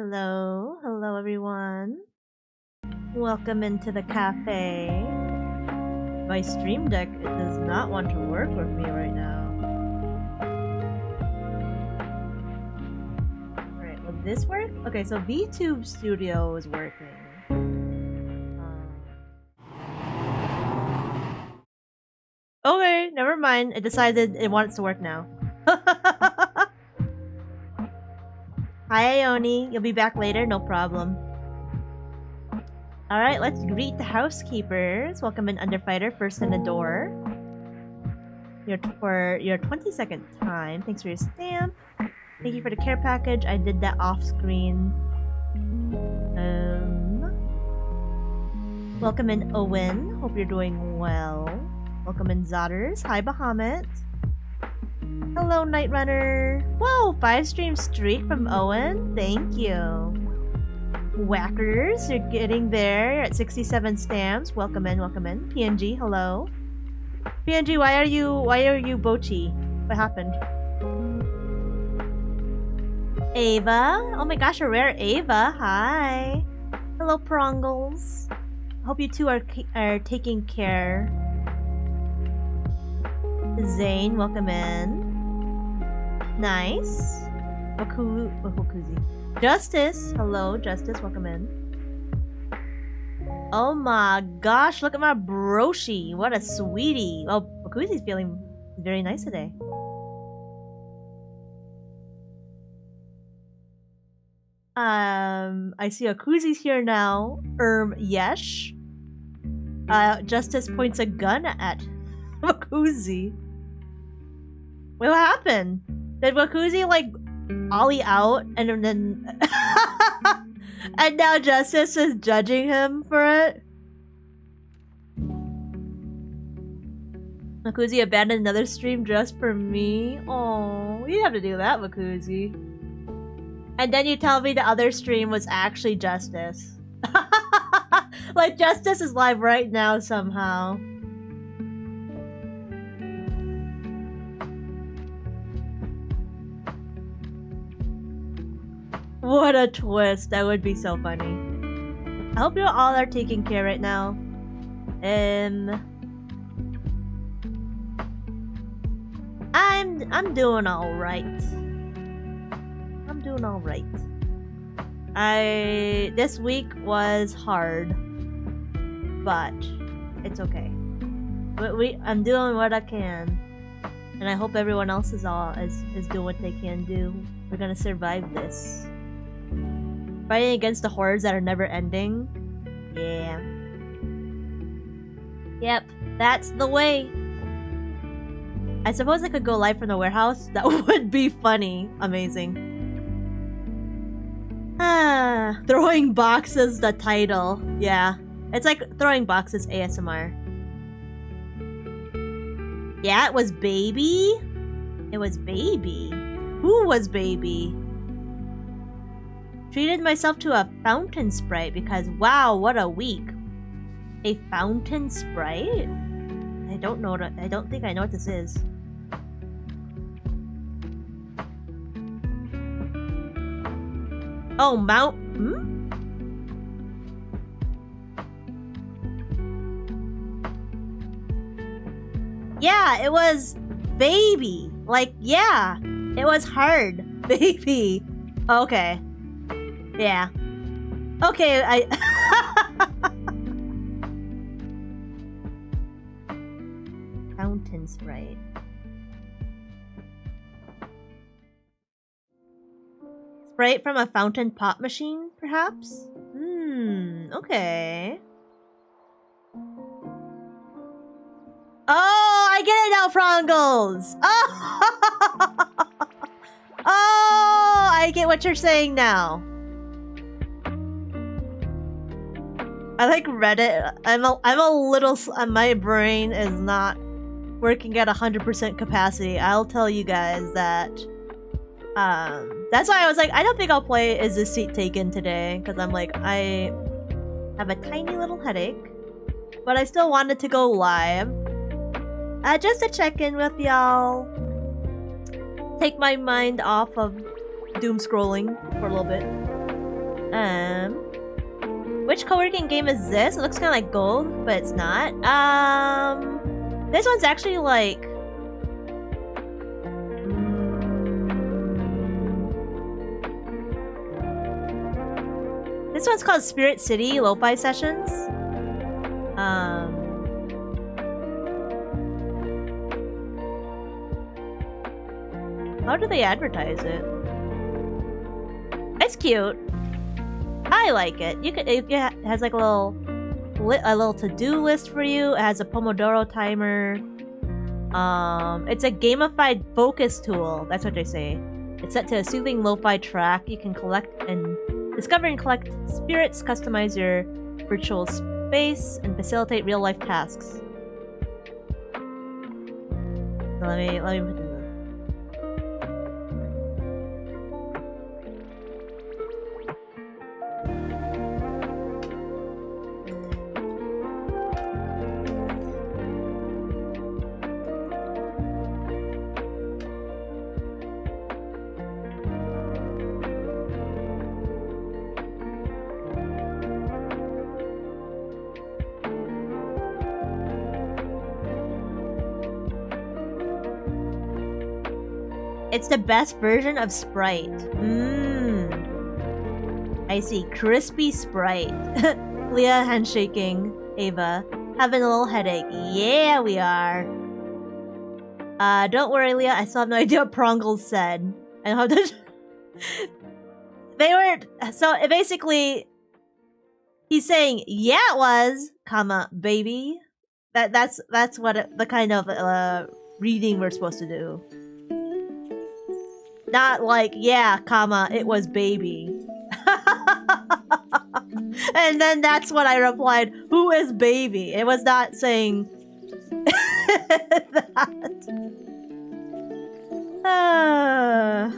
Hello, hello everyone. Welcome into the cafe. My stream deck does not want to work with me right now. Alright, will this work? Okay, so VTube Studio is working. Okay, never mind. It decided it wants to work now. Hi, Ione. You'll be back later? No problem. Alright, let's greet the housekeepers. Welcome in Underfighter, first in the door. For your 20-second time. Thanks for your stamp. Thank you for the care package. I did that off screen. Welcome in Owen. Hope you're doing well. Welcome in Zotters. Hi, Bahamut. Hello, Night Runner. Whoa, 5-stream streak from Owen. Thank you. Whackers, you're getting there. You're at 67 stamps. Welcome in, welcome in. PNG, hello. PNG, why are you Bochi? What happened? Ava? Oh my gosh, a rare Ava. Hi. Hello, Prongles. Hope you two are taking care. Zane, welcome in. Nice. Wakuzi. Justice! Hello, Justice, welcome in. Oh my gosh, look at my broshi! What a sweetie! Oh, Wakuzi's feeling very nice today. I see Wakuzi's here now. Yesh. Justice points a gun at Wakuzi. Wait, what happened? Did Wakuzi, like, ollie out and then and now Justice is judging him for it? Wakuzi abandoned another stream just for me? Oh, you have to do that, Wakuzi. And then you tell me the other stream was actually Justice. Like, Justice is live right now somehow. What a twist. That would be so funny. I hope you all are taking care right now. I'm doing alright. I'm doing alright. This week was hard, but it's okay. I'm doing what I can. And I hope everyone else is doing what they can do. We're gonna survive this. Fighting against the horrors that are never ending. Yeah. Yep, that's the way. I suppose I could go live from the warehouse. That would be funny. Amazing. Throwing boxes, the title. Yeah. It's like throwing boxes ASMR. Yeah, it was Baby. It was Baby. Who was Baby? Treated myself to a fountain sprite because wow, what a week. A fountain sprite? I don't know. I don't think I know what this is. Oh, Yeah, it was Baby. Like, yeah, it was hard. Baby. Okay. Yeah. Okay, Fountain sprite. Sprite from a fountain pop machine, perhaps? Okay. Oh, I get it now, Prongles! Oh! Oh, I get what you're saying now. I like Reddit. I'm a little. My brain is not working at 100% capacity. I'll tell you guys that. That's why I was like, I don't think I'll play Is This Seat Taken today, because I'm like, I have a tiny little headache, but I still wanted to go live, just to check in with y'all, take my mind off of doom scrolling for a little bit. Which co-working game is this? It looks kind of like Gold, but it's not. This one's actually like... This one's called Spirit City Lo-Fi Sessions. How do they advertise it? It's cute. I like it. It has like a little to-do list for you. It has a Pomodoro timer. It's a gamified focus tool. That's what they say. It's set to a soothing lo-fi track. You can discover and collect spirits, customize your virtual space, and facilitate real-life tasks. So let me put this. It's the best version of Sprite. I see. Crispy Sprite. Leah handshaking. Ava. Having a little headache. Yeah, we are. Don't worry, Leah. I still have no idea what Prongles said. And how did... They were... So, basically... He's saying, yeah, it was, comma, baby. That's what the kind of reading we're supposed to do. Not like, yeah, comma, it was baby. And then that's what I replied, who is baby? It was not saying that.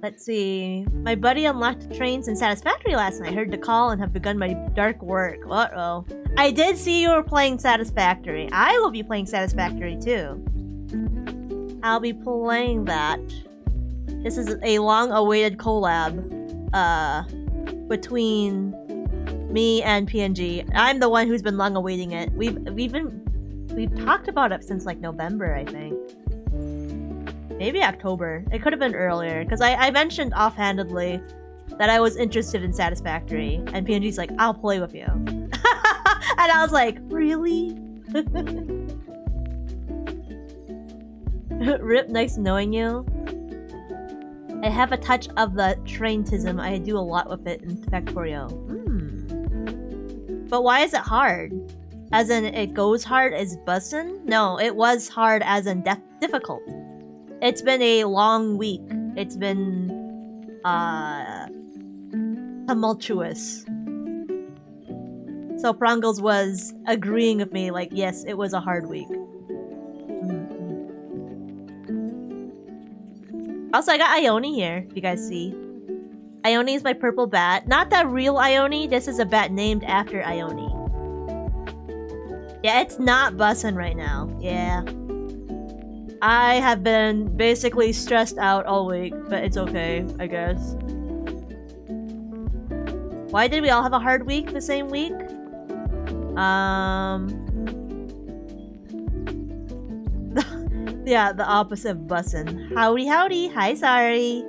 Let's see. My buddy unlocked trains in Satisfactory last night. I heard the call and have begun my dark work. Uh-oh. I did see you were playing Satisfactory. I will be playing Satisfactory too. I'll be playing that. This is a long-awaited collab between me and PNG. I'm the one who's been long awaiting it. We've talked about it since like November, I think. Maybe October. It could have been earlier, because I mentioned offhandedly that I was interested in Satisfactory, and PNG's like, I'll play with you. And I was like, really? Rip, nice knowing you. I have a touch of the traintism. I do a lot with it in Factorio. But why is it hard? As in, it goes hard as bussin'? No, it was hard as in difficult. It's been a long week. It's been tumultuous. So Prongles was agreeing with me, like, yes, it was a hard week. Also, I got Ione here, if you guys see. Ione is my purple bat. Not the real Ione, this is a bat named after Ione. Yeah, it's not bussin' right now. Yeah. I have been basically stressed out all week, but it's okay, I guess. Why did we all have a hard week the same week? Yeah, the opposite of bussin'. Howdy, howdy. Hi, sorry.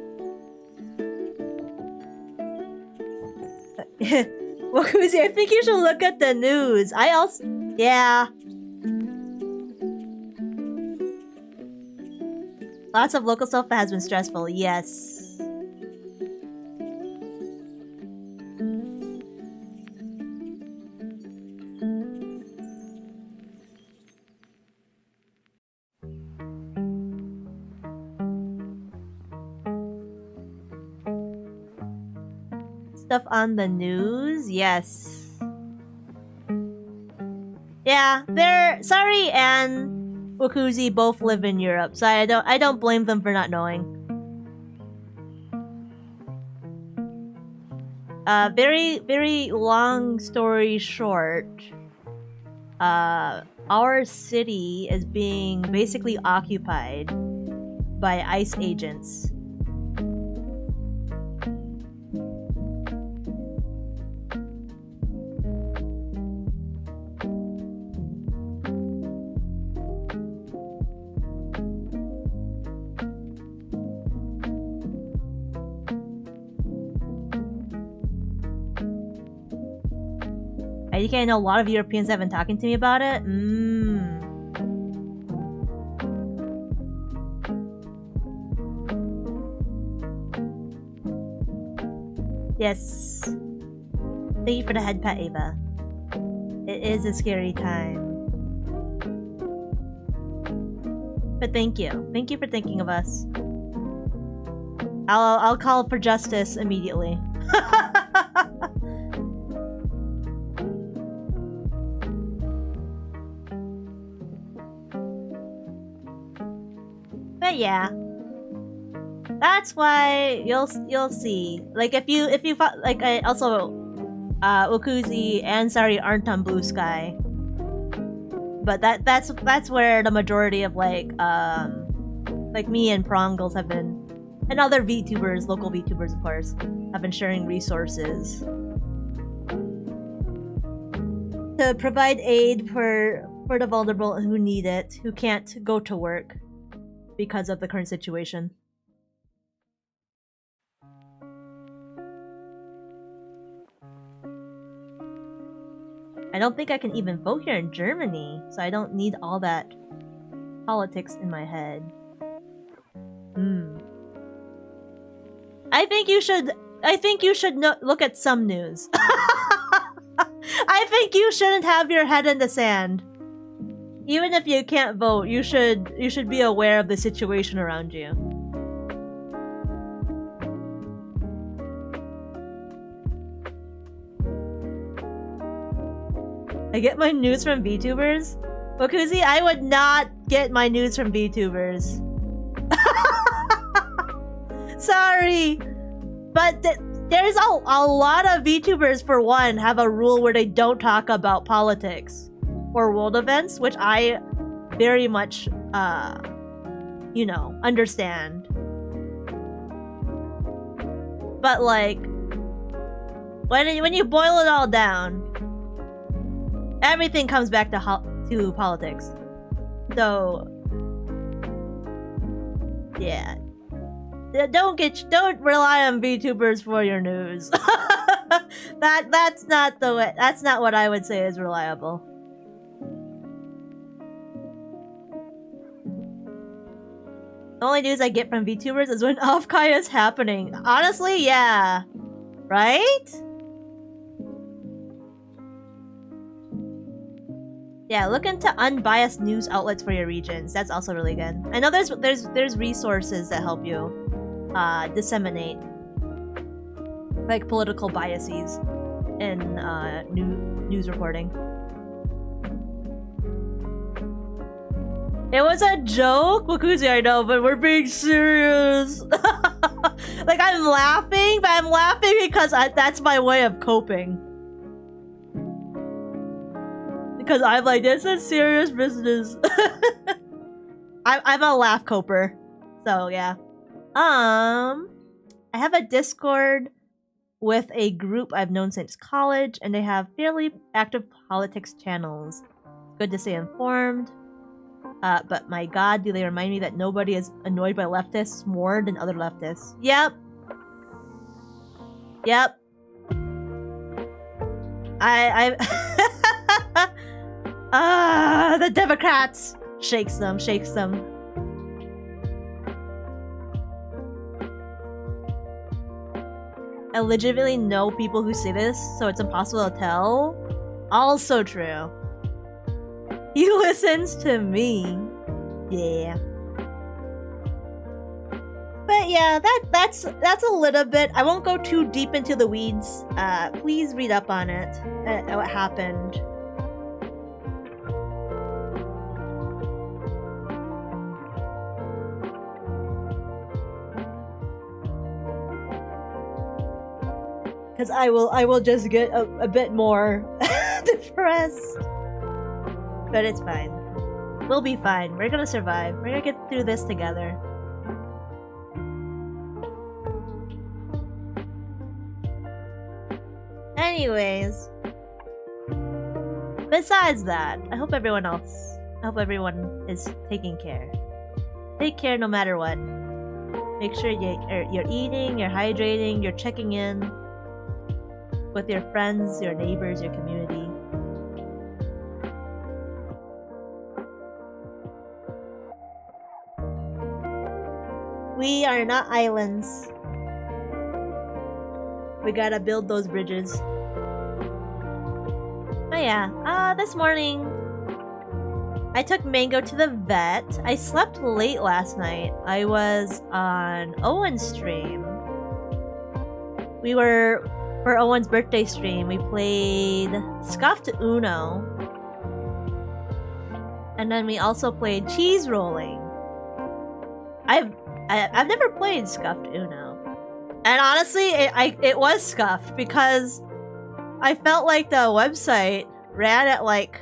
Wakuzi, I think you should look at the news. I also... Yeah. Lots of local stuff that has been stressful, yes. Stuff on the news, yes. Yeah, they're sorry, and Wakuzi both live in Europe, so I don't blame them for not knowing. Very long story short, our city is being basically occupied by ICE agents. IDK, I know a lot of Europeans have been talking to me about it. Yes. Thank you for the head pat, Ava. It is a scary time. But thank you. Thank you for thinking of us. I'll call for justice immediately. But yeah. That's why you'll see. Like if you like I also Ukuzi and Sari aren't on Blue Sky. But that's where the majority of like me and Prongles have been, and other VTubers, local VTubers of course, have been sharing resources to provide aid for the vulnerable who need it, who can't go to work because of the current situation. I don't think I can even vote here in Germany, so I don't need all that politics in my head. I think you should look at some news. I think you shouldn't have your head in the sand. Even if you can't vote, you should be aware of the situation around you. I get my news from VTubers? Wakuzi, I would not get my news from VTubers. Sorry! But there's a lot of VTubers, for one, have a rule where they don't talk about politics or world events, which I very much, you know, understand. But like, when you boil it all down, everything comes back to politics. So yeah, don't rely on VTubers for your news. That's not the way. That's not what I would say is reliable. The only news I get from VTubers is when Off-Kai is happening. Honestly, yeah, right? Yeah, look into unbiased news outlets for your regions. That's also really good. I know there's resources that help you disseminate like political biases in news reporting. It was a joke, Wakuzi, I know, but we're being serious. Like I'm laughing, but I'm laughing because that's my way of coping. Because I'm like, this is serious business. I'm a laugh coper. So yeah. I have a Discord with a group I've known since college, and they have fairly active politics channels. Good to stay informed. But my god, do they remind me that nobody is annoyed by leftists more than other leftists. Yep. Yep. The Democrats! Shakes them. I legitimately know people who say this, so it's impossible to tell. Also true. He listens to me. Yeah. But yeah, that's a little bit. I won't go too deep into the weeds. Please read up on it. What happened. Because I will just get a bit more depressed. But it's fine. We'll be fine. We're gonna survive. We're gonna get through this together. Anyways. Besides that, I hope everyone is taking care. Take care no matter what. Make sure you're eating, you're hydrating, you're checking in with your friends, your neighbors, your community. We are not islands. We gotta build those bridges. But yeah, this morning I took Mango to the vet. I slept late last night. I was on Owen's stream. We were, for Owen's birthday stream, we played Scuffed Uno. And then we also played Cheese Rolling. I've never played Scuffed Uno. And honestly, it was scuffed because I felt like the website ran at like,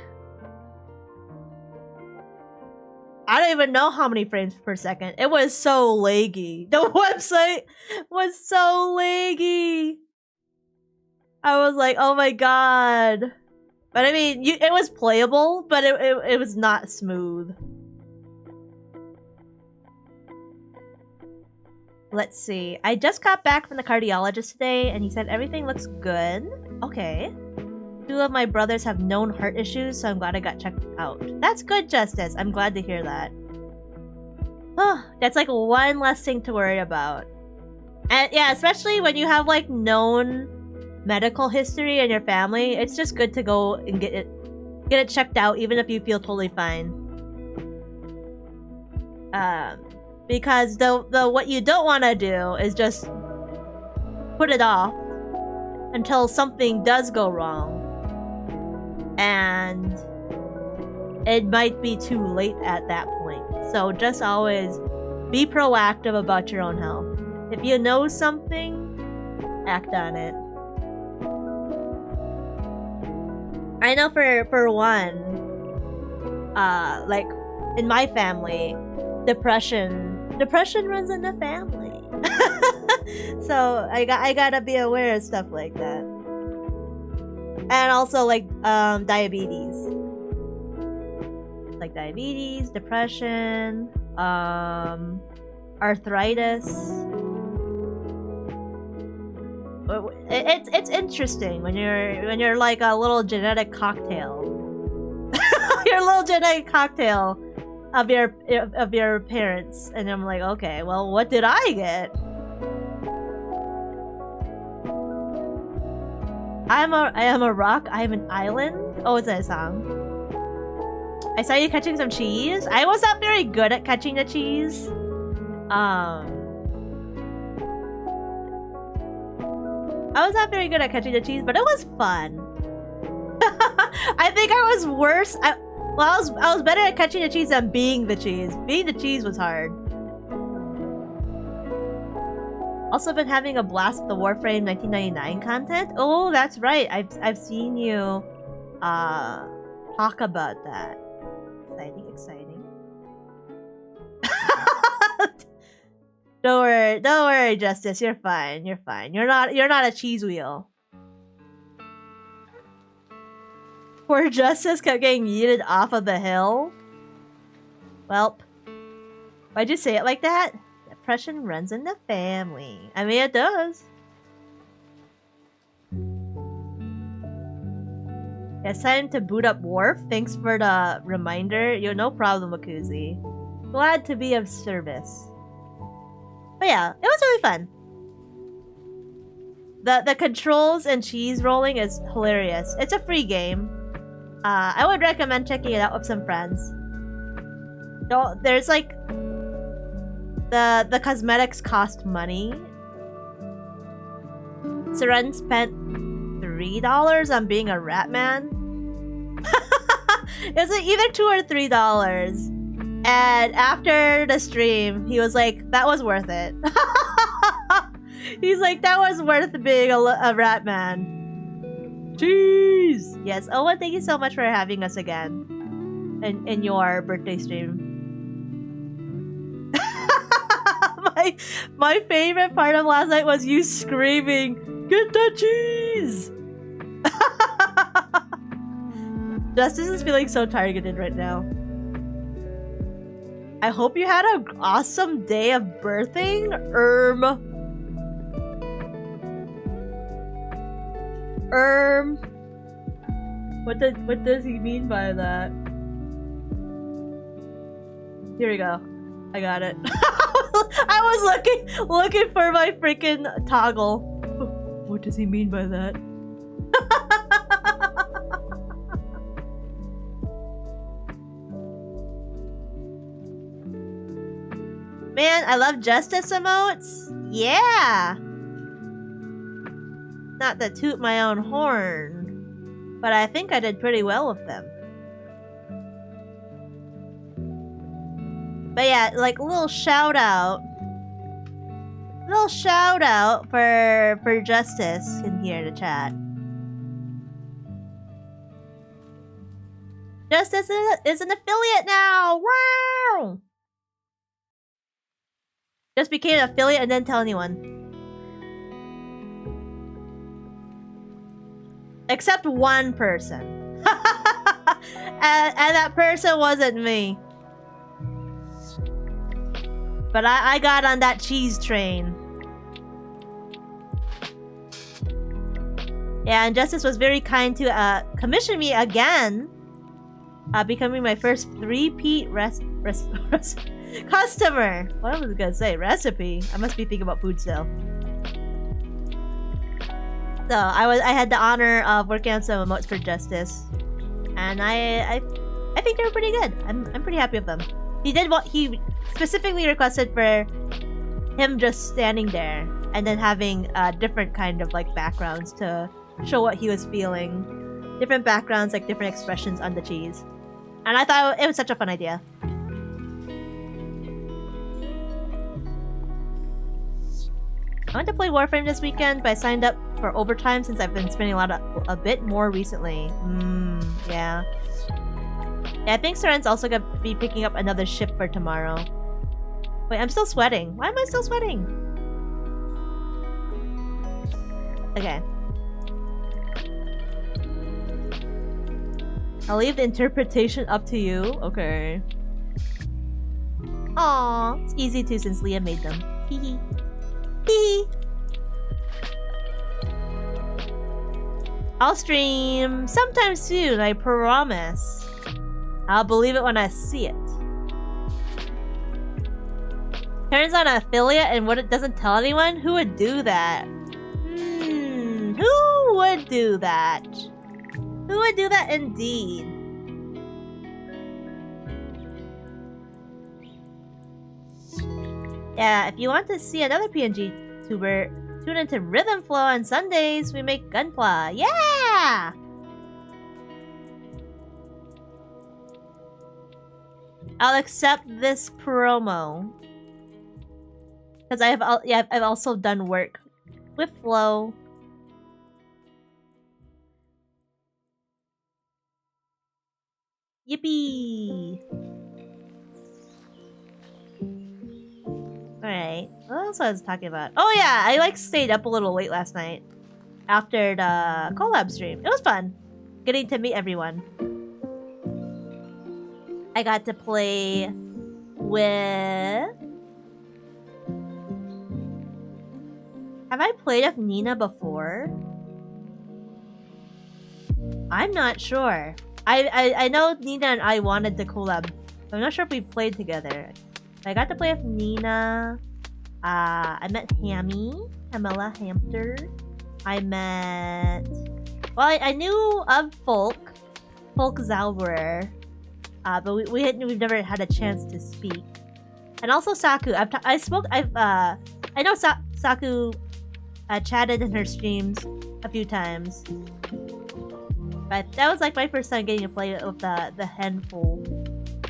I don't even know how many frames per second. It was so laggy. The website was so laggy. I was like, oh my god. But I mean, it was playable, but it was not smooth. Let's see. I just got back from the cardiologist today, and he said everything looks good. Okay. 2 of my brothers have known heart issues, so I'm glad I got checked out. That's good, Justice. I'm glad to hear that. Oh, that's like one less thing to worry about. And yeah, especially when you have like known medical history in your family, it's just good to go and get it checked out, even if you feel totally fine. Because the what you don't want to do is just put it off until something does go wrong, and it might be too late at that point. So just always be proactive about your own health. If you know something, act on it. I know for one, like in my family, depression runs in the family. So I gotta be aware of stuff like that. And also like diabetes. Like diabetes, depression, arthritis. It's interesting when you're like a little genetic cocktail. You're a little genetic cocktail of your parents, and I'm like, okay, well, what did I get? I am a rock. I am an island. Oh, is that a song? I saw you catching some cheese. I was not very good at catching the cheese. I was not very good at catching the cheese, but it was fun. I think I was worse. I was better at catching the cheese than being the cheese. Being the cheese was hard. Also been having a blast with the Warframe 1999 content. Oh, that's right. I've seen you talk about that. Exciting. Don't worry, Justice. You're fine. You're not a cheese wheel. Poor Justice kept getting yeeted off of the hill. Welp. Why'd you say it like that? Depression runs in the family. I mean, it does. It's time to boot up Wharf. Thanks for the reminder. Yo, no problem, Wakuzi. Glad to be of service. But yeah, it was really fun. The controls and cheese rolling is hilarious. It's a free game. I would recommend checking it out with some friends. There's like the cosmetics cost money. Seren spent $3 on being a rat man. It was like either $2 or $3. And after the stream, he was like, that was worth it. He's like, that was worth being a rat man. Jeez. Yes. Owen, thank you so much for having us again in your birthday stream. my favorite part of last night was you screaming, "Get the cheese!" Justice is feeling so targeted right now. I hope you had an awesome day of birthing, What does he mean by that? Here we go. I got it. I I was looking for my freaking toggle. What does he mean by that? Man, I love Justice emotes. Yeah. Not to toot my own horn, but I think I did pretty well with them. But yeah, like a little shout out for Justice in here in the chat. Justice is an affiliate now. Wow! Just became an affiliate and didn't tell anyone. Except one person. and that person wasn't me. But I got on that cheese train. Yeah, and Justice was very kind to commission me again. Becoming my first 3-peat customer. What was I gonna say? Recipe. I must be thinking about food still. So I had the honor of working on some emotes for Justice, and I think they were pretty good. I'm pretty happy with them. He did what he specifically requested for him just standing there and then having different kind of like backgrounds to show what he was feeling. Different backgrounds, like different expressions on the cheese. And I thought it was such a fun idea. I went to play Warframe this weekend, but I signed up for overtime since I've been spending a bit more recently. Yeah. Yeah, I think Saren's also gonna be picking up another ship for tomorrow. Wait, I'm still sweating. Why am I still sweating? Okay. I'll leave the interpretation up to you. Okay. Aw, it's easy too since Leah made them. Hee hee. I'll stream sometime soon, I promise. I'll believe it when I see it. Turns on an affiliate and what it doesn't tell anyone? Who would do that? Who would do that? Who would do that indeed? Yeah, if you want to see another PNG tuber, tune into Rhythm Flow on Sundays. We make Gunpla. Yeah! I'll accept this promo. Because I've also done work with Flow. Yippee! Alright, what else I was talking about? Oh yeah, I like stayed up a little late last night after the collab stream. It was fun getting to meet everyone. I got to play with... Have I played with Nina before? I'm not sure. I know Nina and I wanted to collab. I'm not sure if we played together. I got to play with Nina. I met Hamilla Hamster. I met... Well, I knew of Folk Zauberer. But we've never had a chance to speak. And also Saku. I know Saku chatted in her streams a few times. But that was like my first time getting to play with the handful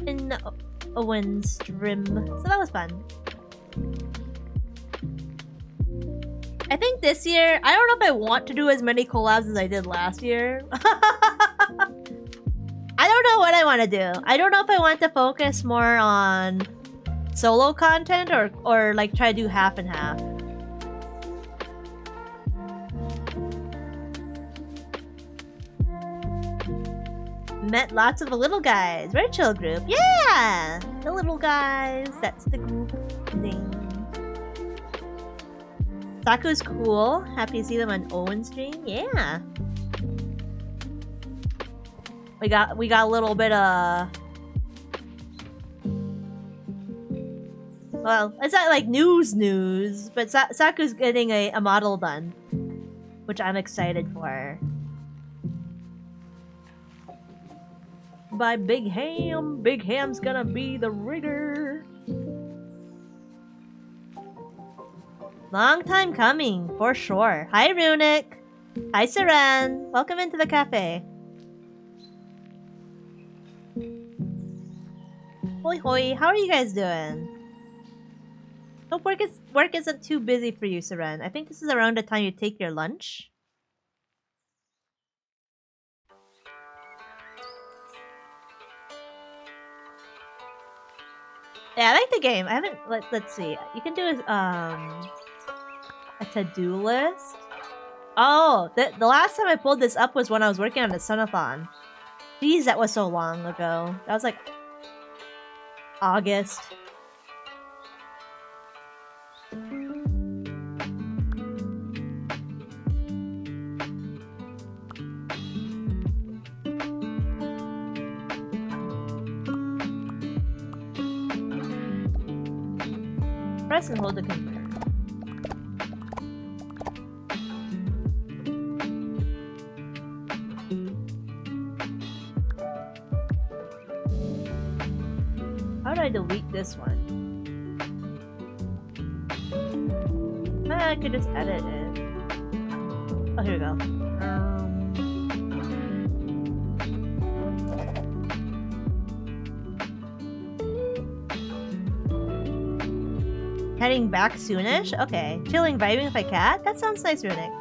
in Owen's stream. So that was fun. I think this year, I don't know if I want to do as many collabs as I did last year. I don't know what I want to do. I don't know if I want to focus more on solo content or like try to do half and half. Met lots of the little guys. Very chill group. Yeah! The little guys. That's the group name. Saku's cool. Happy to see them on Owen's stream. Yeah. We got a little bit of Well, it's not like news, but Saku's getting a model done, which I'm excited for. By Big Ham. Big Ham's gonna be the rigger. Long time coming, for sure. Hi, Runic. Hi, Saran. Welcome into the cafe. Hoi hoi, how are you guys doing? Hope work isn't too busy for you, Saran. I think this is around the time you take your lunch. Yeah, I like the game. I haven't. Let's see. You can do a to-do list. Oh, the last time I pulled this up was when I was working on the Sunathon. Jeez, that was so long ago. That was like August. Press and hold to confirm. How do I delete this one? I could just edit it. Oh, here we go. Heading back soonish? Okay. Chilling, vibing with my cat? That sounds nice, Runic.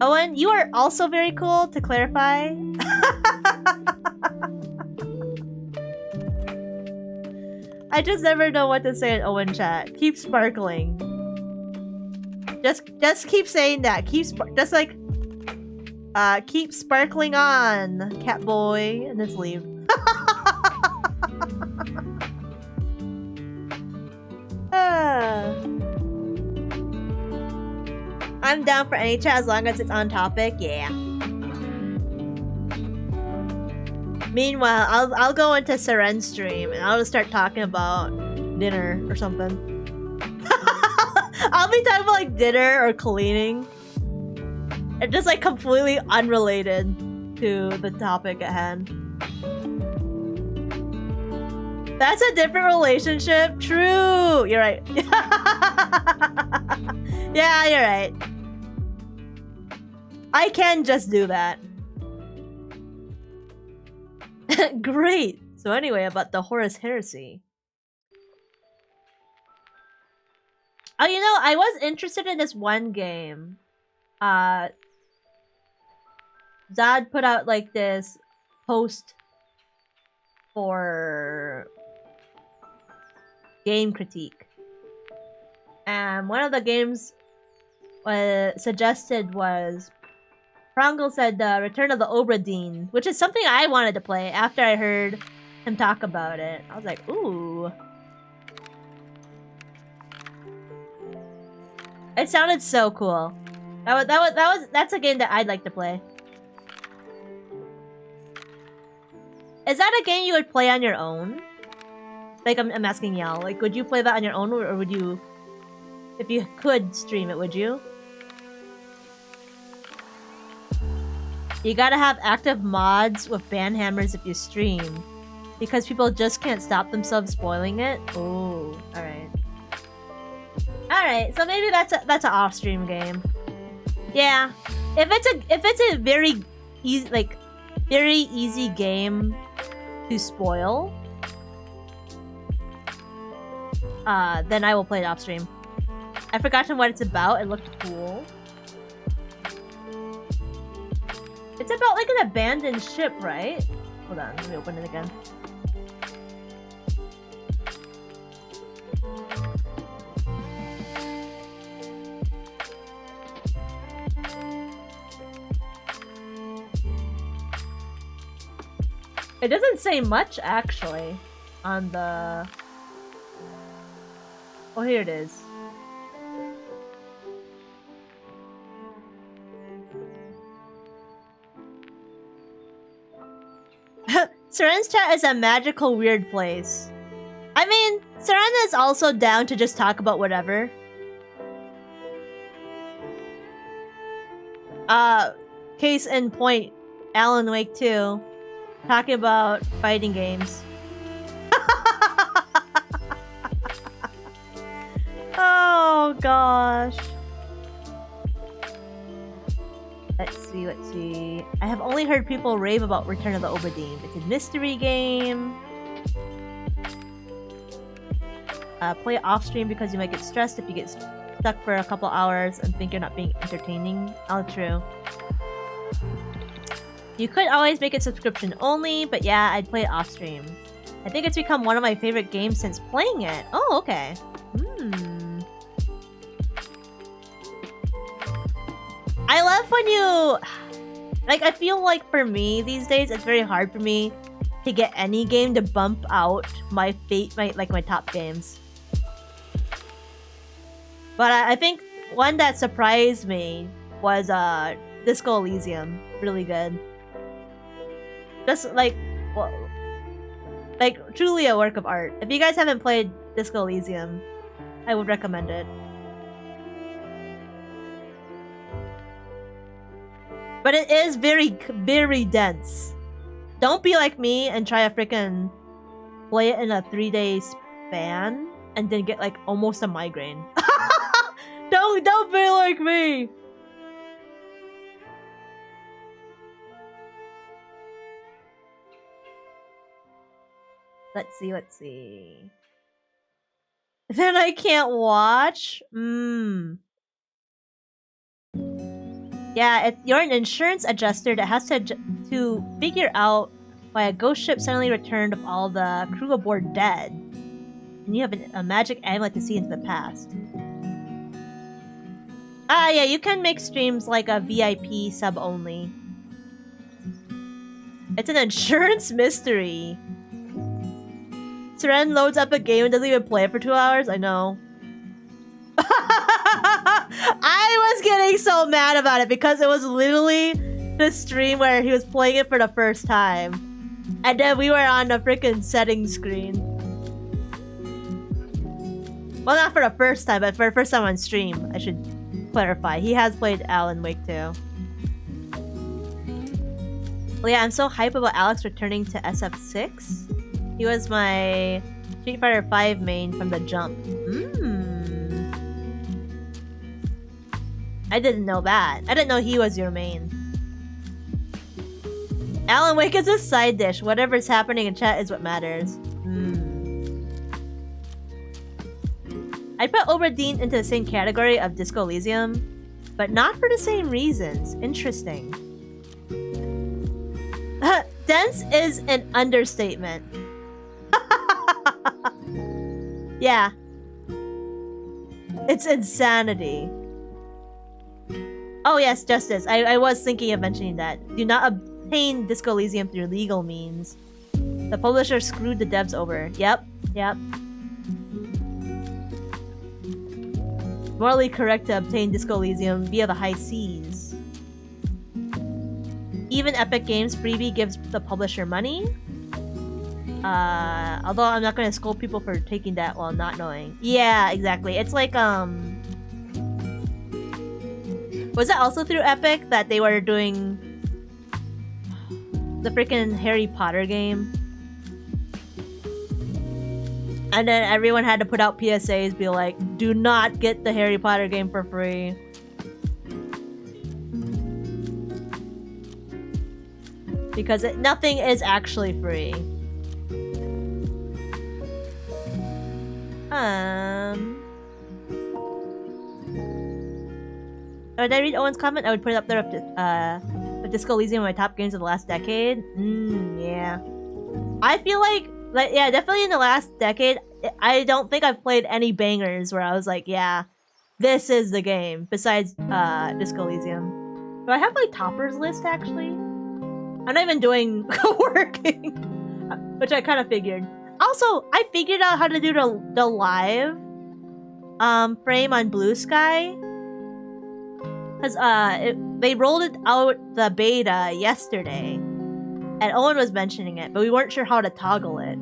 Owen, you are also very cool, to clarify. I just never know what to say in Owen chat. Keep sparkling. Just keep saying that. Keep sparkling on, cat boy, and just leave. I'm down for any chat as long as it's on topic. Yeah. Meanwhile, I'll go into Seren's stream and I'll just start talking about dinner or something. I'll be talking about like dinner or cleaning. It's just like completely unrelated to the topic at hand. That's a different relationship. True. You're right. Yeah, you're right. I can just do that. Great. So anyway, about the Horus Heresy. Oh, you know, I was interested in this one game. Zad put out like this post for game critique. And one of the games suggested was Prangle said Return of the Obra Dinn, which is something I wanted to play after I heard him talk about it. I was like, ooh. It sounded so cool. That's a game that I'd like to play. Is that a game you would play on your own? Like, I'm asking y'all. Like, would you play that on your own, or would you... If you could stream it, would you? You gotta have active mods with banhammers if you stream. Because people just can't stop themselves spoiling it. Oh, alright. Alright, so maybe that's an off-stream game. Yeah. If it's a very easy game to spoil, then I will play it off stream. I've forgotten what it's about. It looked cool. It's about like an abandoned ship, right? Hold on, let me open it again. It doesn't say much, actually, on the... Oh, here it is. Seren's chat is a magical, weird place. I mean, Seren is also down to just talk about whatever. Case in point, Alan Wake 2. Talking about fighting games. Oh gosh. Let's see. I have only heard people rave about Return of the Obra Dinn. It's a mystery game. Play off stream because you might get stressed if you get stuck for a couple hours and think you're not being entertaining. Oh, true. You could always make it subscription only, but yeah, I'd play it off stream. I think it's become one of my favorite games since playing it. Oh, okay. I love when you... Like, I feel like for me these days, it's very hard for me to get any game to bump out my top games. But I think one that surprised me was Disco Elysium. Really good. Just like, well, like truly a work of art. If you guys haven't played Disco Elysium, I would recommend it. But it is very, very dense. Don't be like me and try to freaking play it in a 3-day span and then get like almost a migraine. Don't be like me. Let's see. Then I can't watch? Yeah, you're an insurance adjuster that has to figure out why a ghost ship suddenly returned with all the crew aboard dead. And you have a magic amulet to see into the past. Yeah, you can make streams like a VIP sub only. It's an insurance mystery. Seren loads up a game and doesn't even play it for 2 hours? I know. I was getting so mad about it because it was literally the stream where he was playing it for the first time. And then we were on the freaking settings screen. Well, not for the first time, but for the first time on stream, I should clarify. He has played Alan Wake 2. Well, yeah, I'm so hyped about Alex returning to SF6. He was my Street Fighter 5 main from the jump. I didn't know that. I didn't know he was your main. Alan Wake is a side dish. Whatever's happening in chat is what matters. I'd put Obra Dinn into the same category of Disco Elysium, but not for the same reasons. Interesting. Dense is an understatement. Yeah. It's insanity. Oh yes, Justice. I was thinking of mentioning that. Do not obtain Disco Elysium through legal means. The publisher screwed the devs over. Yep. Morally correct to obtain Disco Elysium via the high seas. Even Epic Games Freebie gives the publisher money. Although I'm not gonna scold people for taking that while not knowing. Yeah, exactly. It's like, was that also through Epic that they were doing the freaking Harry Potter game? And then everyone had to put out PSAs, be like, do not get the Harry Potter game for free. Because nothing is actually free. Would I read Owen's comment? I would put it up there with Disco Elysium, my top games of the last decade. Yeah. I feel like, yeah, definitely in the last decade, I don't think I've played any bangers where I was like, yeah, this is the game, besides Disco Elysium. Do I have my toppers list, actually? I'm not even doing co-working, which I kind of figured. Also, I figured out how to do the live frame on Blue Sky. Because they rolled it out the beta yesterday. and Owen was mentioning it, but we weren't sure how to toggle it.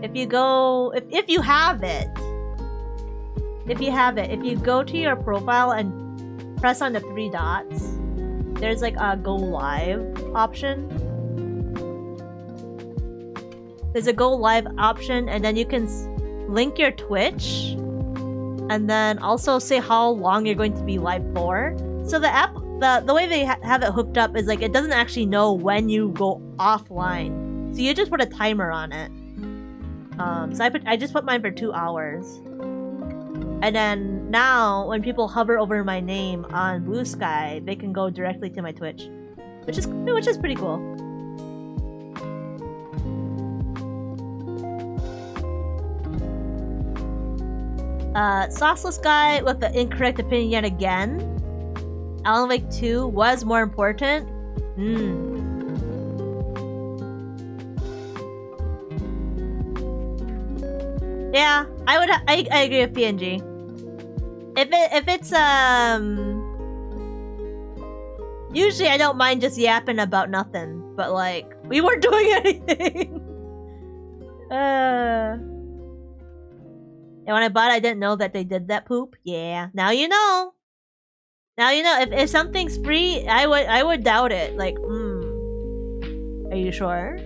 If you go to your profile and press on the 3 dots, there's like a go live option. There's a go live option, and then you can link your Twitch, and then also say how long you're going to be live for. So the app, the way they have it hooked up is like it doesn't actually know when you go offline. So you just put a timer on it. So I just put mine for 2 hours. And then now when people hover over my name on Blue Sky, they can go directly to my Twitch, which is pretty cool. Sauceless guy with the incorrect opinion yet again. Alan Wake 2 was more important. Yeah, I agree with PNG. If it's usually I don't mind just yapping about nothing, but like we weren't doing anything. And when I bought it, I didn't know that they did that poop. Yeah, now you know. Now you know. If something's free, I would doubt it. Like, are you sure?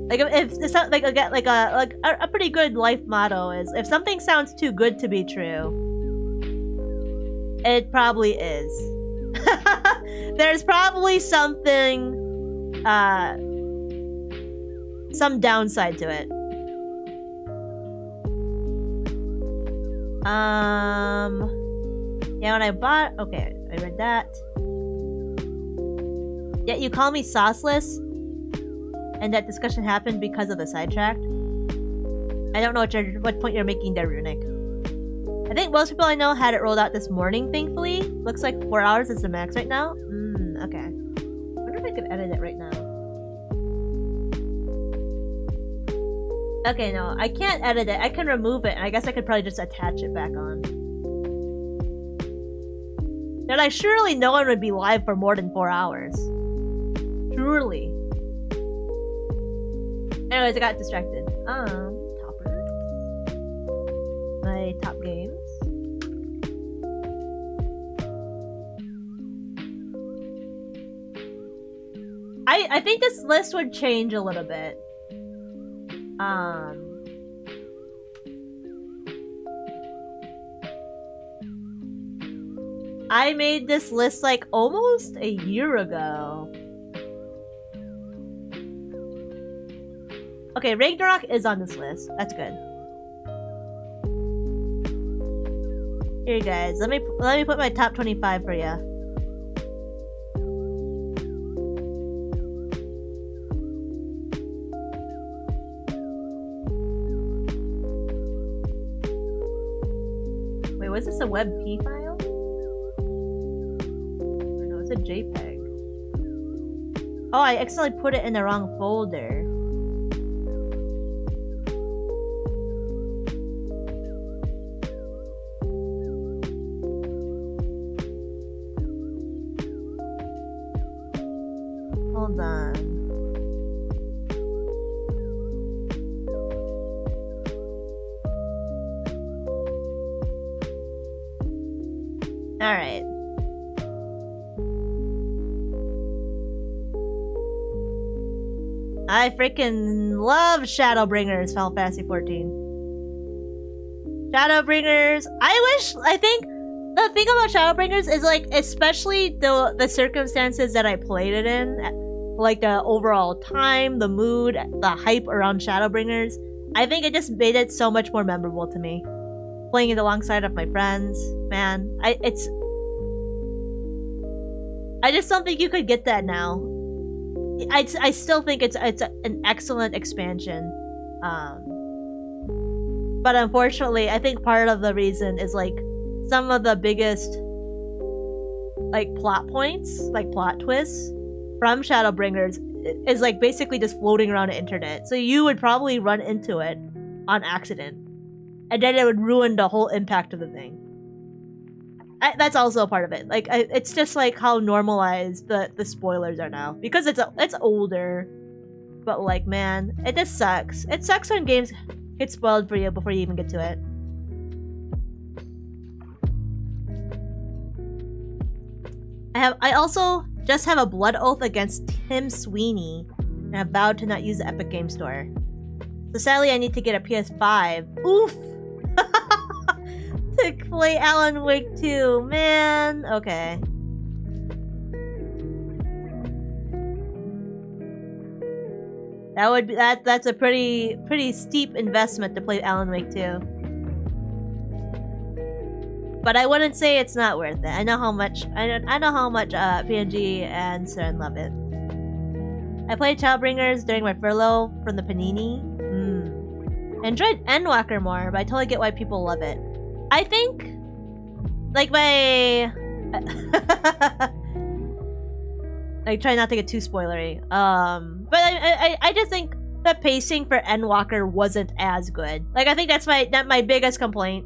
Like if it's not like a pretty good life motto is if something sounds too good to be true, it probably is. There's probably something, some downside to it. Yeah, when I bought... Okay, I read that. Yeah, you call me sauceless? And that discussion happened because of the sidetrack? I don't know what point you're making there, Runic. I think most people I know had it rolled out this morning, thankfully. Looks like 4 hours is the max right now. Okay. I wonder if I could edit it right now. Okay, no, I can't edit it. I can remove it, and I guess I could probably just attach it back on. Then like, surely no one would be live for more than 4 hours. Surely. Anyways, I got distracted. Toppers. My top games. I think this list would change a little bit. I made this list like almost a year ago. Okay, Ragnarok is on this list. That's good. Here, you guys. Let me put my top 25 for you. Wait, was this a WebP file? Or no, it's a JPEG. Oh, I accidentally put it in the wrong folder. Hold on. All right. I freaking love Shadowbringers, Final Fantasy 14. Shadowbringers. I think the thing about Shadowbringers is like, especially the circumstances that I played it in, like the overall time, the mood, the hype around Shadowbringers. I think it just made it so much more memorable to me. Playing it alongside of my friends, man. I just don't think you could get that now. I still think it's an excellent expansion. But unfortunately, I think part of the reason is like some of the biggest like plot points, like plot twists from Shadowbringers is like basically just floating around the internet. So you would probably run into it on accident. And then it would ruin the whole impact of the thing. that's also a part of it. Like, it's just like how normalized the spoilers are now because it's older. But like, man, it just sucks. It sucks when games get spoiled for you before you even get to it. I also just have a blood oath against Tim Sweeney, and I've vowed to not use the Epic Game Store. So sadly, I need to get a PS5. Oof! To play Alan Wake 2, man. Okay. That would be that's a pretty steep investment to play Alan Wake 2. But I wouldn't say it's not worth it. I know how much PNG and Cern love it. I played Childbringers during my furlough from the Panini. Enjoyed Endwalker more, but I totally get why people love it. I think, like my, I try not to get too spoilery. But I just think the pacing for Endwalker wasn't as good. Like I think that's my biggest complaint.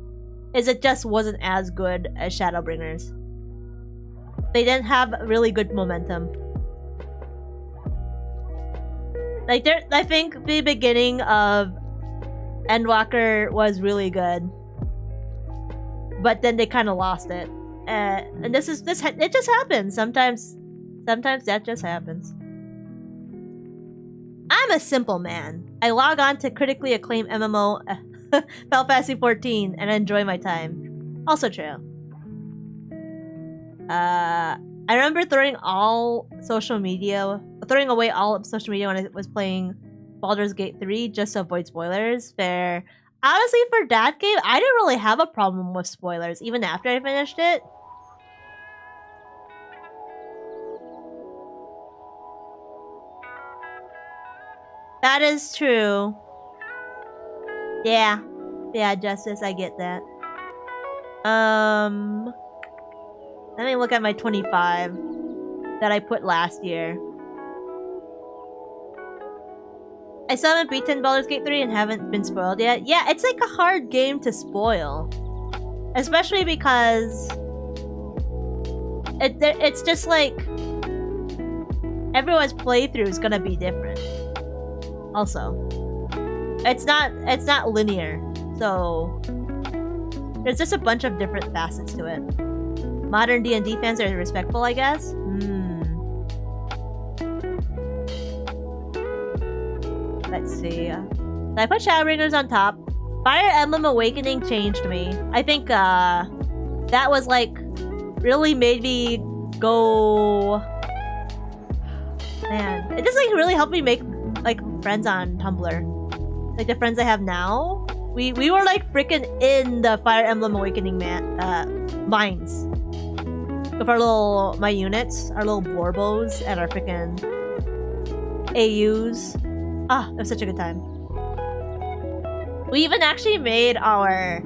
Is it just wasn't as good as Shadowbringers. They didn't have really good momentum. Like I think the beginning of Endwalker was really good, but then they kind of lost it. And it just happens sometimes. Sometimes that just happens. I'm a simple man. I log on to critically acclaimed MMO. Final Fantasy 14 and enjoy my time. Also true. I remember throwing away all social media when I was playing Baldur's Gate 3 just to avoid spoilers. Fair. Honestly, for that game, I didn't really have a problem with spoilers even after I finished it. That is true. Yeah, Justice, I get that. Let me look at my 25 that I put last year. I still haven't beaten Baldur's Gate 3 and haven't been spoiled yet. Yeah, it's like a hard game to spoil. Especially because it's just like everyone's playthrough is gonna be different. Also. It's not linear, so there's just a bunch of different facets to it. Modern D&D fans are respectful, I guess. Let's see. So I put Shadowbringers on top. Fire Emblem Awakening changed me. I think that was like really made me go. Man, it just like really helped me make like friends on Tumblr. Like the friends I have now, we were like freaking in the Fire Emblem Awakening mines with my units, our little Borbos, and our freaking AUs. Ah, it was such a good time. We even actually made our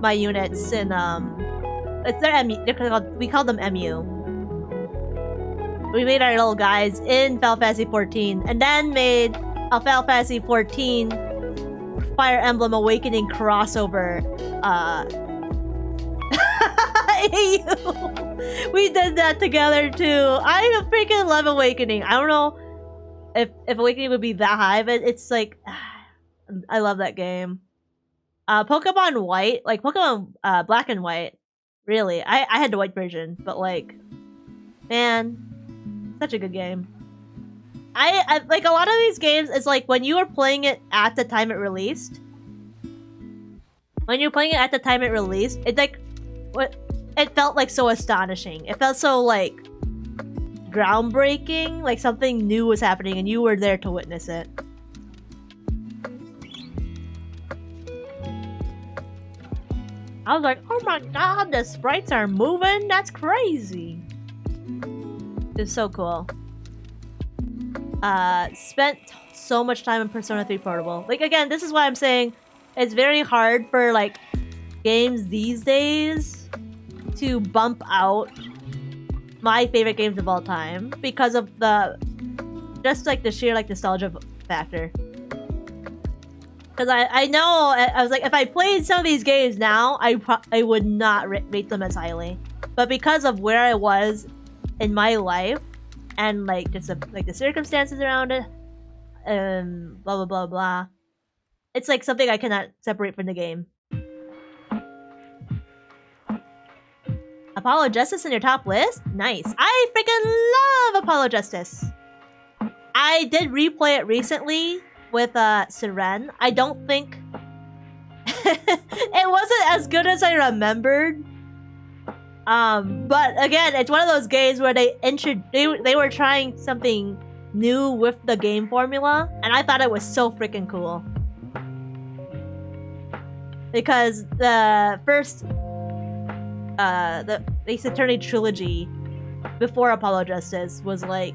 my units in it's their MU. We call them MU. We made our little guys in Final Fantasy 14, and then made a Final Fantasy 14 Fire Emblem Awakening crossover. We did that together too. I freaking love Awakening. I don't know if Awakening would be that high, but it's like I love that game. Pokemon White, like Pokemon Black and White. Really, I had the white version, but like, man, such a good game. I like a lot of these games. It's like when you were playing it at the time it released. When you're playing it at the time it released, it like it felt like so astonishing. It felt so like groundbreaking, like something new was happening, and you were there to witness it. I was like, oh my god, the sprites are moving. That's crazy. It's so cool. Spent so much time in Persona 3 Portable. Like, again, this is why I'm saying it's very hard for, like, games these days to bump out my favorite games of all time because of the, just, like, the sheer, like, nostalgia factor. Because I know, I was like, if I played some of these games now, I would not rate them as highly. But because of where I was in my life, and like just like the circumstances around it, and blah blah blah blah, it's like something I cannot separate from the game. Apollo Justice in your top list? Nice. I freaking love Apollo Justice. I did replay it recently with Siren. I don't think it wasn't as good as I remembered. But again, it's one of those games where they were trying something new with the game formula, and I thought it was so freaking cool. Because the first the Ace Attorney trilogy before Apollo Justice was like,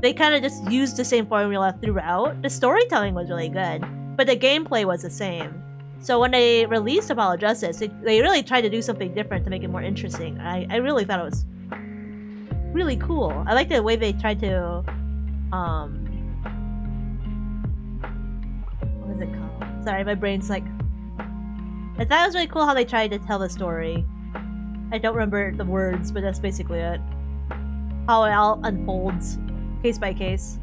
they kind of just used the same formula throughout. The storytelling was really good, but the gameplay was the same. So when they released Apollo Justice, they really tried to do something different to make it more interesting. I really thought it was really cool. I liked the way they tried to, what is it called? Sorry, my brain's like... I thought it was really cool how they tried to tell the story. I don't remember the words, but that's basically it. How it all unfolds, case by case.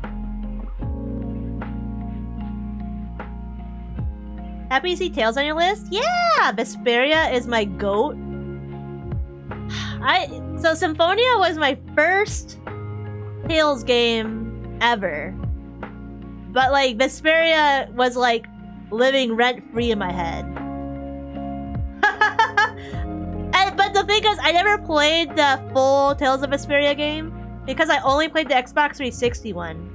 Happy to see Tales on your list? Yeah! Vesperia is my GOAT. So Symphonia was my first Tales game ever. But like, Vesperia was like living rent-free in my head. But the thing is, I never played the full Tales of Vesperia game because I only played the Xbox 360 one.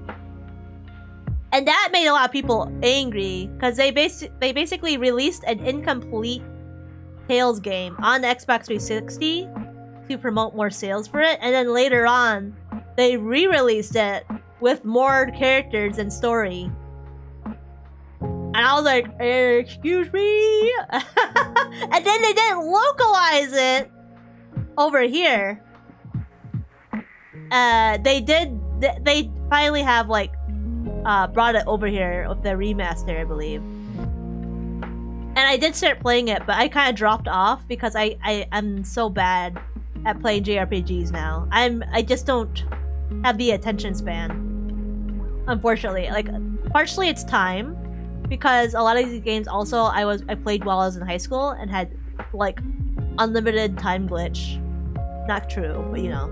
And that made a lot of people angry because they basically released an incomplete Tales game on the Xbox 360 to promote more sales for it, and then later on they re-released it with more characters and story. And I was like, excuse me? And then they didn't localize it over here. They finally have like brought it over here with the remaster, I believe. And I did start playing it, but I kind of dropped off because I'm so bad at playing JRPGs now. I just don't have the attention span, unfortunately. Like, partially it's time, because a lot of these games also I played while I was in high school and had like unlimited time glitch. Not true, but you know.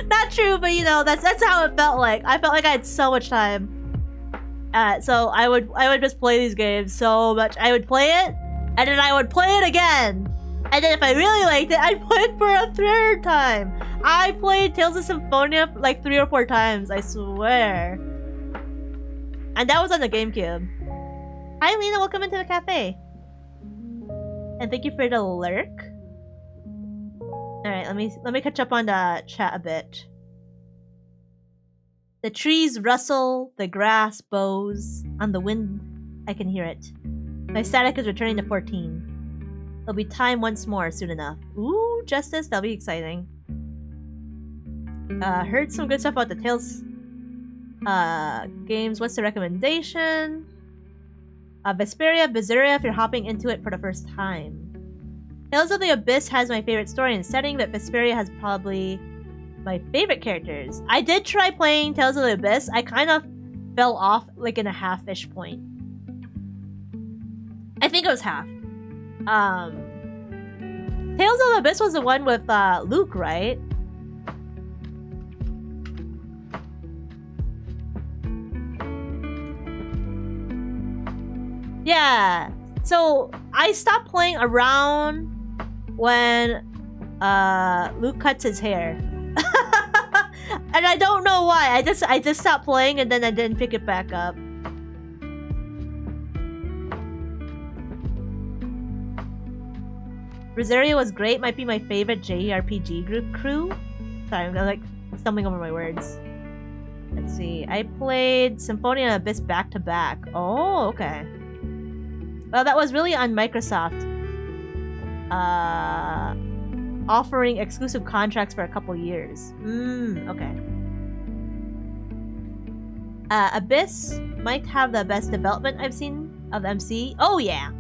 Not true, but you know, that's how it felt like. I felt like I had so much time. So I would just play these games so much. I would play it, and then I would play it again. And then if I really liked it, I'd play it for a third time. I played Tales of Symphonia like 3 or 4 times, I swear. And that was on the GameCube. Hi Lena, welcome into the cafe. And thank you for the lurk. Alright, let me catch up on the chat a bit. The trees rustle, the grass bows. On the wind, I can hear it. My static is returning to 14. It'll be time once more soon enough. Ooh, Justice, that'll be exciting. Heard some good stuff about the Tales games. What's the recommendation? Vesperia, Berseria if you're hopping into it for the first time. Tales of the Abyss has my favorite story and setting, but Vesperia has probably my favorite characters. I did try playing Tales of the Abyss. I kind of fell off like in a half-ish point. I think it was half. Tales of the Abyss was the one with Luke, right? Yeah. So I stopped playing around when Luke cuts his hair. And I don't know why. I just stopped playing and then I didn't pick it back up. Rosario was great. Might be my favorite JRPG crew. Sorry, I'm like stumbling over my words. Let's see. I played Symphonia and Abyss back to back. Oh, okay. Well, that was really on Microsoft. Offering exclusive contracts for a couple years. Okay. Abyss might have the best development I've seen of MC. Oh yeah,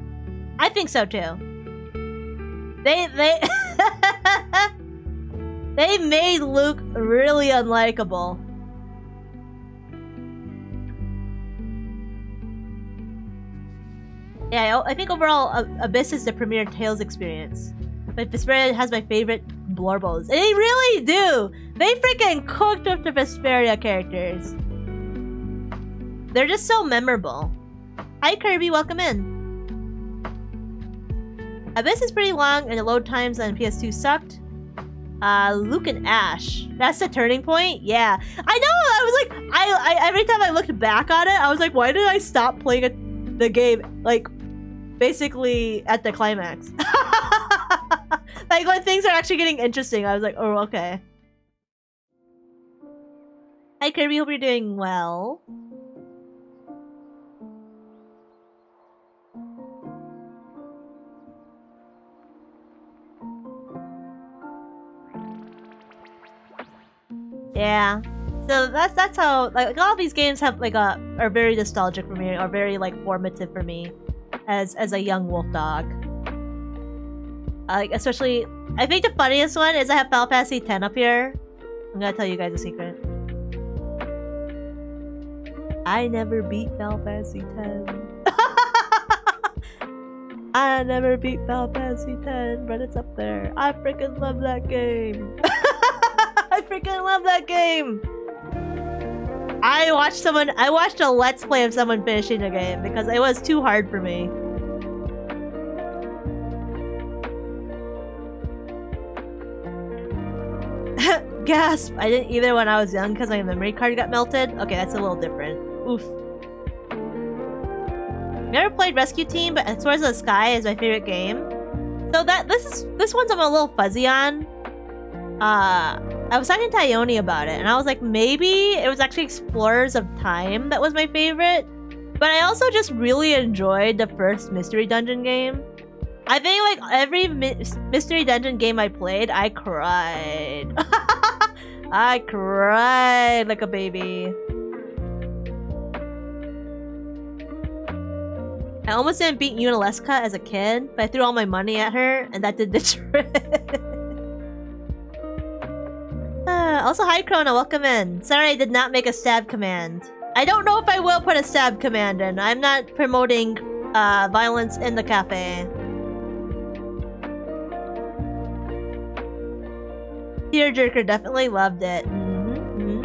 I think so too. They they made Luke really unlikable. Yeah, I think overall Abyss is the premier Tales experience. But Vesperia has my favorite Blorbos. They really do! They freaking cooked up the Vesperia characters. They're just so memorable. Hi Kirby, welcome in. Abyss is pretty long and the load times on PS2 sucked. Luke and Ash. That's the turning point? Yeah. I know! I was like, I every time I looked back on it, I was like, why did I stop playing the game? Like, basically at the climax. Like, when things are actually getting interesting, I was like, oh, okay. Hi Kirby, hope you're doing well. Yeah. So that's how, like, all these games have like are very nostalgic for me, or very like formative for me as a young wolf dog. Like, especially, I think the funniest one is I have Final Fantasy X up here. I'm gonna tell you guys a secret. I never beat Final Fantasy X. I never beat Final Fantasy X, but it's up there. I freaking love that game. I freaking love that game. I watched a Let's Play of someone finishing the game because it was too hard for me. Gasp! I didn't either when I was young because my memory card got melted. Okay, that's a little different. Oof. Never played Rescue Team, but Swords of the Sky is my favorite game. So this one's I'm a little fuzzy on. I was talking to Ione about it, and I was like, maybe it was actually Explorers of Time that was my favorite. But I also just really enjoyed the first Mystery Dungeon game. I think like every Mystery Dungeon game I played, I cried. I cried like a baby. I almost didn't beat Unalesca as a kid, but I threw all my money at her, and that did the trick. Also, hi Krona, welcome in. Sorry I did not make a stab command. I don't know if I will put a stab command in. I'm not promoting violence in the cafe. Tearjerker definitely loved it.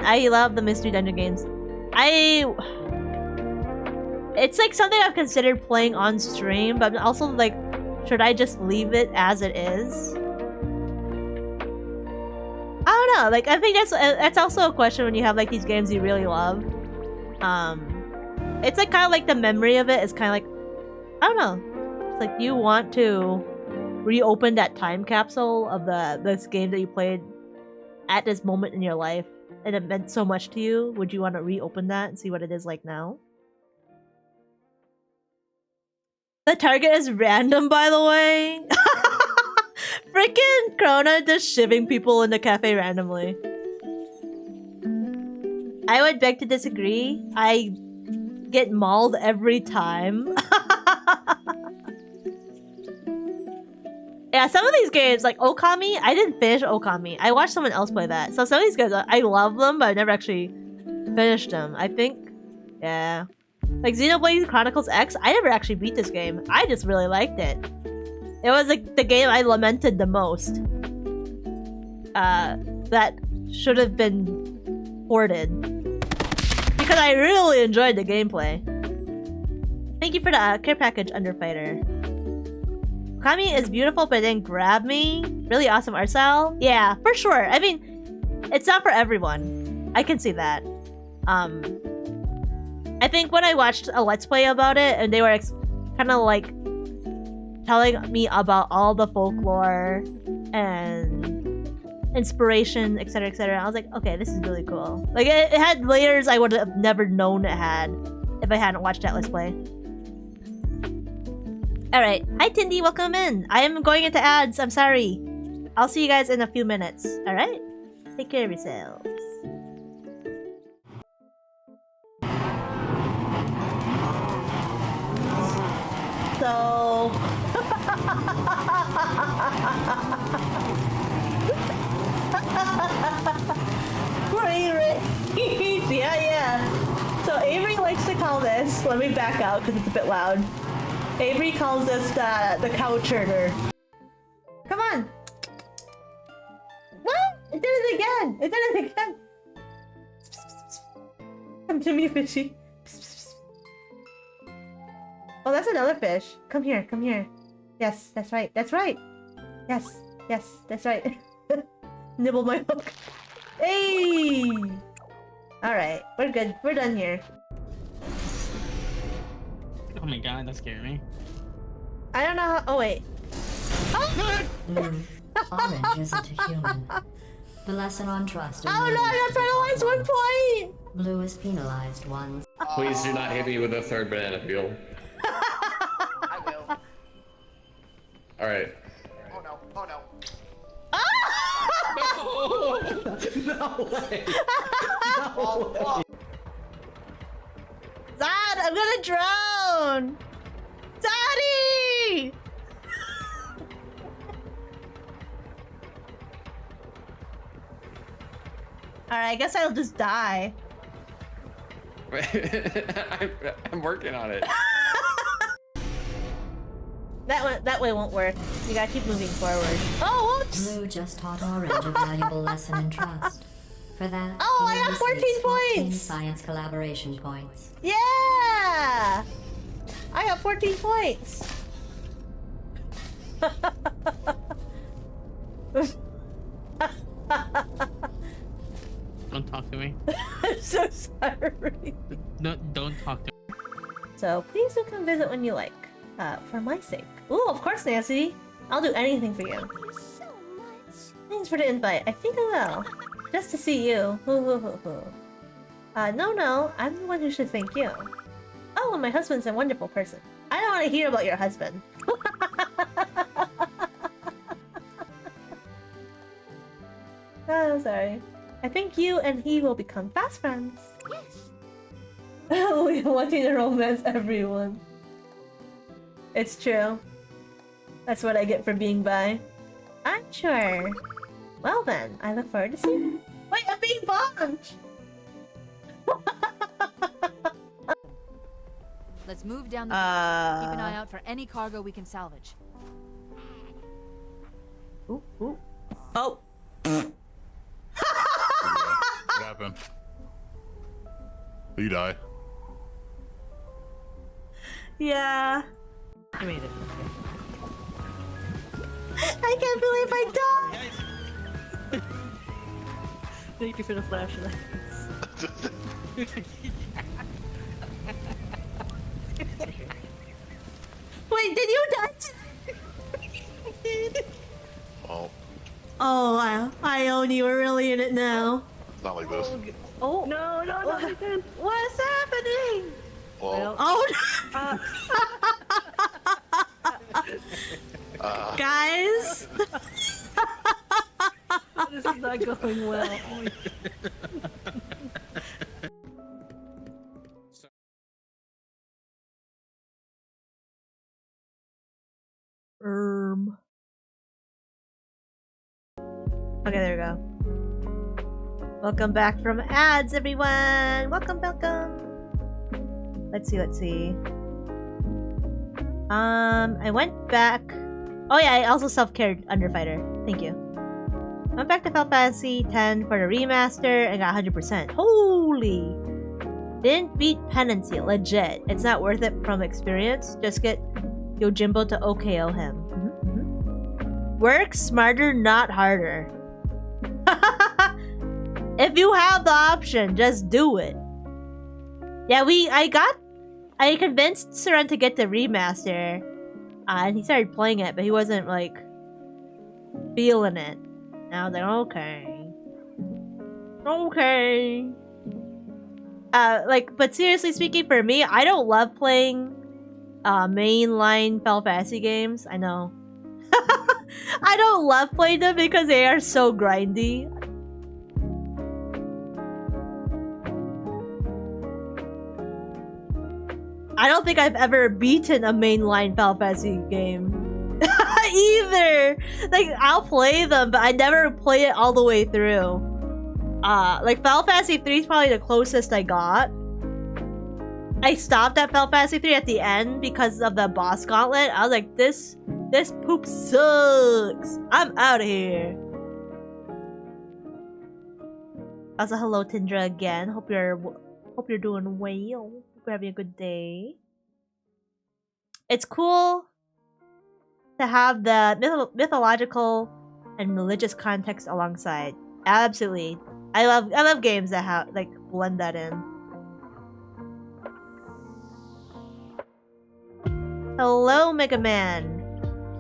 I love the Mystery Dungeon games. It's like something I've considered playing on stream, but I'm also like, should I just leave it as it is? I don't know. Like, I think that's also a question when you have like these games you really love. It's like kind of like the memory of it is kind of like, I don't know. It's like you want to reopen that time capsule of this game that you played at this moment in your life, and it meant so much to you. Would you want to reopen that and see what it is like now? The target is random, by the way. Freaking Krona just shivving people in the cafe randomly. I would beg to disagree. I get mauled every time. Yeah, some of these games, like Okami, I didn't finish Okami. I watched someone else play that. So some of these games, I love them, but I never actually finished them. I think, yeah. Like Xenoblade Chronicles X, I never actually beat this game. I just really liked it. It was like the game I lamented the most. That should have been ported. Because I really enjoyed the gameplay. Thank you for the care package, Underfighter. Okami is beautiful, but it didn't grab me. Really awesome art style. Yeah, for sure. I mean, it's not for everyone. I can see that. I think when I watched a Let's Play about it, and they were kind of like telling me about all the folklore and inspiration, etc., etc., I was like, okay, this is really cool. Like, it had layers I would have never known it had if I hadn't watched that Let's Play. Alright, hi Tindy, welcome in. I am going into ads, I'm sorry. I'll see you guys in a few minutes, alright? Take care of yourselves. call this? Let me back out because it's a bit loud. Avery calls this the couch herder. Come on! What? It did it again! It did it again! Come to me, fishy. Oh, that's another fish. Come here, come here. Yes, that's right, that's right. Yes, yes, that's right. Nibble my hook. Hey! Alright, we're good. We're done here. Oh my god, that scared me. I don't know how. Oh, wait. Oh! Blue, orange isn't a human. The lesson on trust. Oh no, I got penalized 1 point! Blue is penalized once. Please do not hit me with a third banana peel. I will. Alright. Oh no, oh no. No way! Oh, Zad, I'm gonna drown! Daddy! Alright, I guess I'll just die. I'm working on it. That way won't work. You gotta keep moving forward. Oh, whoops! Blue just taught orange a valuable lesson in trust. For that, Oh, I Blue got 14 receives 14 points! science collaboration points. Yeah! I got 14 points! Don't talk to me. I'm so sorry. Don't talk to me. So please do come visit when you like. For my sake. Ooh, of course, Nancy. I'll do anything for you. Thank you so much. Thanks for the invite. I think I will. Just to see you. No, I'm the one who should thank you. Oh, and my husband's a wonderful person. I don't want to hear about your husband. Oh, sorry. I think you and he will become fast friends. Yes. We wanting to romance everyone. It's true. That's what I get for being bi. I'm sure. Well then, I look forward to seeing you. Wait, I'm being bombed! Let's move down the beach. Keep an eye out for any cargo we can salvage. Ooh, ooh. Oh! What happened? You die. Yeah. I made it. I can't believe I died! Thank you for the flashlights. Wait, did you die? Oh, Oh, Ione, we're really in it now. not like this. Oh no, no, not again! What's happening? Well, Oh, uh, guys! This is not going well. Okay, there we go. Welcome back from ads, everyone! Welcome, welcome! Let's see. I went back... Oh yeah, I also self-cared Underfighter. Thank you. Went back to Final Fantasy X for the remaster and got 100%. Holy! Didn't beat Penancy, legit. It's not worth it from experience. Just get Yojimbo to OKO him. Work smarter, not harder. If you have the option, just do it. Yeah, I convinced Seren to get the remaster. And he started playing it, but he wasn't, like, feeling it. And I was like, okay. Okay. But seriously speaking, for me, I don't love playing mainline Final Fantasy games. I know. I don't love playing them because they are so grindy. I don't think I've ever beaten a mainline Final Fantasy game. Either! Like, I'll play them, but I never play it all the way through. Like, Final Fantasy 3 is probably the closest I got. I stopped at Final Fantasy 3 at the end because of the boss gauntlet. I was like, this poop sucks. I'm out of here. Also, hello Tindra again. Hope you're doing well. Hope you're having a good day. It's cool to have the mythological and religious context alongside. Absolutely. I love games that have like blend that in. Hello, Mega Man.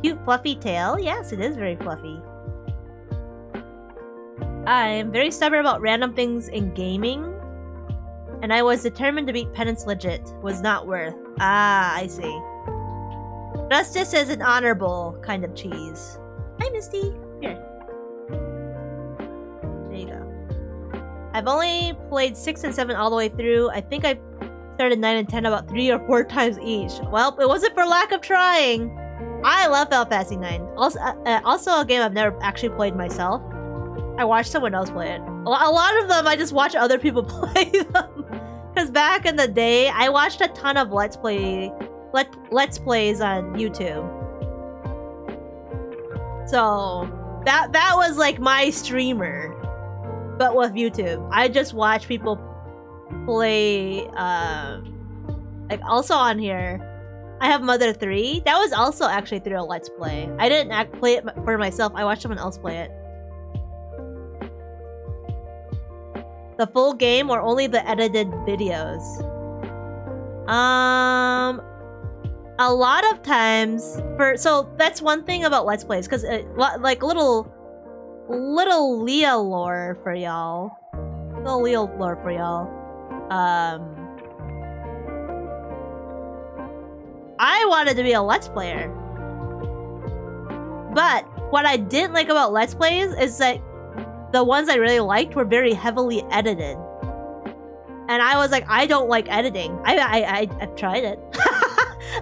Cute fluffy tail? Yes, it is very fluffy. I'm very stubborn about random things in gaming, and I was determined to beat Penance Legit. Was not worth. Ah, I see. Justice is an honorable kind of cheese. Hi, Misty. Here. There you go. I've only played 6 and 7 all the way through. I think I started 9 and 10 about 3 or 4 times each. Well, it wasn't for lack of trying. I love Final Fantasy 9. Also a game I've never actually played myself. I watched someone else play it. A lot of them, I just watch other people play them. Because back in the day, I watched a ton of Let's Plays on YouTube. So that was like my streamer, but with YouTube. I just watch people play. Like also on here, I have Mother 3. That was also actually through a Let's Play. I didn't play it for myself. I watched someone else play it. The full game or only the edited videos? A lot of times so that's one thing about Let's Plays, because like little Leah lore for y'all. Little Leah lore for y'all. I wanted to be a Let's Player. But what I didn't like about Let's Plays is that the ones I really liked were very heavily edited. And I was like, I don't like editing. I've tried it.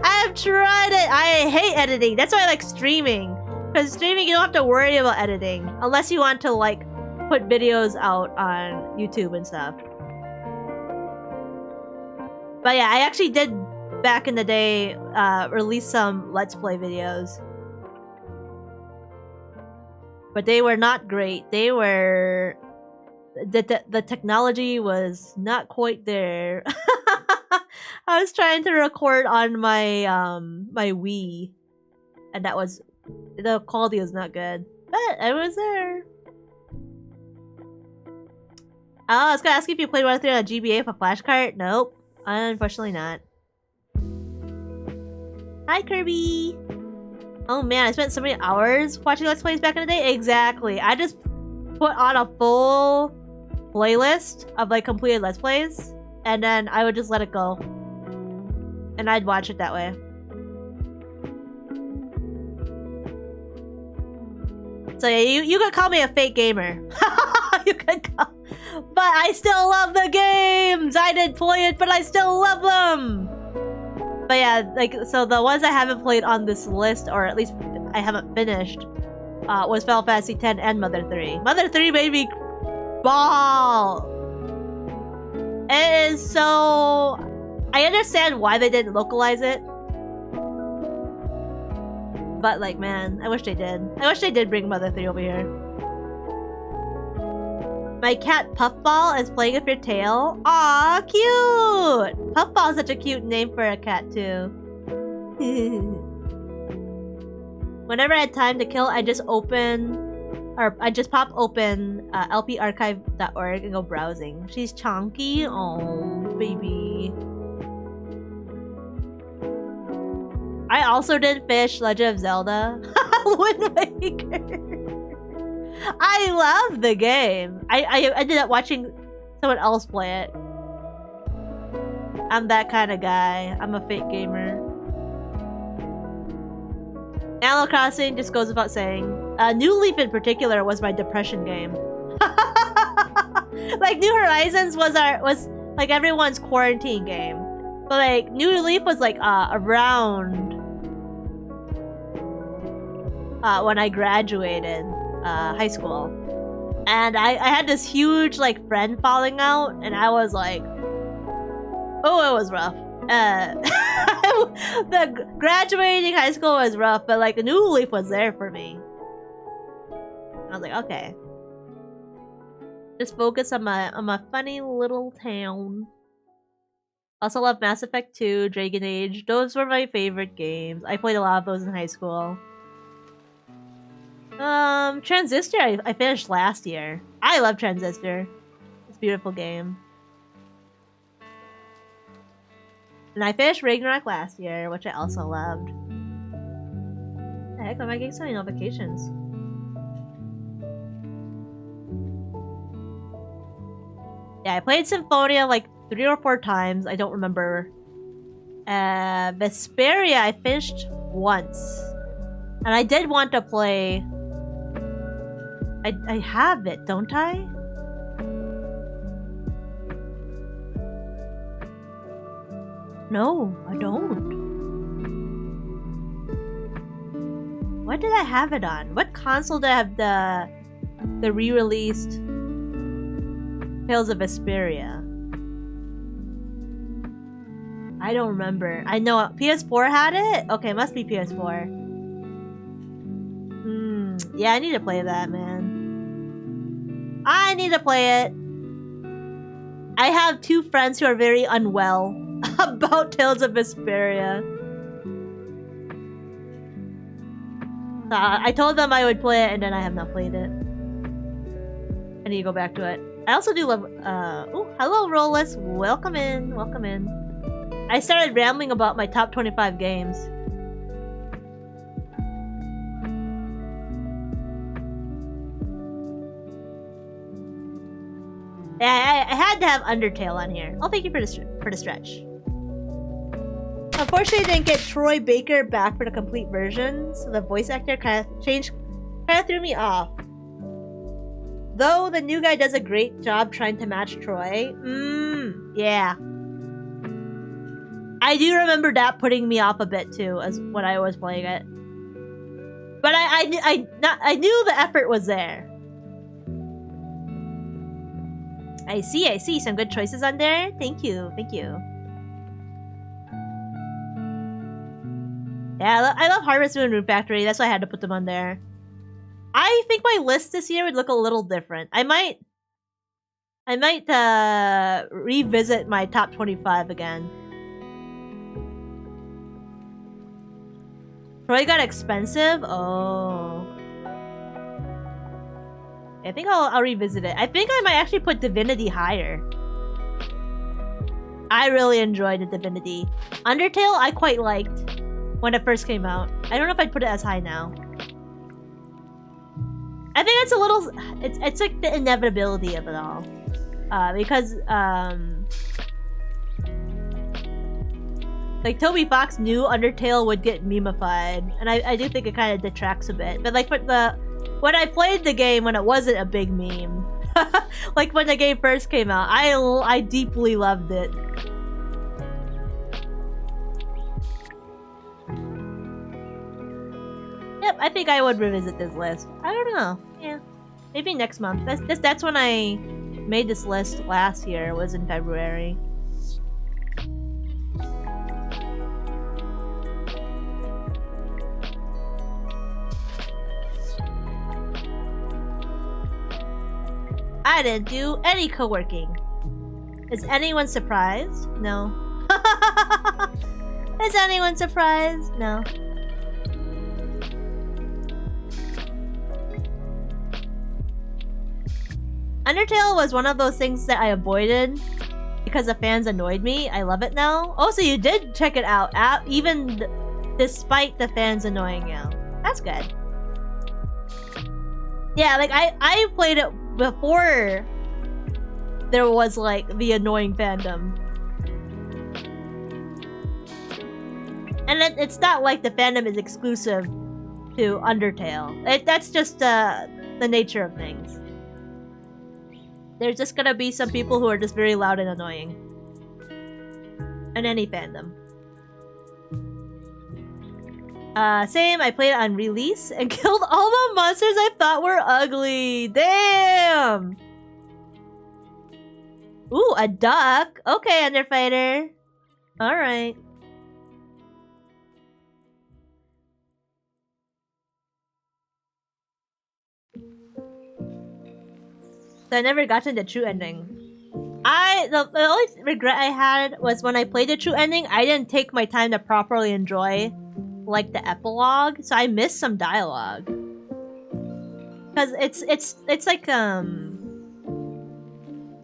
I've tried it. I hate editing. That's why I like streaming. Because streaming, you don't have to worry about editing. Unless you want to, like, put videos out on YouTube and stuff. But yeah, I actually did, back in the day, release some Let's Play videos. But they were not great. They were... The technology was not quite there. I was trying to record on my my Wii, and the quality was not good. But I was there. Oh, I was gonna ask you if you played 1 and 3 on a GBA with a flash cart. Nope, unfortunately not. Hi, Kirby. Oh man, I spent so many hours watching Let's Plays back in the day. Exactly. I just put on a full playlist of like completed Let's Plays, and then I would just let it go. And I'd watch it that way. So yeah, you could call me a fake gamer. You could call... But I still love the games! I didn't play it, but I still love them! But yeah, like, so the ones I haven't played on this list, or at least I haven't finished, was Final Fantasy X and Mother 3. Mother 3 made me ball! It is so... I understand why they didn't localize it. But like, man, I wish they did. I wish they did bring Mother 3 over here. My cat Puffball is playing with your tail. Aw, cute! Puffball is such a cute name for a cat too. Whenever I had time to kill, I just pop open lparchive.org and go browsing. She's chunky. Oh, baby. I also did finish Legend of Zelda Wind Waker. I love the game. I ended up watching someone else play it. I'm that kind of guy. I'm a fake gamer. Animal Crossing just goes without saying. New Leaf in particular was my depression game. Like New Horizons was like everyone's quarantine game. But like New Leaf was like around when I graduated high school. And I had this huge like friend falling out, and I was like, Oh, it was rough. The graduating high school was rough, but like the New Leaf was there for me. I was like, okay. Just focus on my funny little town. Also love Mass Effect 2, Dragon Age. Those were my favorite games. I played a lot of those in high school. Transistor I finished last year. I love Transistor. It's a beautiful game. And I finished Ragnarok last year, which I also loved. The heck, am I getting so many notifications? Yeah, I played Symphonia like 3 or 4 times. I don't remember. Vesperia I finished once. And I did want to play... I have it, don't I? No, I don't. What did I have it on? What console did I have the re-released Tales of Vesperia? I don't remember. I know PS4 had it? Okay, it must be PS4. Yeah, I need to play that, man. I need to play it. I have 2 friends who are very unwell about Tales of Vesperia. I told them I would play it, and then I have not played it. I need to go back to it. I also do love... oh, hello, Rollis. Welcome in. Welcome in. I started rambling about my top 25 games. Yeah, I had to have Undertale on here. Oh, thank you for the stretch. Unfortunately, I didn't get Troy Baker back for the complete version, so the voice actor kind of threw me off. Though the new guy does a great job trying to match Troy. Yeah. I do remember that putting me off a bit too, as when I was playing it. But I knew the effort was there. I see. Some good choices on there. Thank you. Yeah, I love Harvest Moon Rune Factory. That's why I had to put them on there. I think my list this year would look a little different. I might revisit my top 25 again. Troy got expensive? Oh. I think I'll revisit it. I think I might actually put Divinity higher. I really enjoyed the Divinity. Undertale I quite liked when it first came out. I don't know if I'd put it as high now. I think it's a little... It's like the inevitability of it all. Because, like, Toby Fox knew Undertale would get memified. And I do think it kind of detracts a bit. But, like, when I played the game when it wasn't a big meme, like when the game first came out, I deeply loved it. Yep, I think I would revisit this list. I don't know. Yeah, maybe next month. That's when I made this list last year. Was in February. I didn't do any co-working. Is anyone surprised? No. Is anyone surprised? No. Undertale was one of those things that I avoided because the fans annoyed me. I love it now. Oh, so you did check it out, even despite the fans annoying you. That's good. Yeah, like I played it before there was like the annoying fandom. And it's not like the fandom is exclusive to Undertale. That's just the nature of things. There's just gonna be some people who are just very loud and annoying. In any fandom. Same, I played it on release and killed all the monsters I thought were ugly. Damn! Ooh, a duck. Okay, Underfighter. All right. So I never got to the true ending. The only regret I had was when I played the true ending, I didn't take my time to properly enjoy like the epilogue, so I missed some dialogue. Cause it's like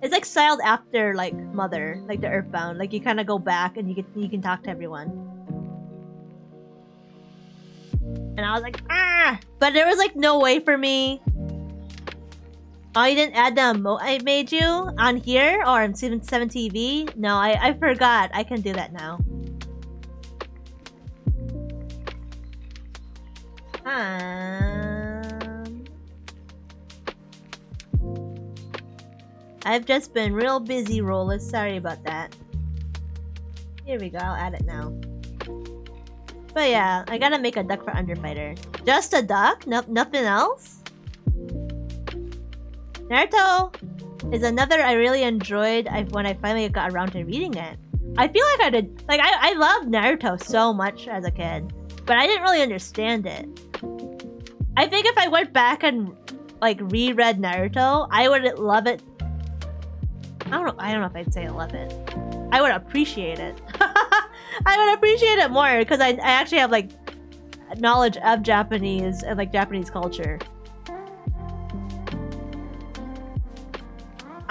it's like styled after like Mother, like the Earthbound. Like you kind of go back and you can talk to everyone. And I was like, ah! But there was like no way for me. Oh, you didn't add the emote I made you on here or on 7 TV? No, I forgot. I can do that now. I've just been real busy, Rolla. Sorry about that. Here we go. I'll add it now. But yeah, I gotta make a duck for Underfighter. Just a duck? Nothing else? Naruto is another I really enjoyed when I finally got around to reading it. I feel like I did. Like, I loved Naruto so much as a kid, but I didn't really understand it. I think if I went back and like reread Naruto, I would love it. I don't know if I'd say love it. I would appreciate it. I would appreciate it more because I actually have like knowledge of Japanese and like Japanese culture.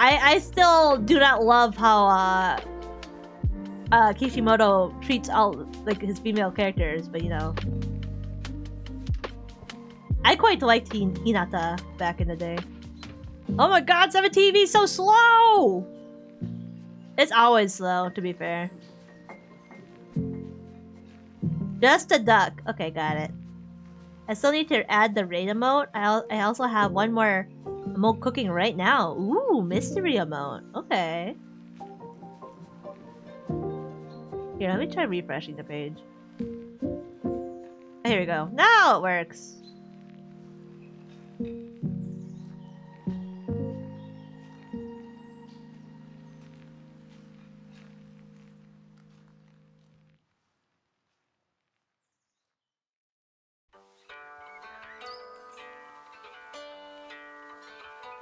I still do not love how Kishimoto treats all like his female characters, but you know, I quite liked Hinata back in the day. Oh my god, 7 TV so slow! It's always slow, to be fair. Just a duck. Okay, got it. I still need to add the raid emote. I also have one more emote cooking right now. Ooh, mystery emote. Okay. Here, let me try refreshing the page. Here we go. Now it works.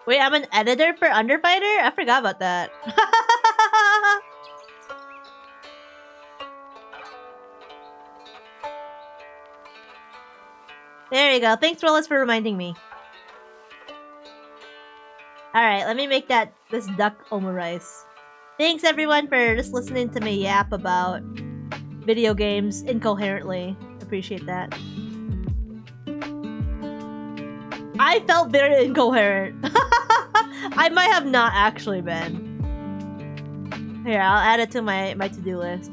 Wait, I'm an editor for Underfighter? I forgot about that. There you go. Thanks, Rollis, for reminding me. Alright, let me make this duck omurice. Thanks, everyone, for just listening to me yap about video games incoherently. Appreciate that. I felt very incoherent. I might have not actually been. Here, I'll add it to my to-do list.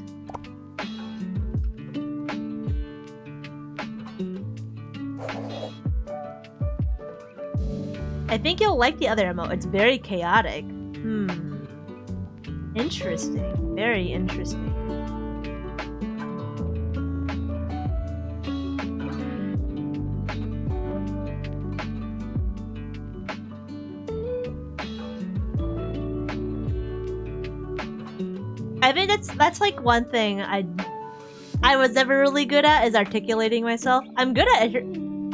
I think you'll like the other emote. It's very chaotic. Interesting. Very interesting. I think that's like one thing I was never really good at is articulating myself. I'm good at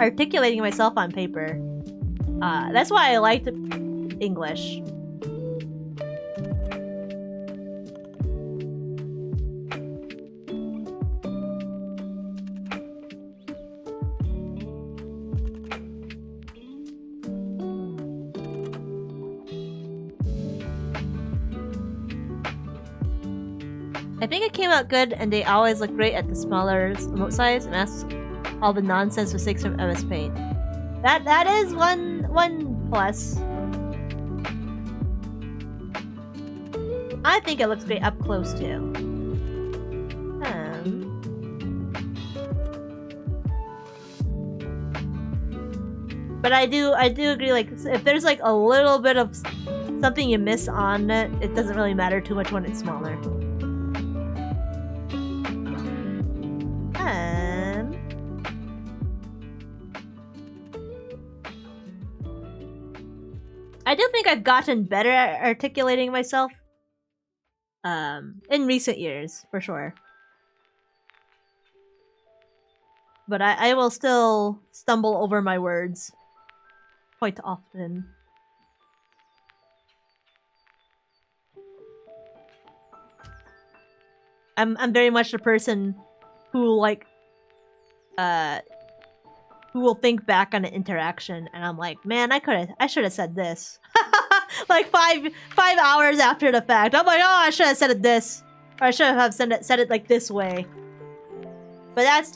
articulating myself on paper. That's why I liked English. I think it came out good, and they always look great at the smaller emote size, and that's all the nonsense mistakes from MS Paint. That is one plus. I think it looks great up close too. But I do agree. Like if there's like a little bit of something you miss on it, it doesn't really matter too much when it's smaller. I do think I've gotten better at articulating myself in recent years, for sure. But I will still stumble over my words quite often. I'm very much the person who like who will think back on an interaction and I'm like, man, I should have said this. Like 5 hours after the fact. I'm like, oh, I should have said it this. Or I should have said it like this way. But that's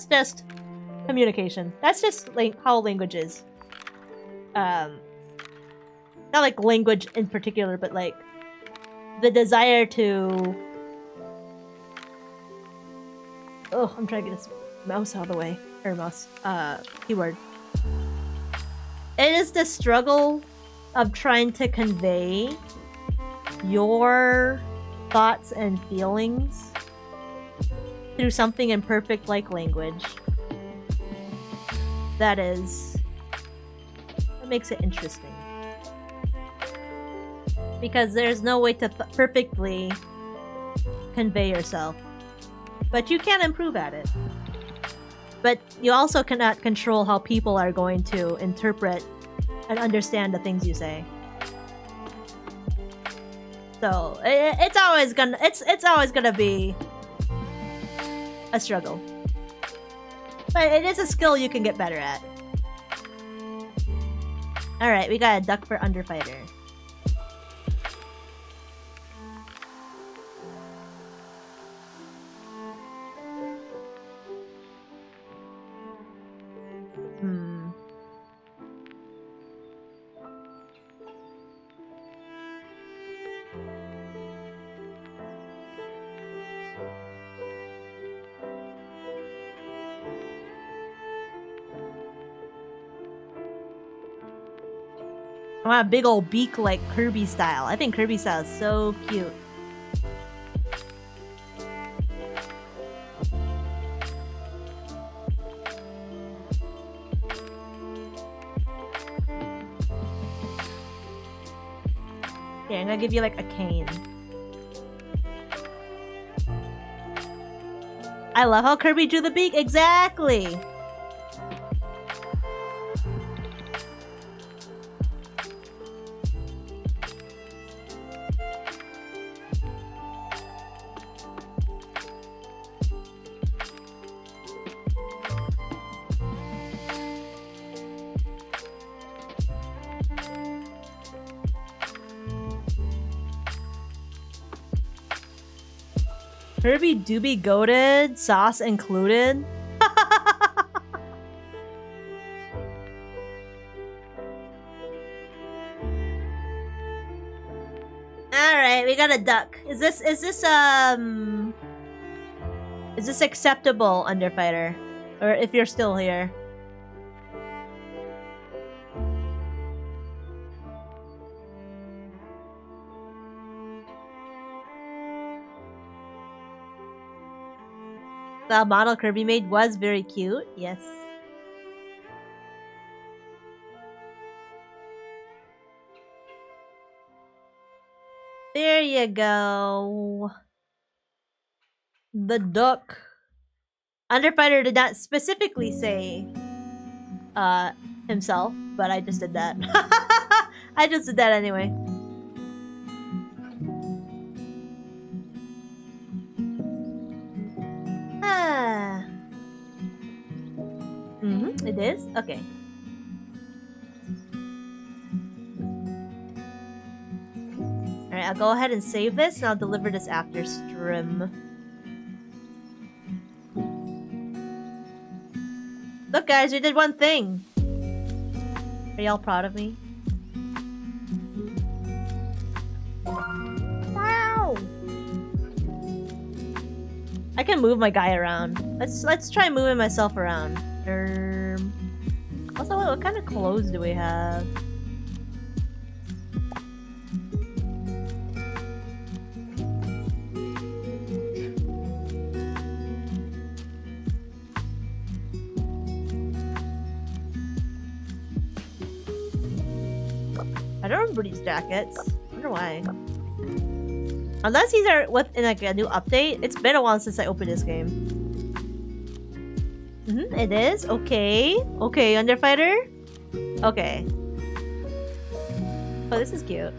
just communication. That's just like how language is. Not like language in particular, but like the desire to. Oh, I'm trying to get this mouse out of the way. Or mouse. Keyword. It is the struggle of trying to convey your thoughts and feelings through something imperfect like language. That makes it interesting. Because there's no way to perfectly convey yourself. But you can improve at it. But you also cannot control how people are going to interpret and understand the things you say. So it's always gonna be a struggle. But it is a skill you can get better at. Alright, we got a duck for Underfighter. I want a big old beak like Kirby style. I think Kirby style is so cute. Here, I'm gonna give you like a cane. I love how Kirby drew the beak. Exactly! Kirby do be goated, sauce included. Alright, we got a duck. Is this acceptable, Underfighter? Or if you're still here? The model Kirby made was very cute, yes. There you go. The duck. Underfighter did not specifically say himself, but I just did that. I just did that anyway. It is? Okay. Alright, I'll go ahead and save this and I'll deliver this after stream. Look guys, we did one thing! Are y'all proud of me? Wow! I can move my guy around. Let's try moving myself around. Also, what kind of clothes do we have? I don't remember these jackets. I wonder why. Unless these are in like a new update. It's been a while since I opened this game. It is? Okay. Okay, Underfighter. Okay. Oh, this is cute.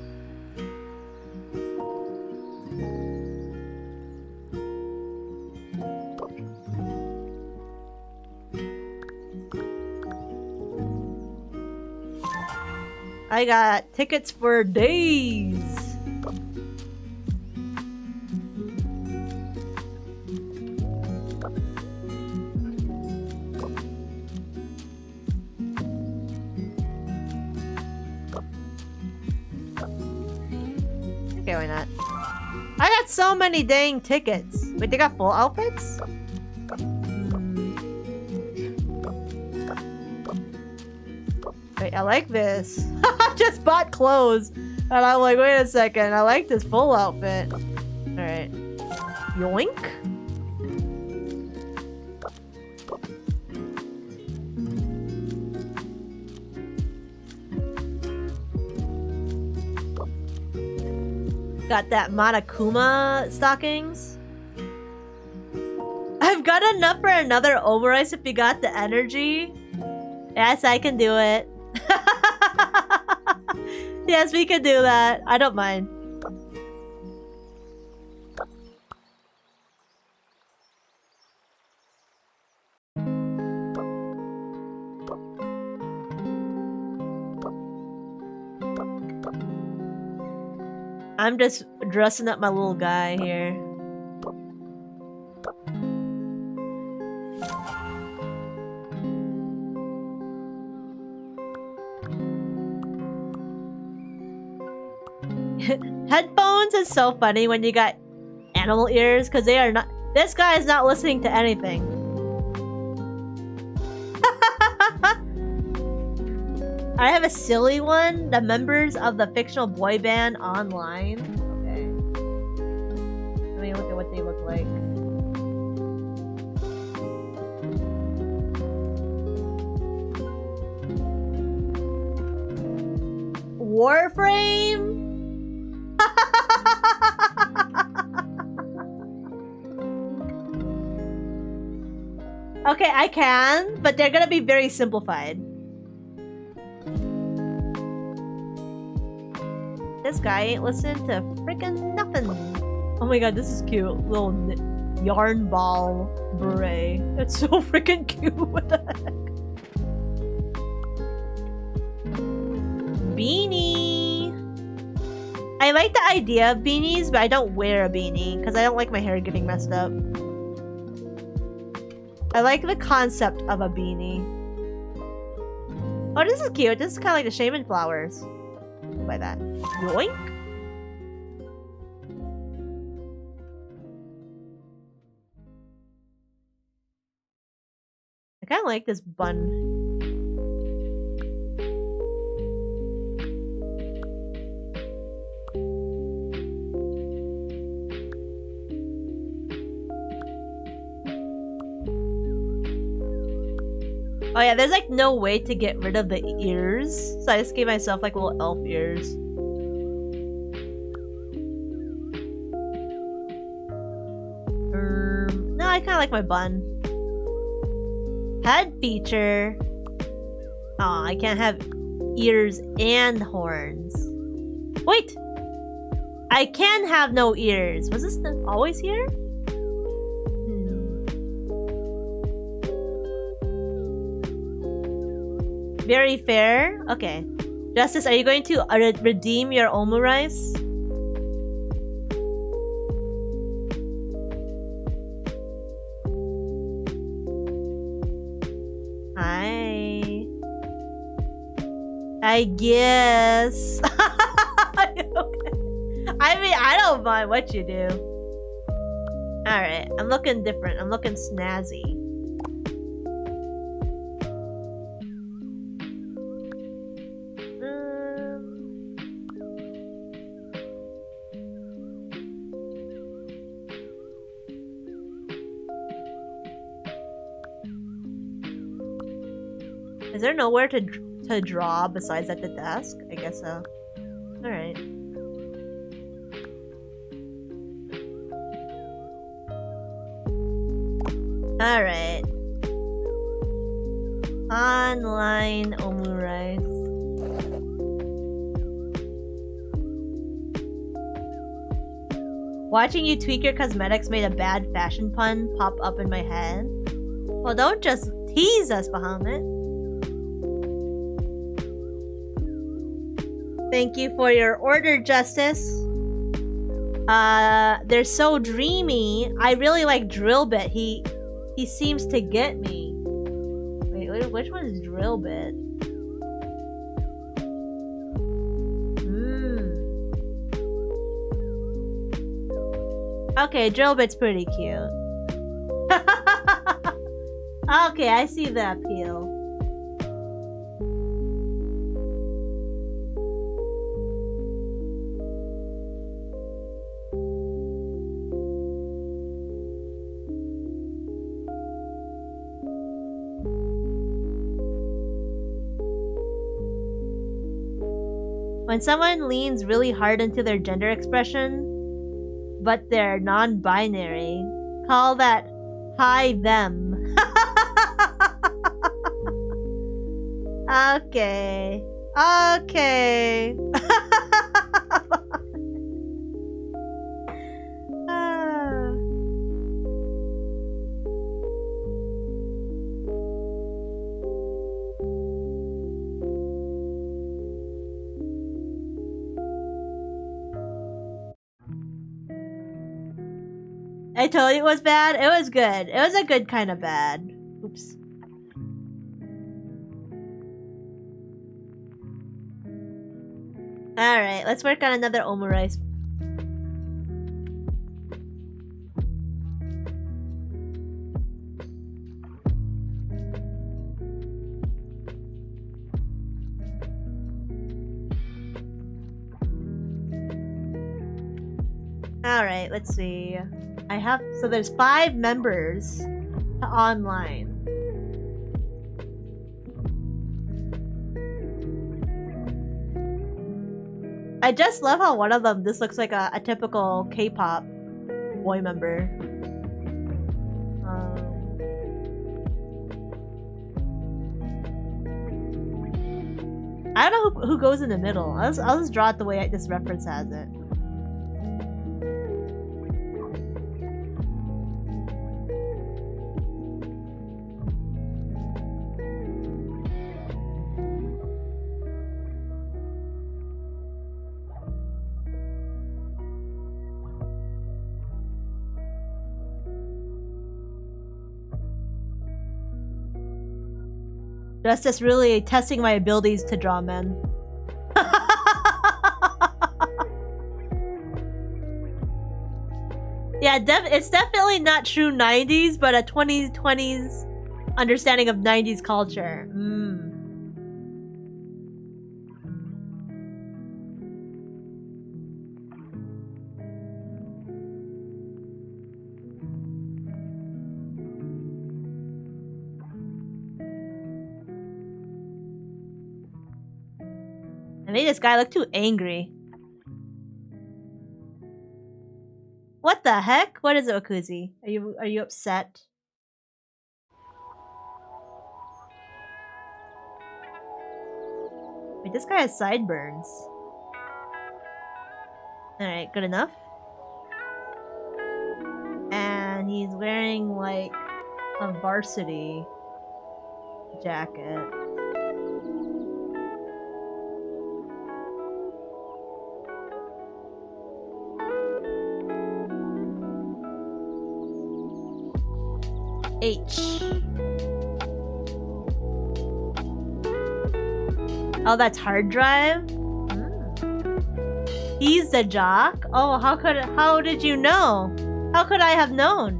I got tickets for days. Okay, why not? I got so many dang tickets. Wait, they got full outfits? Wait, I like this. I just bought clothes. And I'm like, wait a second. I like this full outfit. Alright. Yoink. Got that Monokuma stockings. I've got enough for another Omurice if you got the energy. Yes, I can do it. Yes, we can do that. I don't mind. I'm just dressing up my little guy here. Headphones is so funny when you got animal ears because they are not. This guy is not listening to anything. I have a silly one. The members of the fictional boy band online. Okay. Let me look at what they look like. Warframe? Okay, I can, but they're gonna be very simplified. This guy ain't listening to freaking nothing. Oh my god, this is cute. Little yarn ball beret. It's so freaking cute. What the heck? Beanie. I like the idea of beanies, but I don't wear a beanie because I don't like my hair getting messed up. I like the concept of a beanie. Oh, this is cute. This is kind of like the shaman flowers. By that. Yoink. I kind of like this bun. Oh yeah, there's like no way to get rid of the ears, so I just gave myself like little elf ears. No, I kind of like my bun. Head feature. Oh, I can't have ears and horns. Wait! I can have no ears. Was this always here? Very fair. Okay. Justice, are you going to redeem your Omurice? Hi. I guess. Okay. I mean, I don't mind what you do. Alright, I'm looking different. I'm looking snazzy. Is there nowhere to draw besides at the desk? I guess so. Alright. Alright. Online omurice. Watching you tweak your cosmetics made a bad fashion pun pop up in my head. Well, don't just tease us, Bahamut. Thank you for your order, Justice. They're so dreamy. I really like Drillbit. He seems to get me. Wait, which one is Drillbit? Okay, Drillbit's pretty cute. Okay, I see the appeal. When someone leans really hard into their gender expression, but they're non-binary, call that hi them. Okay. Okay. I told you it was bad. It was good. It was a good kind of bad. Oops. Alright, let's work on another omurice. Alright, let's see. So there's 5 members to online. I just love how one of them, this looks like a typical K-pop boy member. I don't know who goes in the middle. I'll just draw it the way this reference has it. Justice really testing my abilities to draw men. Yeah, it's definitely not true 90s, but a 2020s understanding of 90s culture. I made this guy look too angry. What the heck? What is it, Okuzi? Are you upset? Wait, this guy has sideburns. Alright, good enough. And he's wearing like a varsity jacket. H. Oh, that's hard drive? He's the jock? Oh, how did you know? How could I have known?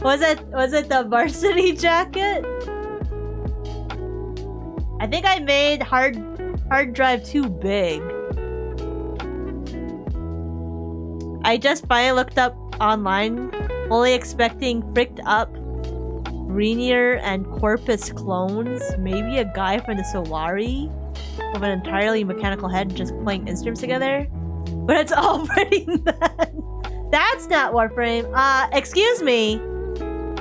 Was it the varsity jacket? I think I made hard drive too big. I just finally looked up online, fully expecting fricked up Rainier and Corpus clones, maybe a guy from the Sowari with an entirely mechanical head just playing instruments together. But it's all pretty bad. That's not Warframe. Excuse me.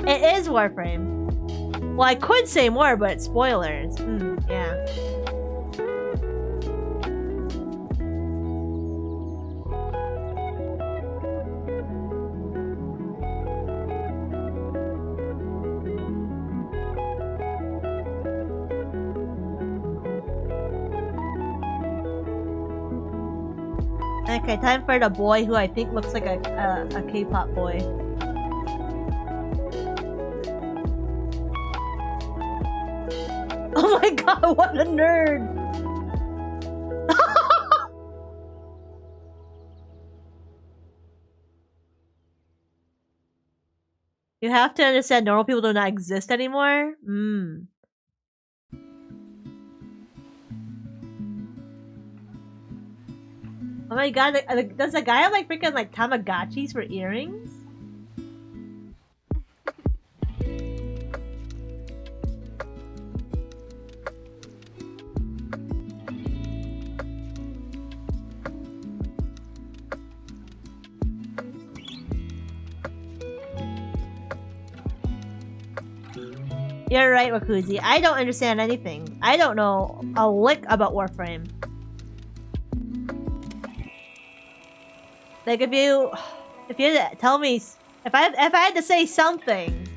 It is Warframe. Well, I could say more, but spoilers. Yeah. Okay, time for the boy who I think looks like a K-pop boy. Oh my god, what a nerd! You have to understand normal people do not exist anymore? Oh my god, does a guy have like freaking like Tamagotchis for earrings? You're right, Wakuzi. I don't understand anything. I don't know a lick about Warframe. Like if you had to tell me if I had to say something.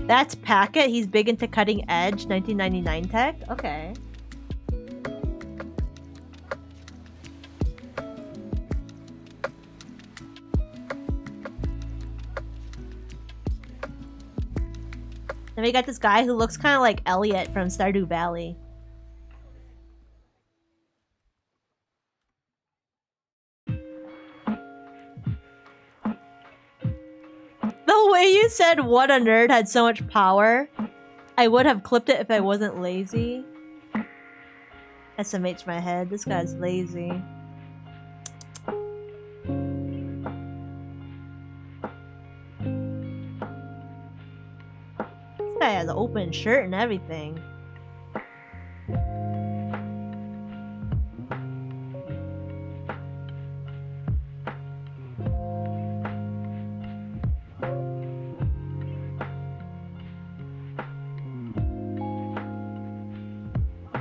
That's Packet. He's big into cutting edge 1999 tech. Okay. Then we got this guy who looks kind of like Elliot from Stardew Valley. The way you said what a nerd had so much power, I would have clipped it if I wasn't lazy. SMH my head. This guy's lazy. This guy has an open shirt and everything.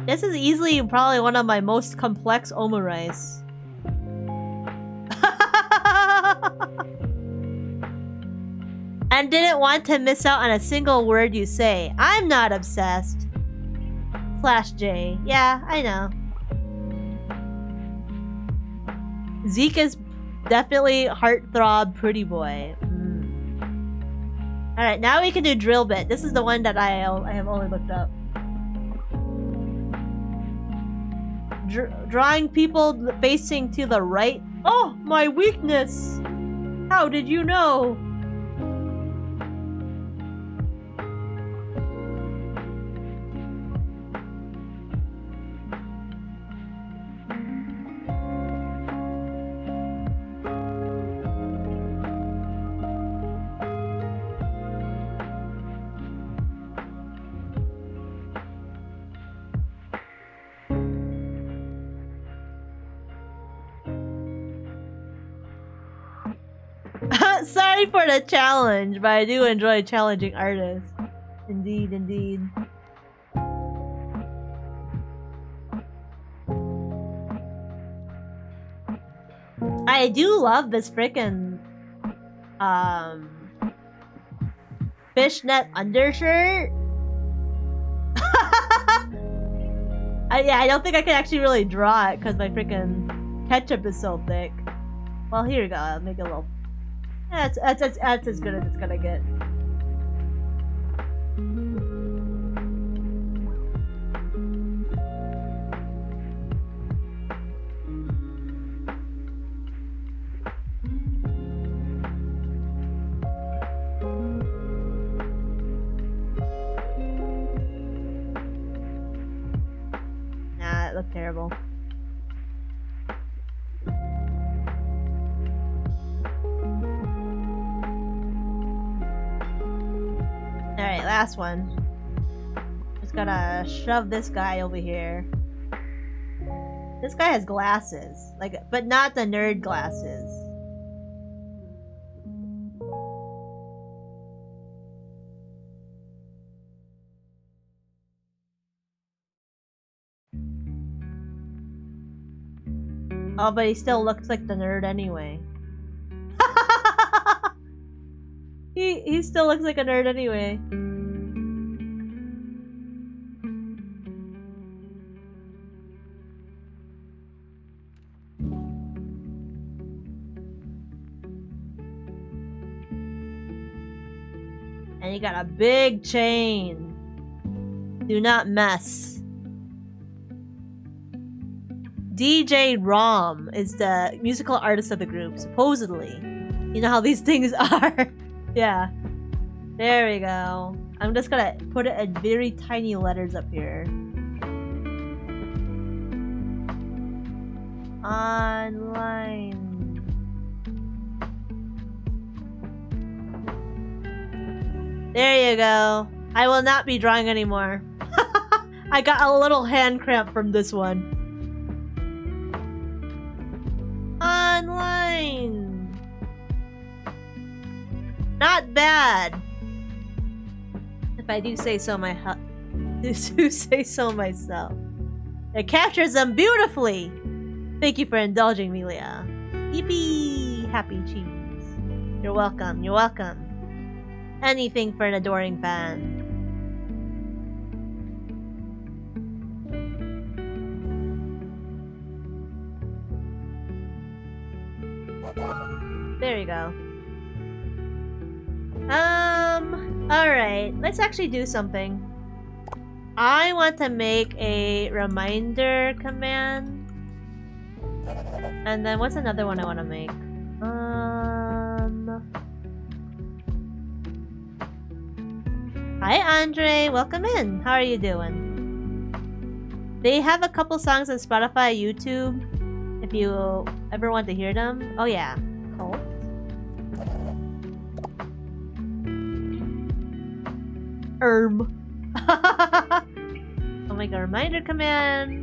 This is easily probably one of my most complex omurice. And didn't want to miss out on a single word you say. I'm not obsessed. /J. Yeah, I know. Zeke is definitely heartthrob pretty boy. Alright, now we can do drill bit. This is the one that I have only looked up. Drawing people facing to the right. Oh, my weakness! How did you know? Sorry for the challenge, but I do enjoy challenging artists. Indeed, indeed. I do love this frickin' fishnet undershirt. Yeah, I don't think I can actually really draw it because my frickin' ketchup is so thick. Well, here we go. I'll make a little. That's as good as it's gonna get. Nah, it looked terrible. Alright, last one. Just gotta shove this guy over here. This guy has glasses, like, but not the nerd glasses. Oh, but he still looks like the nerd anyway. He still looks like a nerd anyway. And he got a big chain. Do not mess. DJ Rom is the musical artist of the group, supposedly. You know how these things are. Yeah. There we go. I'm just gonna put it in very tiny letters up here. Online. There you go. I will not be drawing anymore. I got a little hand cramp from this one. Online. Not bad. If I do say so myself. It captures them beautifully. Thank you for indulging me, Leah. Yippee! Happy cheese. You're welcome. You're welcome. Anything for an adoring fan. There you go. Alright. Let's actually do something. I want to make a reminder command. And then what's another one I want to make? Hi Andre, welcome in. How are you doing? They have a couple songs on Spotify, YouTube. If you ever want to hear them. Oh yeah. Cool. I'll make a reminder command.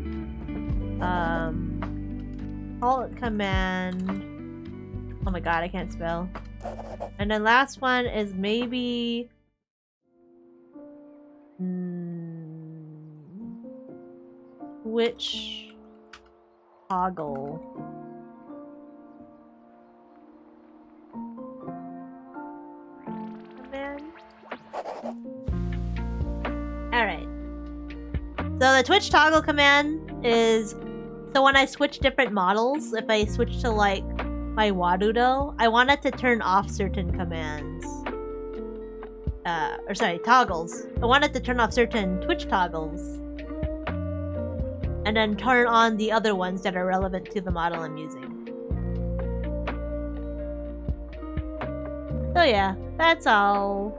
Alt command. Oh my god, I can't spell. And then last one is maybe which toggle? Command. Alright. So the Twitch toggle command is so when I switch different models, if I switch to like my Warudo, I want it to turn off certain commands. Or sorry, toggles. I want it to turn off certain Twitch toggles. And then turn on the other ones that are relevant to the model I'm using. So yeah, that's all.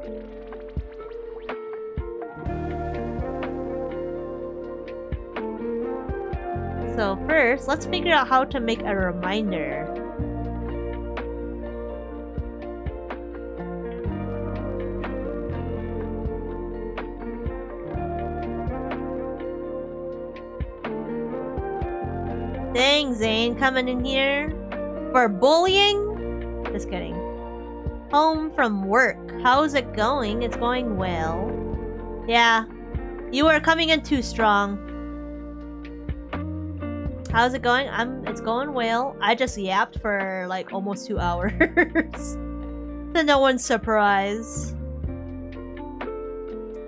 So first, let's figure out how to make a reminder. Dang, Zane coming in here for bullying? Just kidding. Home from work. How's it going? It's going well. Yeah, you are coming in too strong. How's it going? It's going well. I just yapped for like almost 2 hours. To no one's surprise.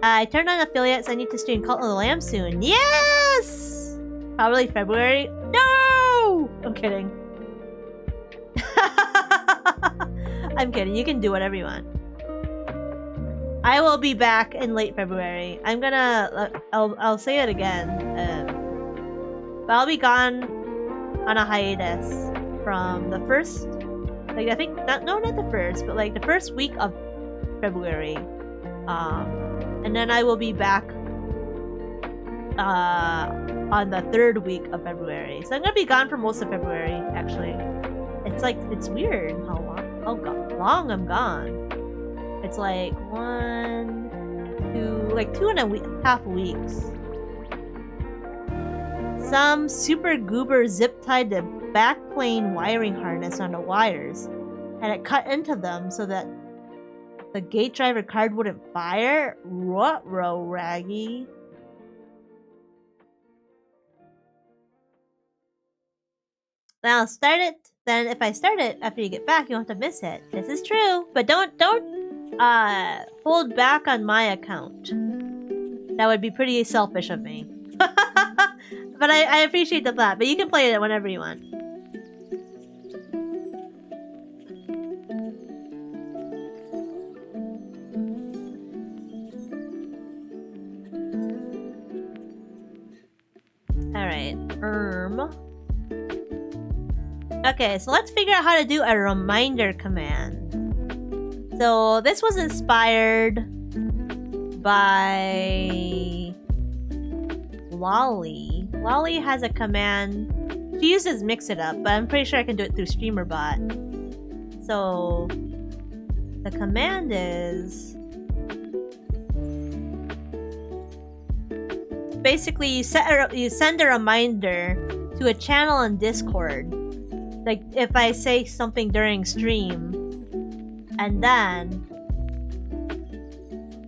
I turned on affiliates. I need to stream Cult of the Lamb soon. Yes! Probably February. No! I'm kidding. I'm kidding. You can do whatever you want. I will be back in late February. I'm gonna... I'll say it again. But I'll be gone on a hiatus from the first... Like, I think... not the first, but like the first week of February. And then I will be back on the third week of February. So I'm gonna be gone for most of February, actually. It's like, it's weird how long I'm gone. It's like 2.5 weeks. some super goober zip-tied the backplane wiring harness on the wires, and it cut into them so that the gate driver card wouldn't fire? Ruh-roh, Raggy. Now start it. Then if I start it after you get back, you don't have to miss it. This is true. But don't hold back on my account. That would be pretty selfish of me. But I appreciate the thought. But you can play it whenever you want. Alright. Okay, so let's figure out how to do a reminder command. So this was inspired by Lolly. Lolly has a command. She uses Mix It Up, but I'm pretty sure I can do it through StreamerBot. So the command is basically you send a reminder to a channel on Discord. Like if I say something during stream, and then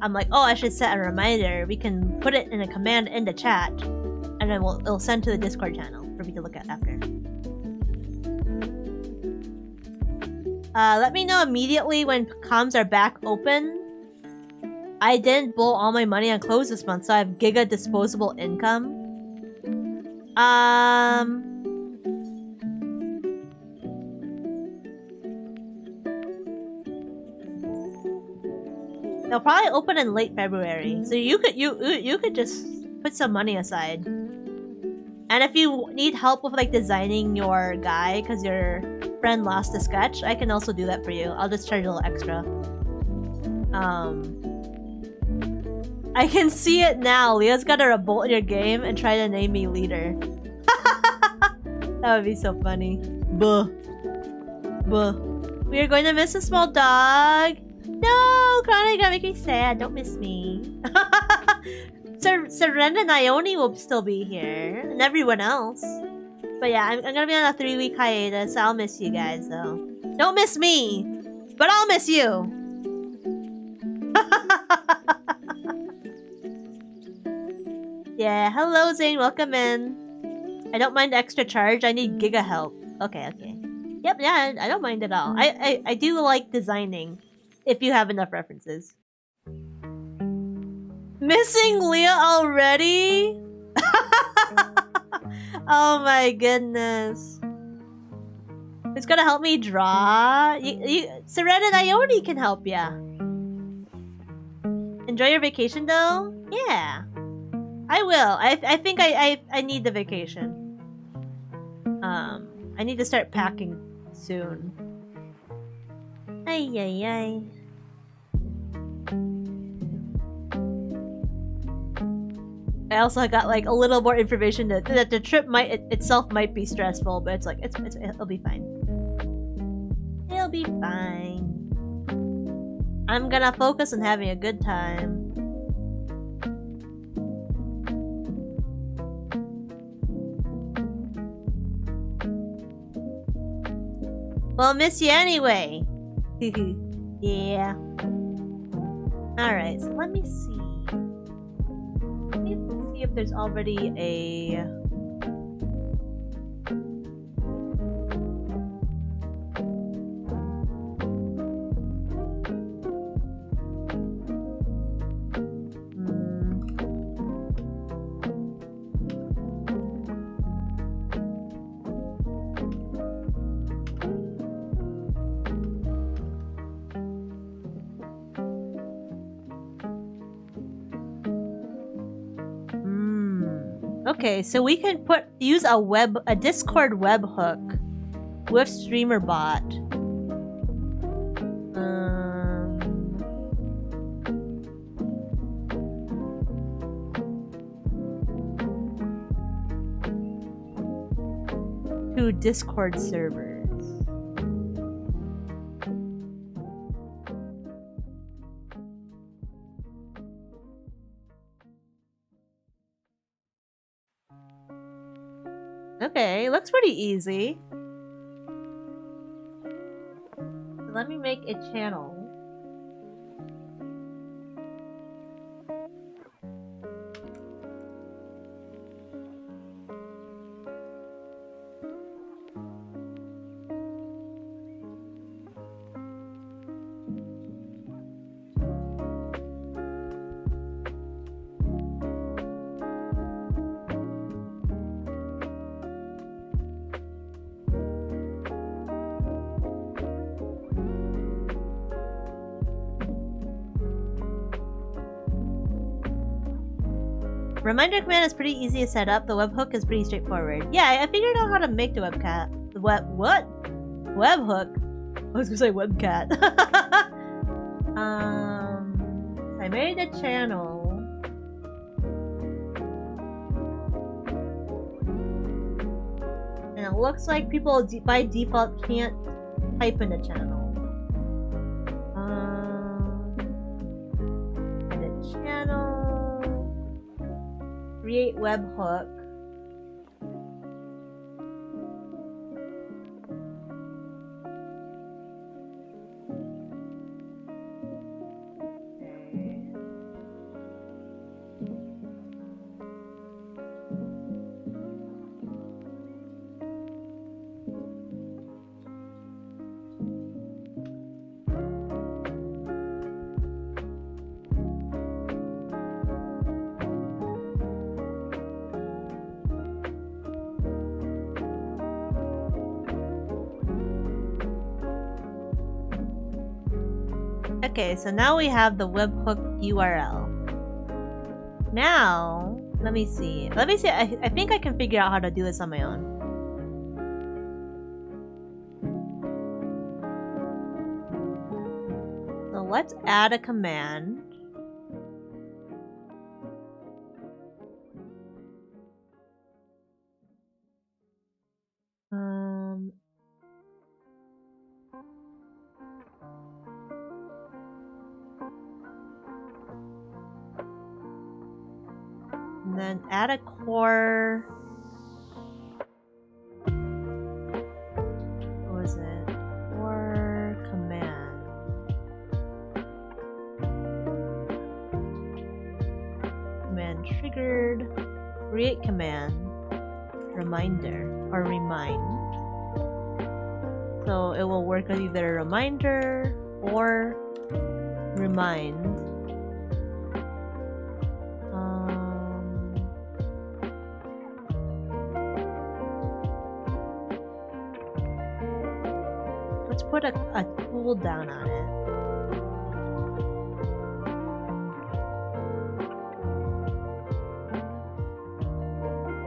I'm like, oh, I should set a reminder. We can put it in a command in the chat, and then it'll send to the Discord channel for me to look at after. Let me know immediately when comms are back open. I didn't blow all my money on clothes this month, so I have giga disposable income. They'll probably open in late February, so you could just put some money aside. And if you need help with like designing your guy because your friend lost a sketch, I can also do that for you. I'll just charge a little extra. I can see it now. Leah's got a revolt in your game and try to name me leader. That would be so funny. Buh. Buh. We are going to miss a small dog. No, Connor, you gotta make me sad. Don't miss me. Seren and Ione will still be here, and everyone else. But yeah, I'm gonna be on a 3-week hiatus. So I'll miss you guys, though. Don't miss me, but I'll miss you. Yeah, hello Zane, welcome in. I don't mind the extra charge. I need giga help. Okay, okay. Yep, yeah, I don't mind at all. I do like designing. If you have enough references. Missing Leah already? Oh my goodness. Who's gonna help me draw? Seren and Ione can help ya. Enjoy your vacation though? Yeah. I will. I think I need the vacation. I need to start packing soon. Ay, ay, ay. I also got like a little more information that the trip itself might be stressful, but it's like it'll be fine. It'll be fine. I'm gonna focus on having a good time. Well, miss you anyway. Yeah. Alright, so let me see. Let me see if there's already a... Okay, so we can use a Discord webhook with StreamerBot. To Discord servers. looks pretty easy. So let me make a channel. Reminder command is pretty easy to set up. The webhook is pretty straightforward. Yeah, I figured out how to make the webcat. The what? Webhook? I was gonna say webcat. So I made a channel. And it looks like people by default can't type in the channel. Edit channel. Create webhook. Okay, so now we have the webhook URL. Now, let me see. I think I can figure out how to do this on my own. So let's add a command. And then add a core. What was it? Core command. Command triggered. Create command. Reminder or remind. So it will work as either a reminder or remind. Let's put a cooldown on it.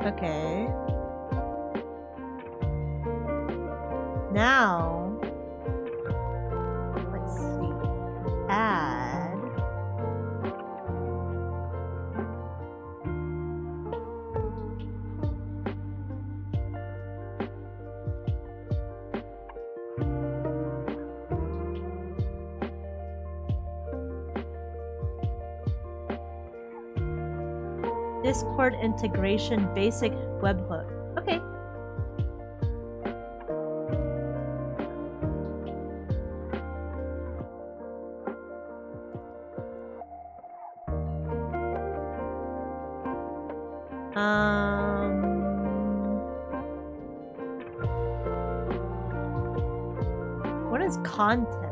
Okay. Now, let's see. Add. Discord integration basic webhook. Okay. What is content?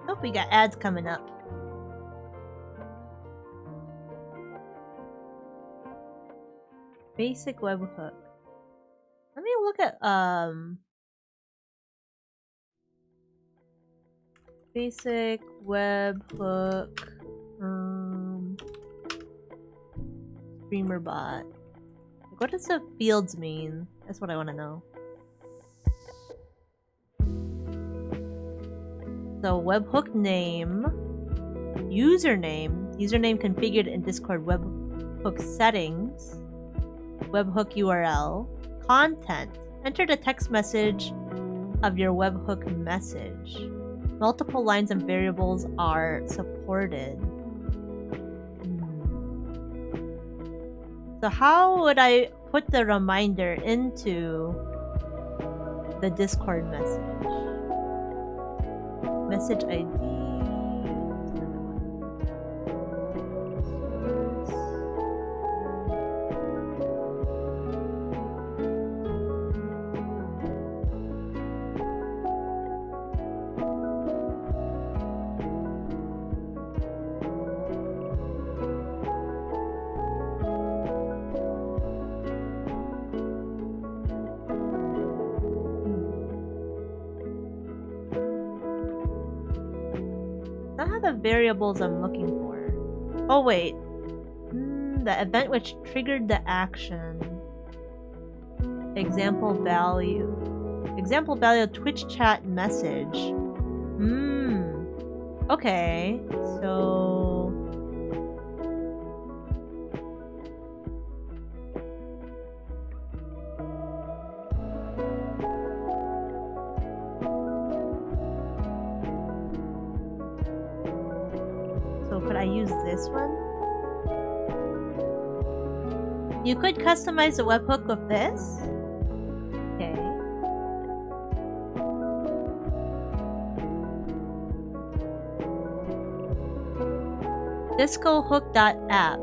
Oh, we got ads coming up. Basic webhook. Let me look at basic webhook streamer bot. What does the fields mean? That's what I want to know. So webhook name, username configured in Discord webhook settings, webhook URL, content. Enter the text message of your webhook message. Multiple lines and variables are supported. So how would I put the reminder into the Discord message? Message ID. Not have the variables I'm looking for. Oh wait. The event which triggered the action. Example value. Example value Twitch chat message. Okay. So could I use this one? You could customize the webhook with this? Okay. Discohook.app.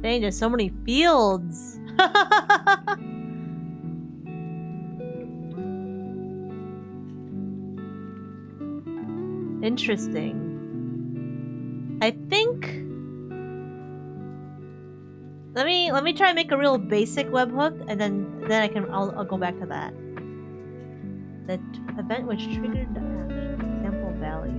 Dang, there's so many fields. Interesting. I think let me try and make a real basic webhook, and then I'll go back to that. The event which triggered the action. Example value.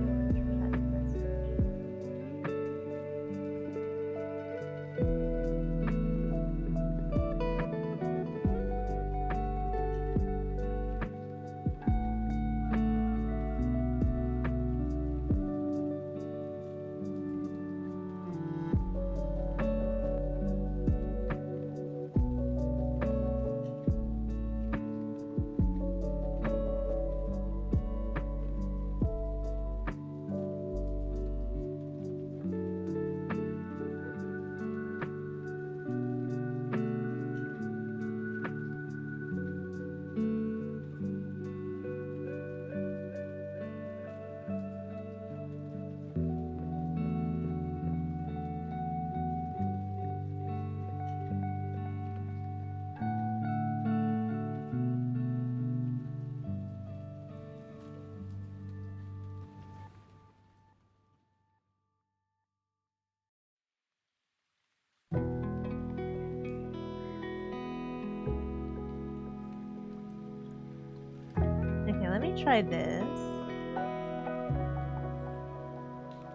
Okay, let me try this.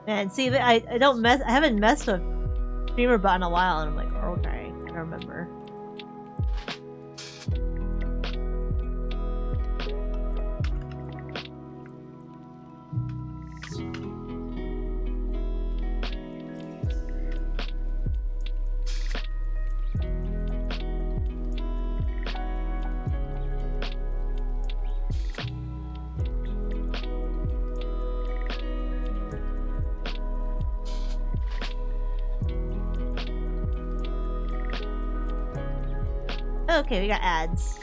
Man, see, I haven't messed with StreamerBot in a while, and I'm like, oh, okay, I don't remember. Okay, we got ads.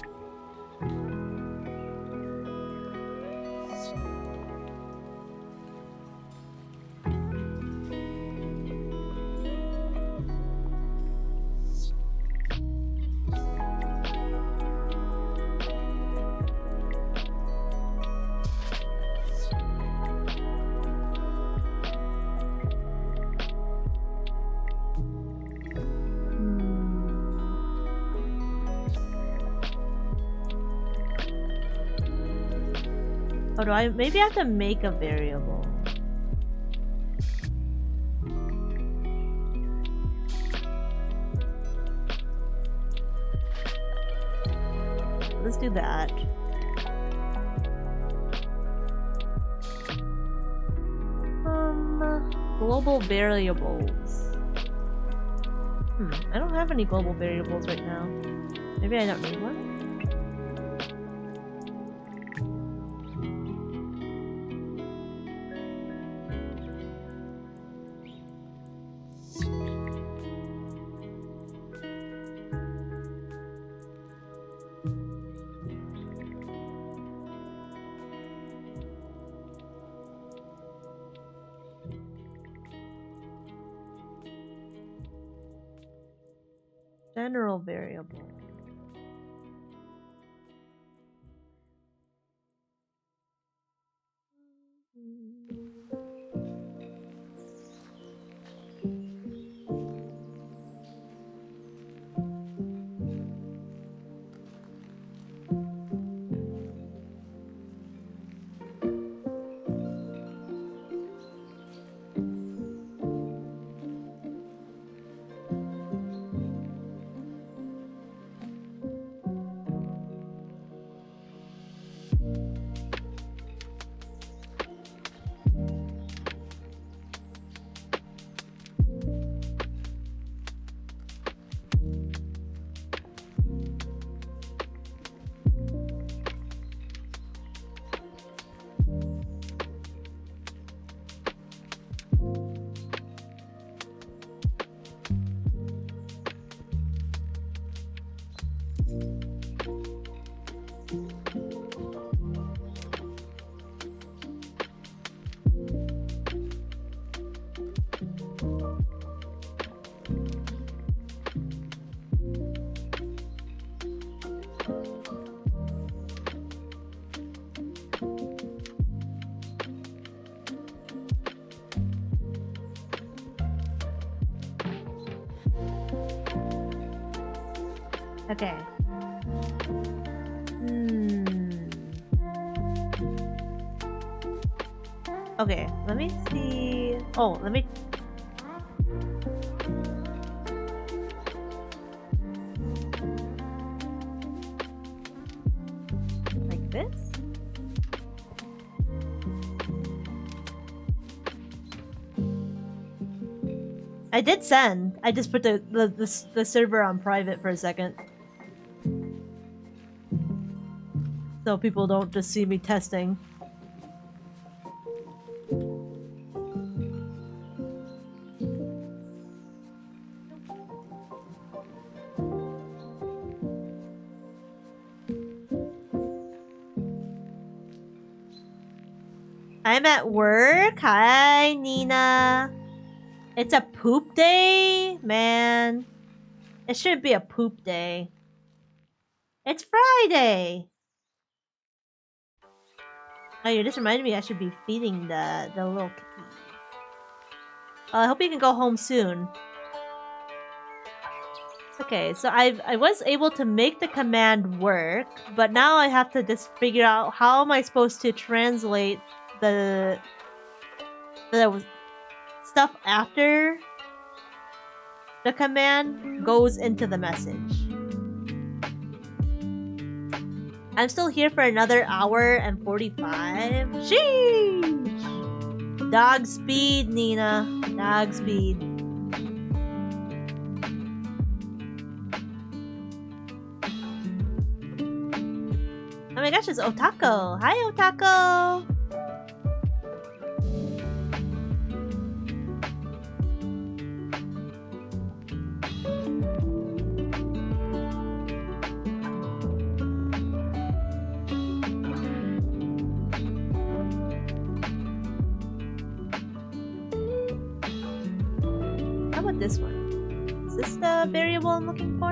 Oh, do I? Maybe I have to make a variable. Let's do that. Global variables. I don't have any global variables right now. Maybe I don't need one? General variable. Okay. Okay, let me see. Oh, let me. Like this? I did send. I just put the server on private for a second. So people don't just see me testing. I'm at work. Hi, Nina. It's a poop day? Man. It shouldn't be a poop day. It's Friday. Oh, you just reminded me I should be feeding the little kitty. I hope you can go home soon. Okay, so I was able to make the command work, but now I have to just figure out how am I supposed to translate the stuff after the command goes into the message. I'm still here for another hour and 45. Sheesh! Dog speed, Nina. Dog speed. Oh my gosh, it's Otako. Hi, Otako. about this one? Is this the variable I'm looking for?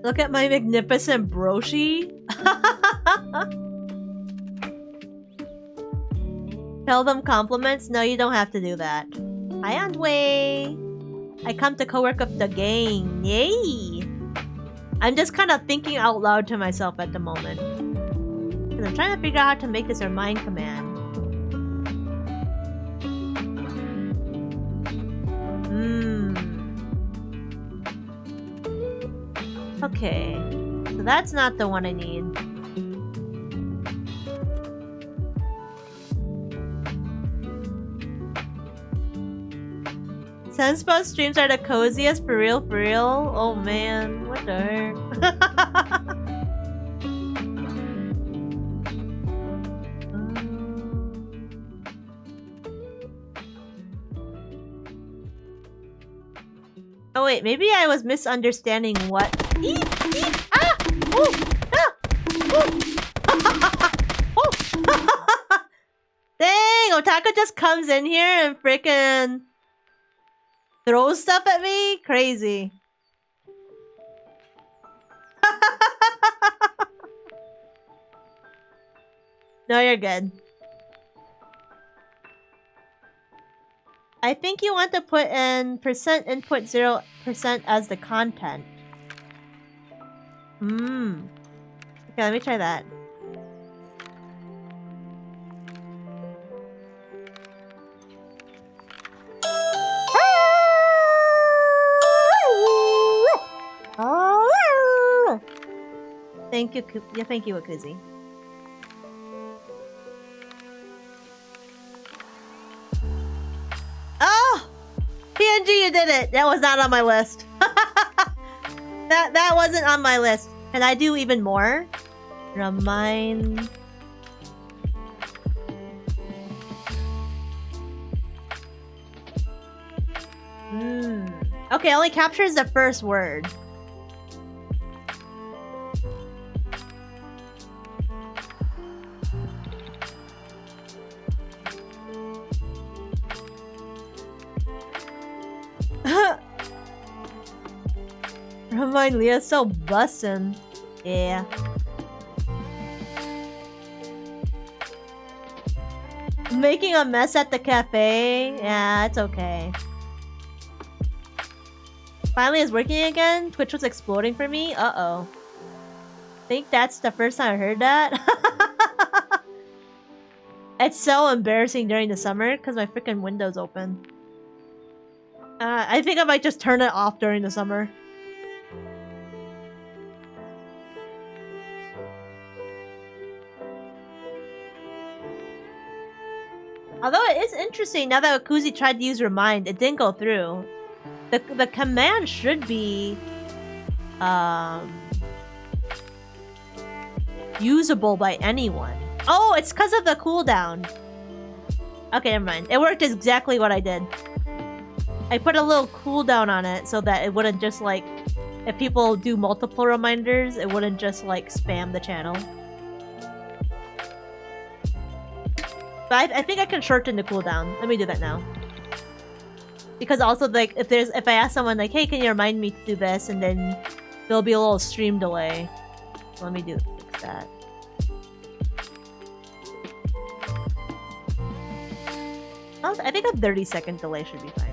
Look at my magnificent broshi. Tell them compliments? No, you don't have to do that. Hi, Antway. I come to co-work of the gang. Yay! I'm just kind of thinking out loud to myself at the moment. Because I'm trying to figure out how to make this our mind command. Okay. So that's not the one I need. Sunspout streams are the coziest, for real, for real. Oh man, what the heck? Oh wait, maybe I was misunderstanding what. Eep, eep, ah! Ooh, ah! Ooh. Oh. Dang, Otaku just comes in here and freaking throws stuff at me? Crazy. No, you're good. I think you want to put in percent input 0% as the content. Okay, let me try that. Thank you, yeah, thank you, Akuzi. Oh! PNG, you did it! That was not on my list. that wasn't on my list. Can I do even more? Remind... Okay, only captures the first word. Remind Leah's so bussin'. Yeah. Making a mess at the cafe? Yeah, it's okay. Finally is working again? Twitch was exploding for me? Uh-oh. Think that's the first time I heard that? It's so embarrassing during the summer because my freaking window's open. I think I might just turn it off during the summer. Although it is interesting, now that Akuzi tried to use Remind, it didn't go through. The command should be... usable by anyone. Oh, it's because of the cooldown. Okay, never mind. It worked exactly what I did. I put a little cooldown on it so that it wouldn't just like... If people do multiple reminders, it wouldn't just like spam the channel. But I think I can shorten the cooldown. Let me do that now. Because also, like, if I ask someone, like, hey, can you remind me to do this? And then there'll be a little stream delay. Let me fix that. I think a 30-second delay should be fine.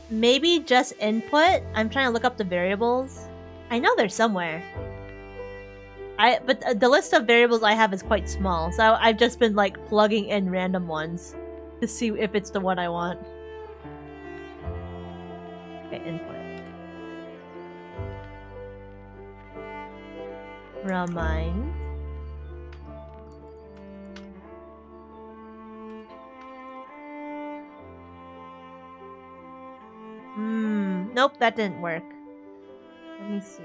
Maybe just input? I'm trying to look up the variables. I know they're somewhere. But the list of variables I have is quite small, so I've just been like plugging in random ones to see if it's the one I want. Okay, input. Remind. Nope, that didn't work. Let me see.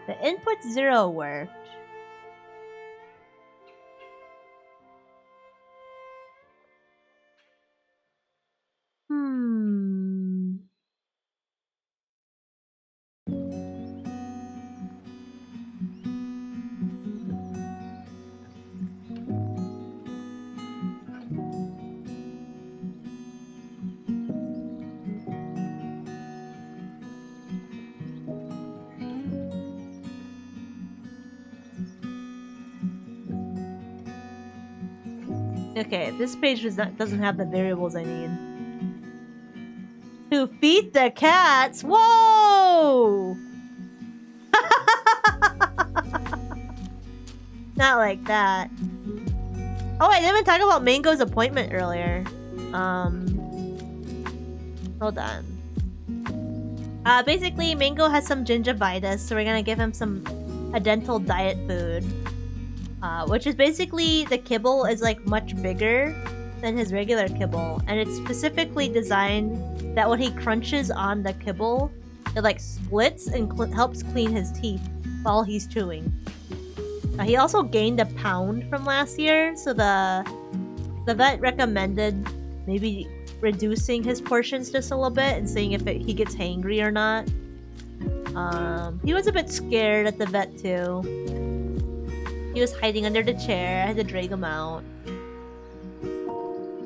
The input 0 worked. Okay, this page doesn't have the variables I need. To feed the cats? Whoa! Not like that. Oh, I didn't even talk about Mango's appointment earlier. Hold on. Basically, Mango has some gingivitis, so we're gonna give him a dental diet food. Which is basically, the kibble is like much bigger than his regular kibble, and it's specifically designed that when he crunches on the kibble, it like splits and helps clean his teeth while he's chewing. He also gained a pound from last year, so the vet recommended maybe reducing his portions just a little bit and seeing if he gets hangry or not. He was a bit scared at the vet too. He was hiding under the chair. I had to drag him out.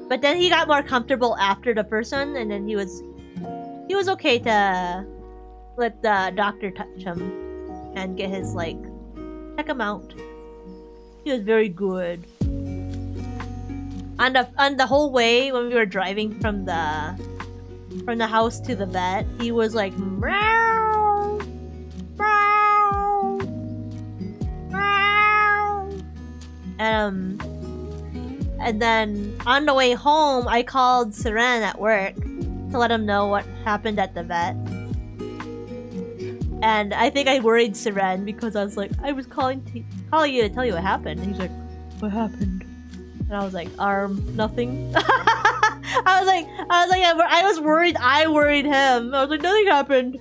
But then he got more comfortable after the first one, and then he was okay to let the doctor touch him and get his check him out. He was very good. On the whole way when we were driving from the house to the vet, he was like meow, meow, meow. And then on the way home, I called Seren at work to let him know what happened at the vet. And I think I worried Seren because I was like, I was calling you to tell you what happened. And he's like, what happened? And I was like, nothing. I was worried. I worried him. I was like, nothing happened.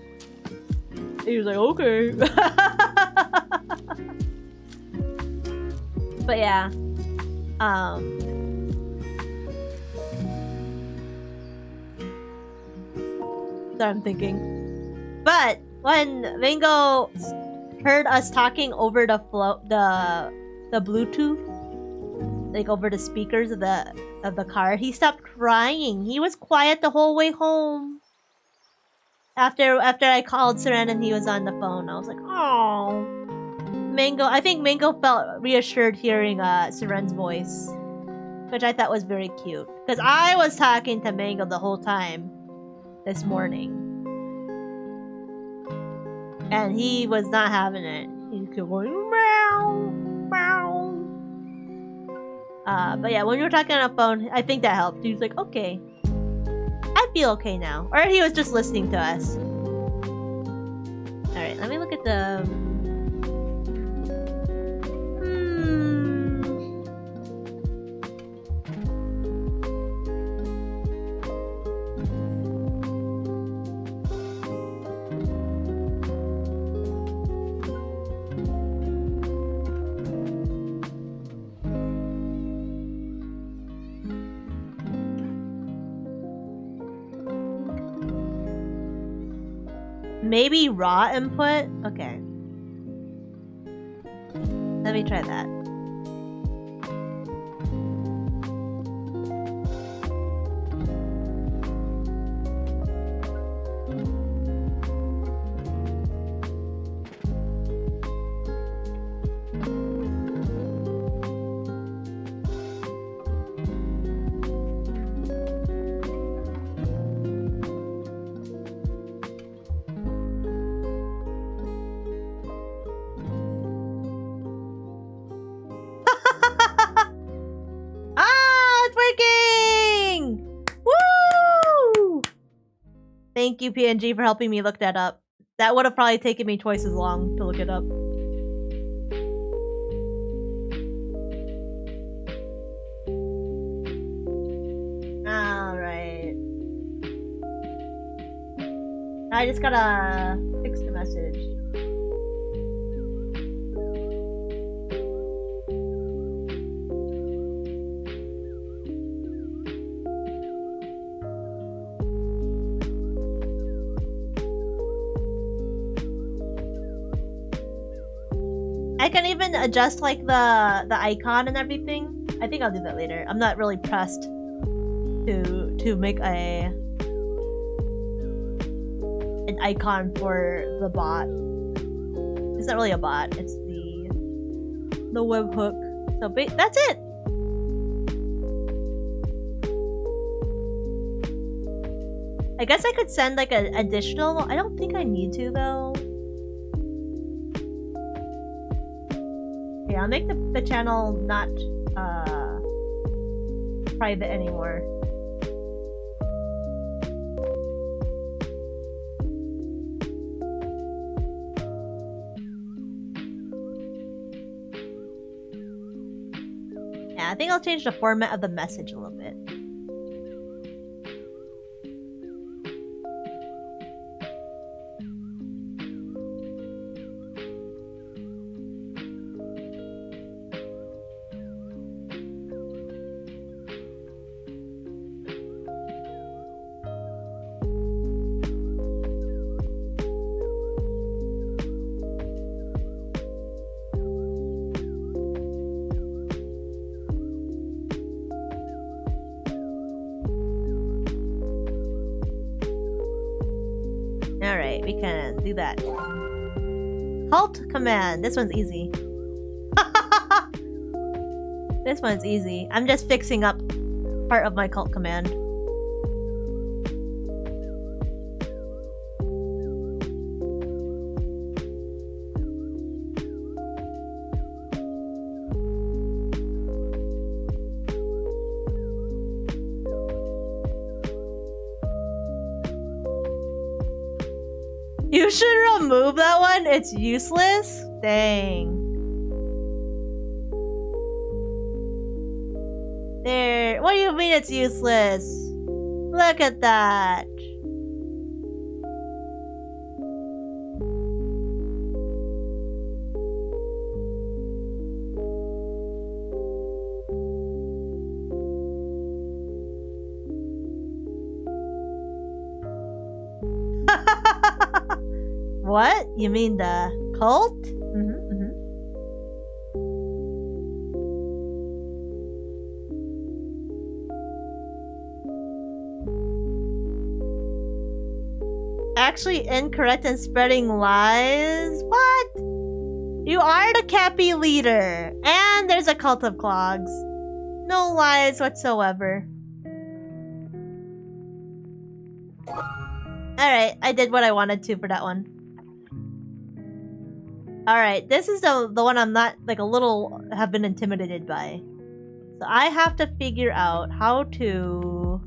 He was like, okay. But yeah. So I'm thinking. But when Mango heard us talking over the Bluetooth, like over the speakers of the car, he stopped crying. He was quiet the whole way home. After I called Seren and he was on the phone, I was like, oh, Mango. I think Mango felt reassured hearing Seren's voice, which I thought was very cute. Because I was talking to Mango the whole time this morning, and he was not having it. He kept going meow, meow. But yeah, when we were talking on the phone, I think that helped. He was like, okay, I feel okay now. Or he was just listening to us. Alright, let me look at the... Maybe raw input? Okay. Let me try that. Thank you, PNG, for helping me look that up. That would have probably taken me twice as long to look it up. Alright. I just gotta fix the message. I can even adjust like the icon and everything. I think I'll do that later. I'm not really pressed to make an icon for the bot. It's not really a bot. It's the webhook. So that's it. I guess I could send like an additional. I don't think I need to though. Yeah, I'll make the channel not private anymore. Yeah, I think I'll change the format of the message a little bit. Alright, we can do that. Halt command. This one's easy. This one's easy. I'm just fixing up part of my cult command. You should remove that one. It's useless. Dang. There. What do you mean it's useless? Look at that. What? You mean the cult? Actually incorrect and spreading lies? What? You are the Cappy leader. And there's a cult of clogs. No lies whatsoever. Alright, I did what I wanted to for that one. Alright, this is the one I'm not, like, a little have been intimidated by. So I have to figure out how to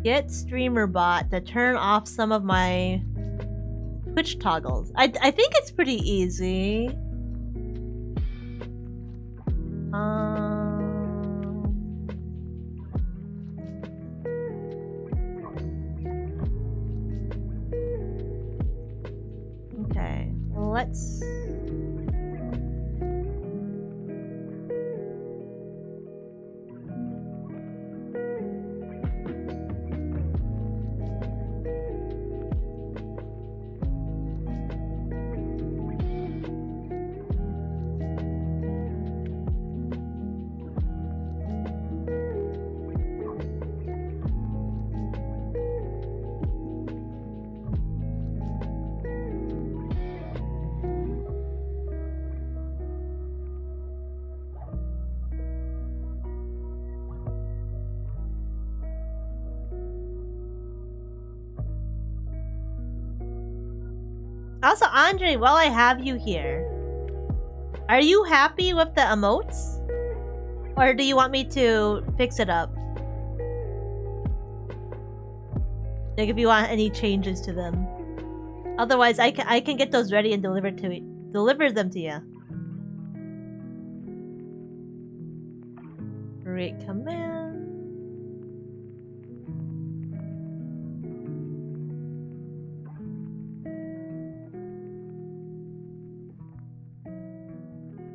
get StreamerBot to turn off some of my Twitch toggles. I think it's pretty easy. Okay, well, let's... Also, Andre, while I have you here, are you happy with the emotes? Or do you want me to fix it up? Like, if you want any changes to them. Otherwise, I can get those ready and deliver them to you. Create command.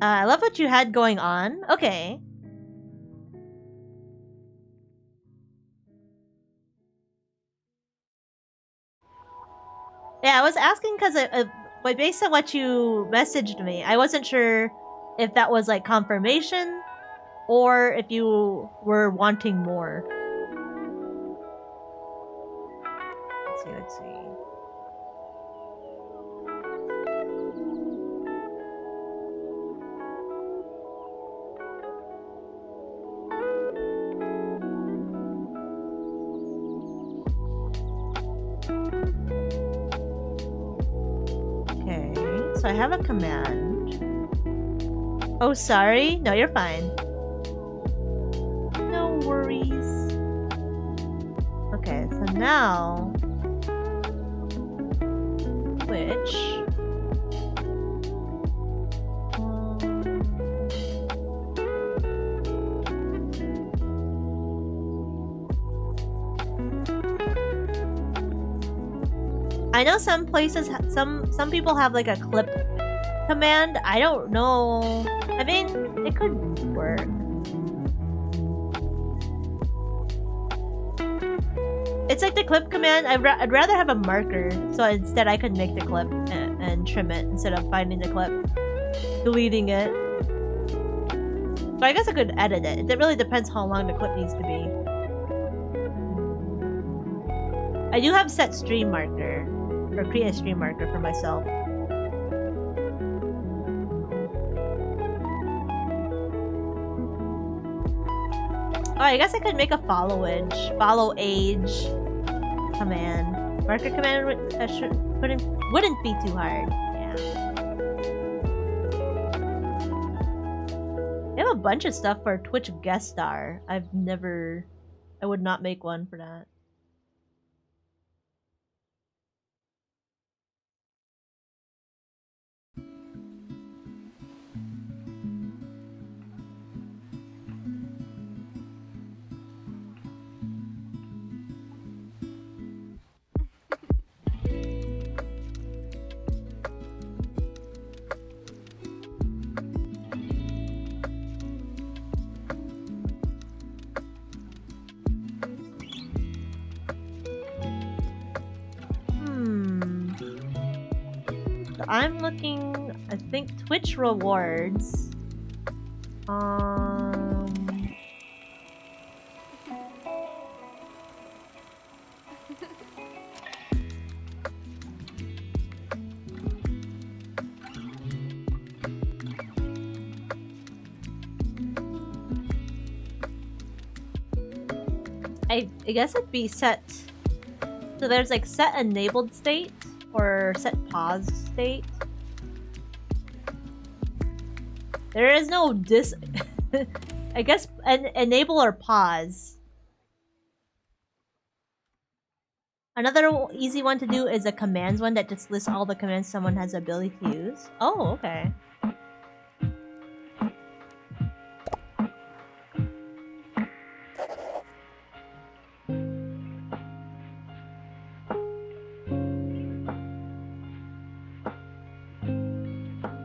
I love what you had going on. Okay. Yeah, I was asking because but based on what you messaged me, I wasn't sure if that was like confirmation or if you were wanting more. Let's see. So I have a command. Oh, sorry. No, you're fine. No worries. Okay, so now Twitch. I know some places, some people have like a clip command. I don't know. I mean, it could work. It's like the clip command. I'd rather have a marker, so instead I could make the clip and trim it instead of finding the clip, deleting it. But I guess I could edit it. It really depends how long the clip needs to be. I do have set stream marker, or create a stream marker for myself. Oh, I guess I could make a follow age command. Marker command wouldn't be too hard. Yeah. They have a bunch of stuff for Twitch guest star. I would not make one for that. I'm looking, I think, Twitch rewards. I guess it'd be set. So there's like set enabled state or set pause state. There is no I guess enable or pause. Another easy one to do is a commands one that just lists all the commands someone has the ability to use. Oh, okay.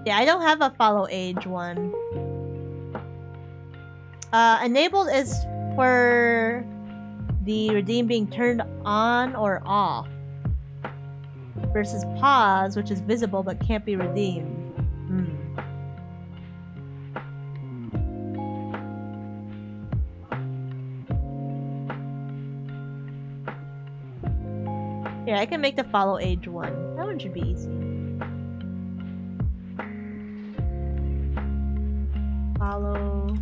Yeah, I don't have a follow age one. Enabled is for the redeem being turned on or off. Versus pause, which is visible but can't be redeemed. Yeah, I can make the follow age one. That one should be easy. Follow.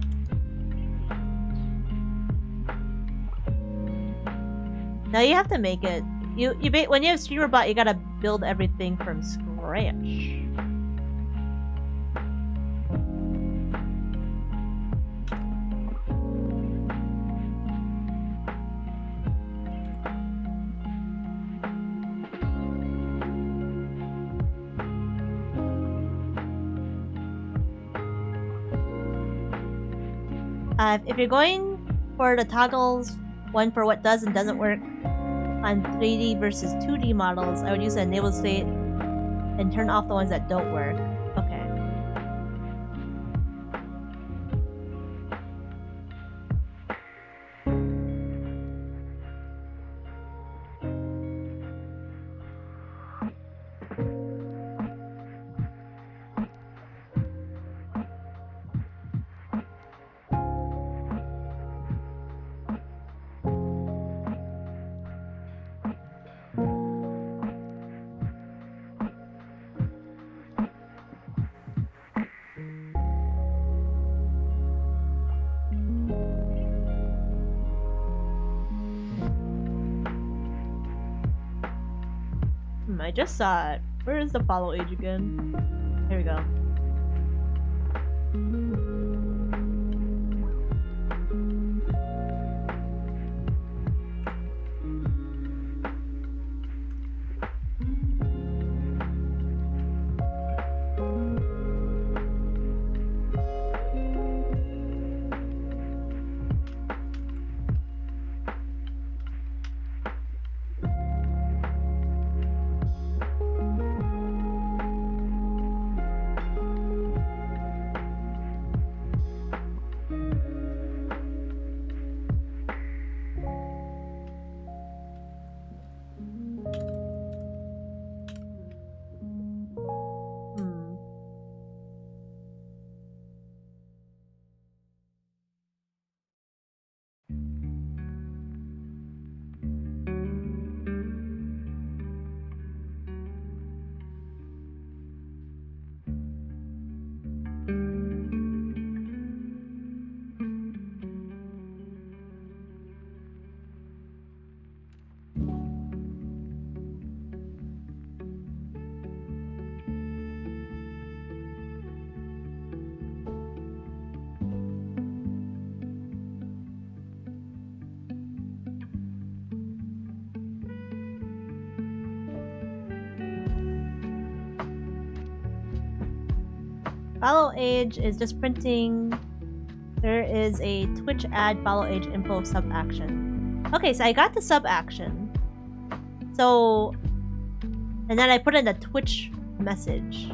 Now you have to make it. When you have streamer bot, you gotta build everything from scratch. If you're going for the toggles, one for what does and doesn't work on 3D versus 2D models, I would use the enable state and turn off the ones that don't work. Okay. I just saw it. Where is the follow age again? Here we go. Hmm. Follow age is just printing. There is a Twitch ad follow age info sub action. Okay, so I got the sub action. So, and then I put in the Twitch message.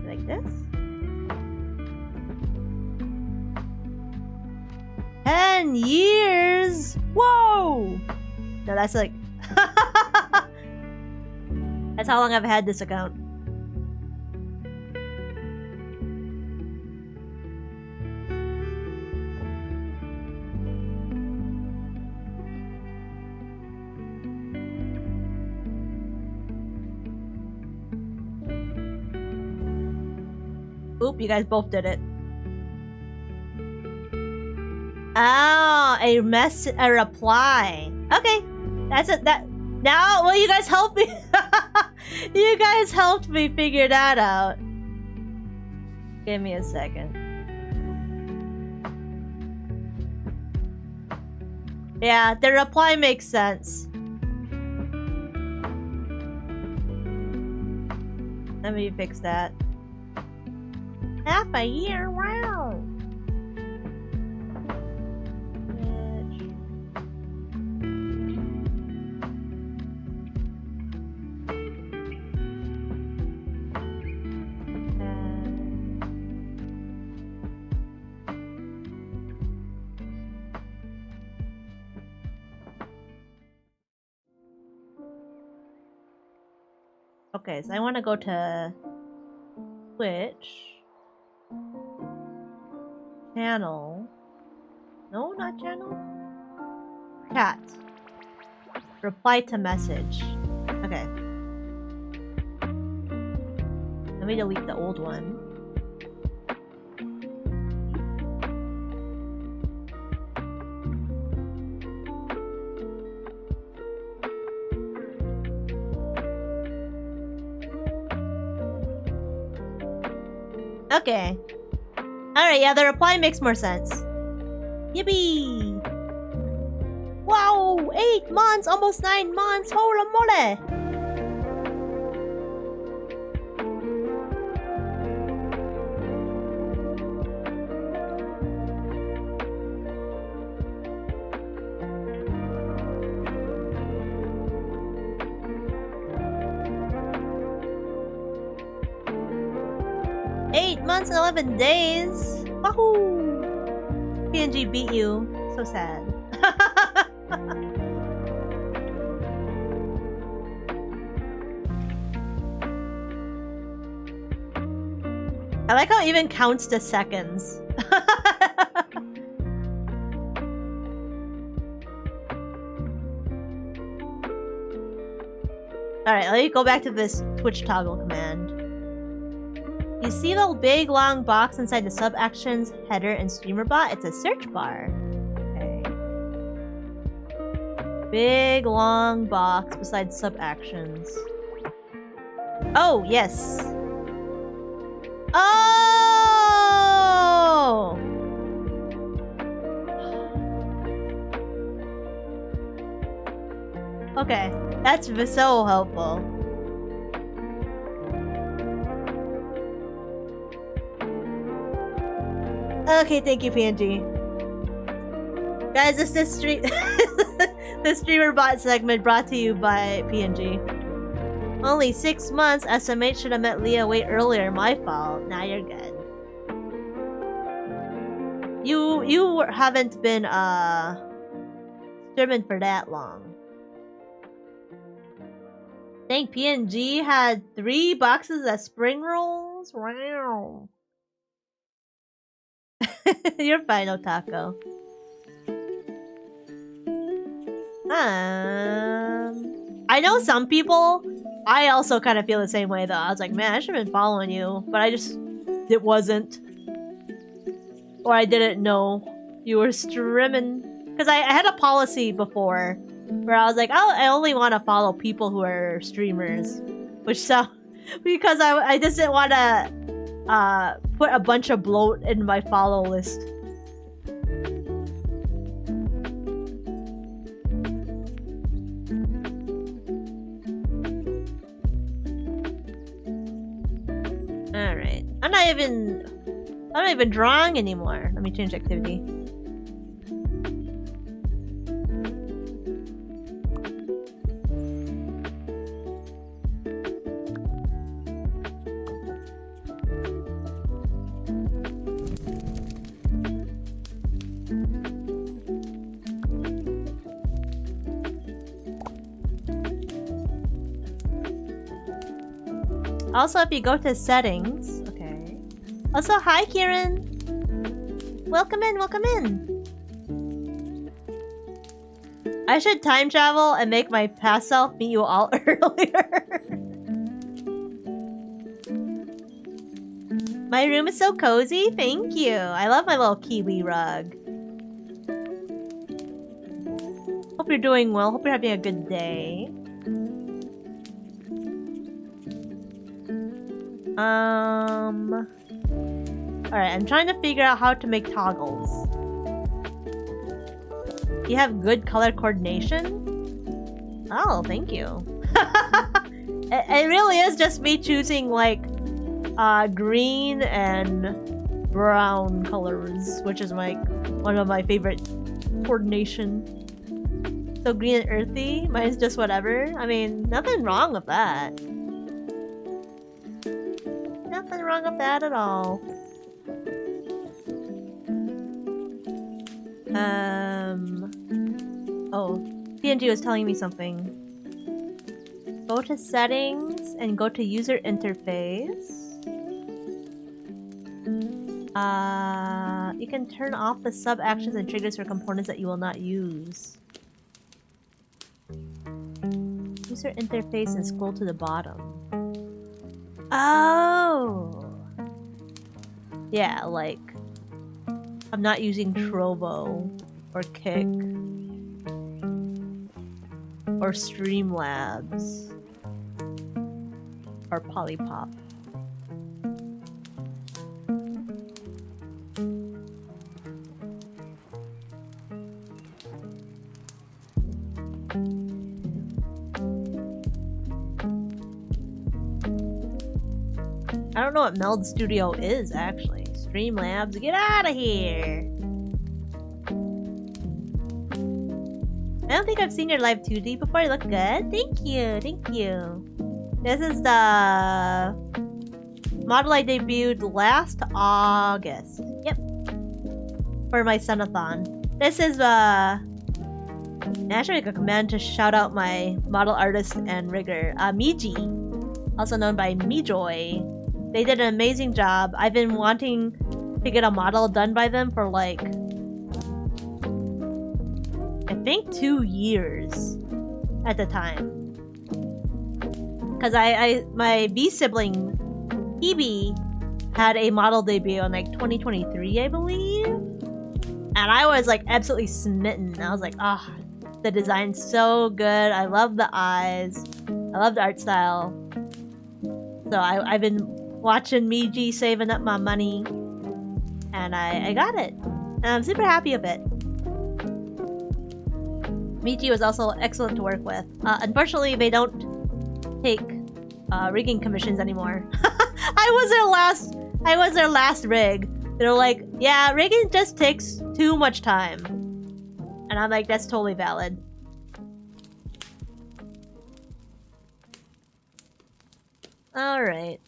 Like this. 10 years! Whoa! No, that's like... That's how long I've had this account. Oop, you guys both did it. Oh, a reply. Okay, that's it. That now, will you guys help me? You guys helped me figure that out. Give me a second. Yeah, the reply makes sense. Let me fix that. Half a year, wow. Okay, so I want to go to Twitch. Channel. No, not channel. Chat. Reply to message. Okay. Let me delete the old one. Okay. Alright, yeah, the reply makes more sense. Yippee! Wow! 8 months! Almost 9 months! Hola mole! Months and 11 days. Wahoo! PNG beat you. So sad. I like how it even counts to seconds. Alright, let me go back to this Twitch toggle command. You see the big long box inside the sub actions header and streamer bot? It's a search bar. Okay. Big long box beside sub actions. Oh, yes. Oh! Okay, that's so helpful. Okay, thank you, PNG. Guys, this this streamer bot segment brought to you by PNG. Only 6 months. SMH should have met Leah way earlier. My fault. Now you're good. You haven't been streaming for that long. Dang, PNG had 3 boxes of spring rolls. Wow. You're fine, Otako. I know some people. I also kind of feel the same way though. I was like, man, I should have been following you, but it wasn't, or I didn't know you were streaming. Because I had a policy before where I was like, oh, I only want to follow people who are streamers, which because I just didn't want to put a bunch of bloat in my follow list. Alright. I'm not even drawing anymore. Let me change activity. Also, if you go to settings, okay. Also, hi, Kieran. Welcome in, welcome in. I should time travel and make my past self meet you all earlier. My room is so cozy. Thank you. I love my little kiwi rug. Hope you're doing well. Hope you're having a good day. Alright, I'm trying to figure out how to make toggles. You have good color coordination? Oh, thank you. It really is just me choosing like green and brown colors, which is like one of my favorite coordination. So green and earthy, mine's just whatever. I mean, nothing wrong with that. Nothing wrong with that at all. Oh, PNG was telling me something. Go to settings and go to user interface. You can turn off the sub actions and triggers for components that you will not use. User interface and scroll to the bottom. Oh! Yeah, like I'm not using Trovo or Kick or Streamlabs or Polypop. I don't know what Meld Studio is, actually. Streamlabs, get out of here! I don't think I've seen your live 2D before. You look good. Thank you, thank you. This is the model I debuted last August. Yep. For my Sunathon. This is actually a command to shout out my model artist and rigger, Miji, also known by Mijoy. They did an amazing job. I've been wanting to get a model done by them for like, I think 2 years at the time. Cause my B sibling, Hebe, had a model debut in like 2023, I believe. And I was like absolutely smitten. I was like, ah, the design's so good. I love the eyes. I love the art style. So I've been watching Miji saving up my money. And I got it. And I'm super happy with it. Miji was also excellent to work with. Unfortunately, they don't take rigging commissions anymore. I was their last rig. They're like, yeah, rigging just takes too much time. And I'm like, that's totally valid. Alright.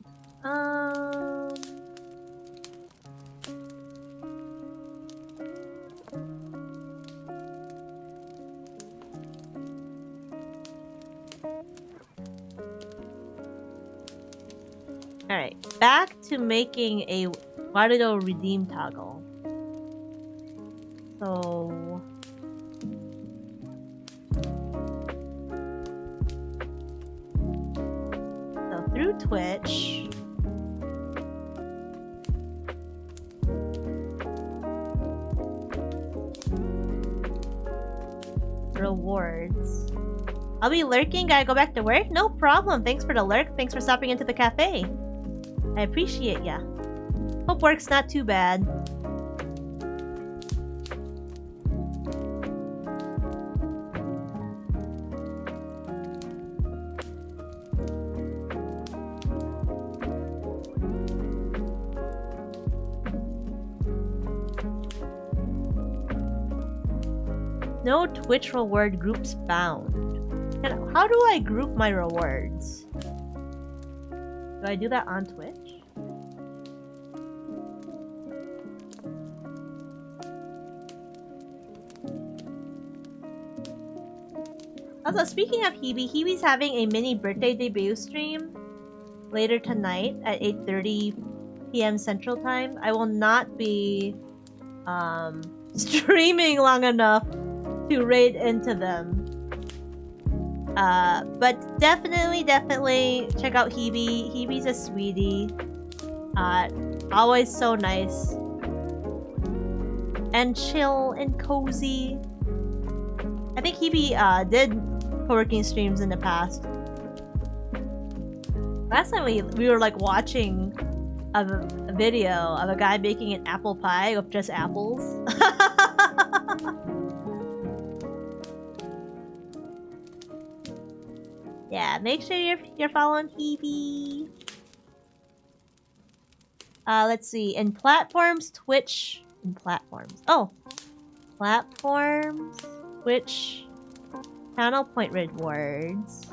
Alright, back to making a Warudo redeem toggle. So... through Twitch... rewards. I'll be lurking, gotta go back to work? No problem, thanks for the lurk, thanks for stopping into the cafe. I appreciate ya. Hope work's not too bad. No Twitch reward groups found. How do I group my rewards? Do I do that on Twitch? Also, speaking of Hebe, Hebe's having a mini birthday debut stream later tonight at 8:30 p.m. Central Time. I will not be streaming long enough to raid into them. But definitely check out Hebe. Hebe's a sweetie. Always so nice. And chill and cozy. I think Hebe did co-working streams in the past. Last time we were like watching a video of a guy making an apple pie with just apples. Yeah, make sure you're following Hebe. Let's see. In platforms, Twitch. In platforms. Oh, platforms, Twitch. Channel point rewards.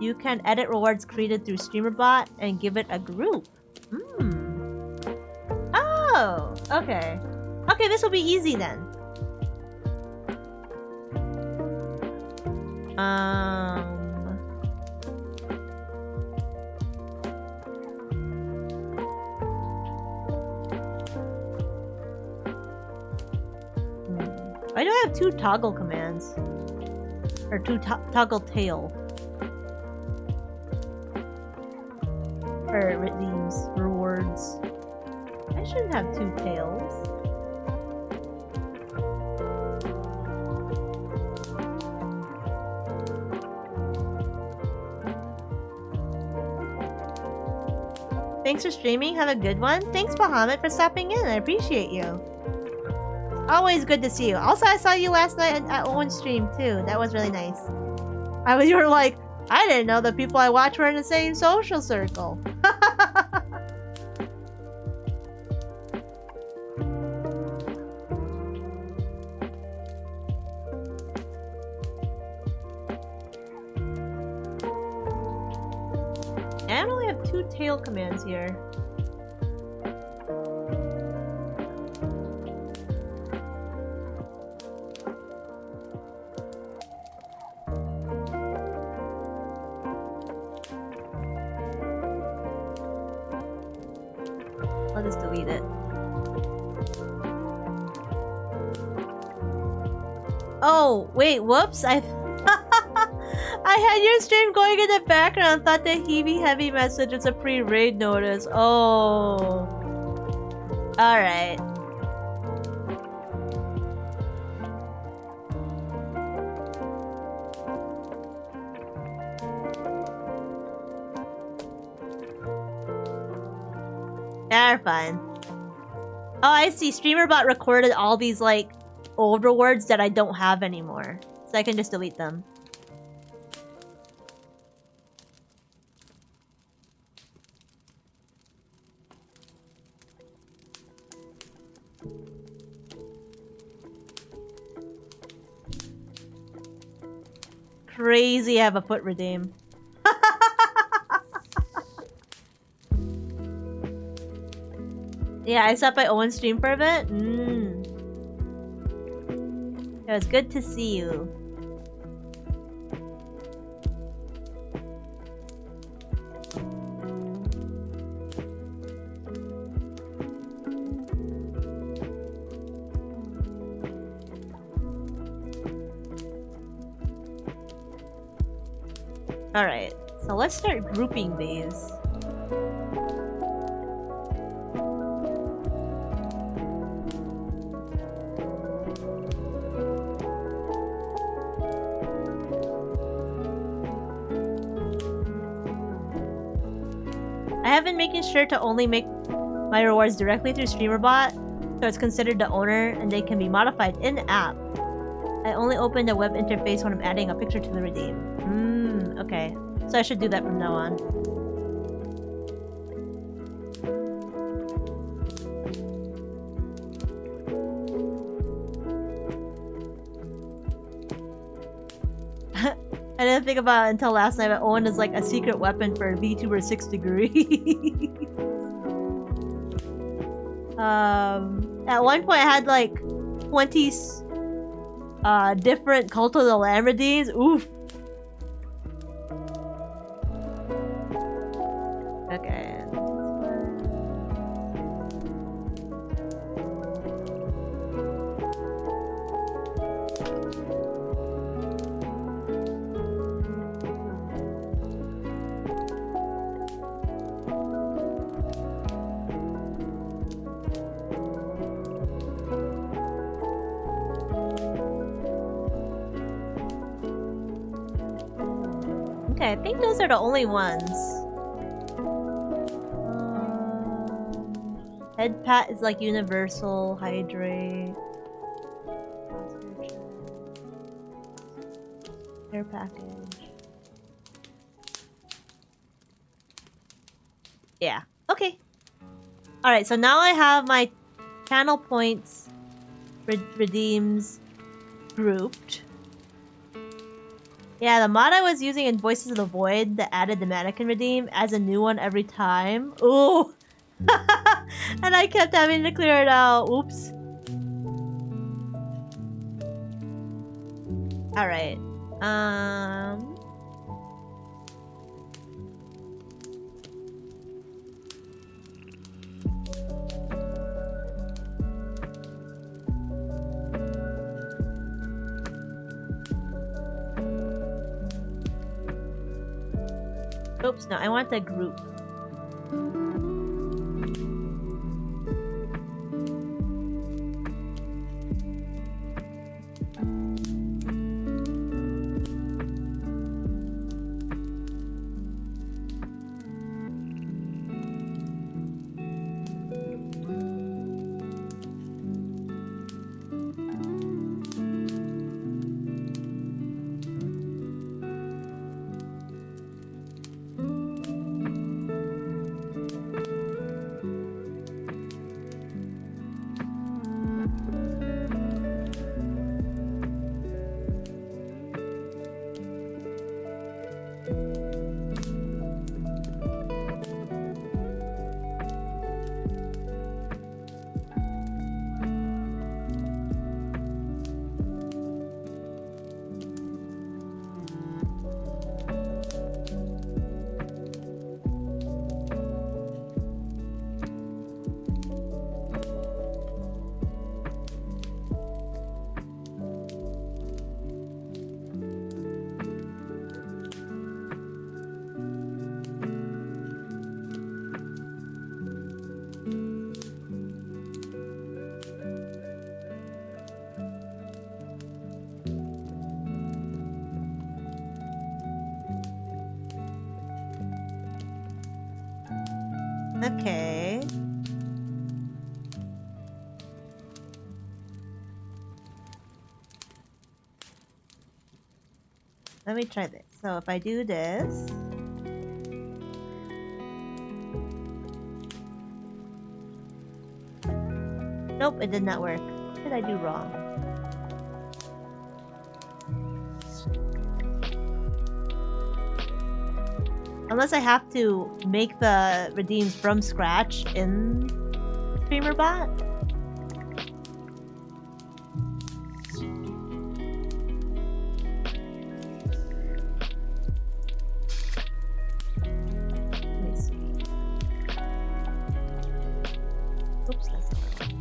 You can edit rewards created through StreamerBot and give it a group. Oh, okay. Okay, this will be easy then. Why do I have two toggle commands? Or two toggle tail? For redeems, rewards. I shouldn't have two tails. Thanks for streaming. Have a good one. Thanks, Bahamut, for stopping in. I appreciate you. Always good to see you. Also, I saw you last night at Owen's stream, too. That was really nice. You were like, I didn't know the people I watch were in the same social circle. I only have two tail commands here. I'll just delete it. Oh, wait, whoops. I I had your stream going in the background. Thought the heavy message was a pre-raid notice. Oh. Alright. They're fine. Oh, I see. StreamerBot recorded all these, like, old rewards that I don't have anymore. So I can just delete them. Crazy have a foot redeem. Yeah, I stopped by Owen's stream for a bit. It was good to see you. Alright, so let's start grouping these. I have been making sure to only make my rewards directly through StreamerBot, so it's considered the owner and they can be modified in-app. I only open the web interface when I'm adding a picture to the redeem. Okay. So I should do that from now on. I didn't think about it until last night, but Owen is like a secret weapon for VTuber 6 degree. At one point I had like 20 different Cult of the Lamb redeems. Oof. Okay. Okay, I think those are the only ones. Head pat is like universal, hydrate. Hair package. Yeah, okay. Alright, so now I have my channel points redeems grouped. Yeah, the mod I was using in Voices of the Void that added the mannequin redeem as a new one every time. Ooh! And I kept having to clear it out. Oops. Alright. Oops, no, I want the group. Okay. Let me try this. So if I do this... Nope, it did not work. What did I do wrong? Unless I have to make the redeems from scratch in StreamerBot. Let me see. Oops, that's not right.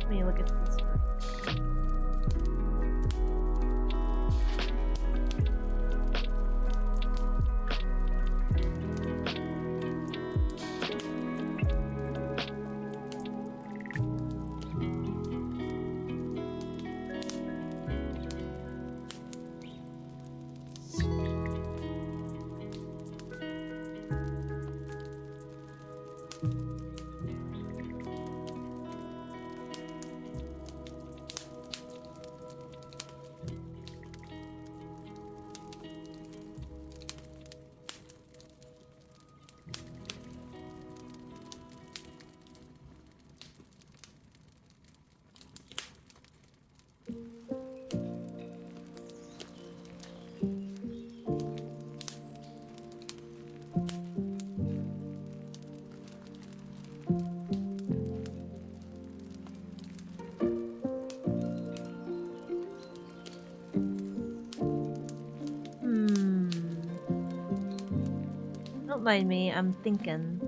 Let me look at this first. Don't mind me, I'm thinking.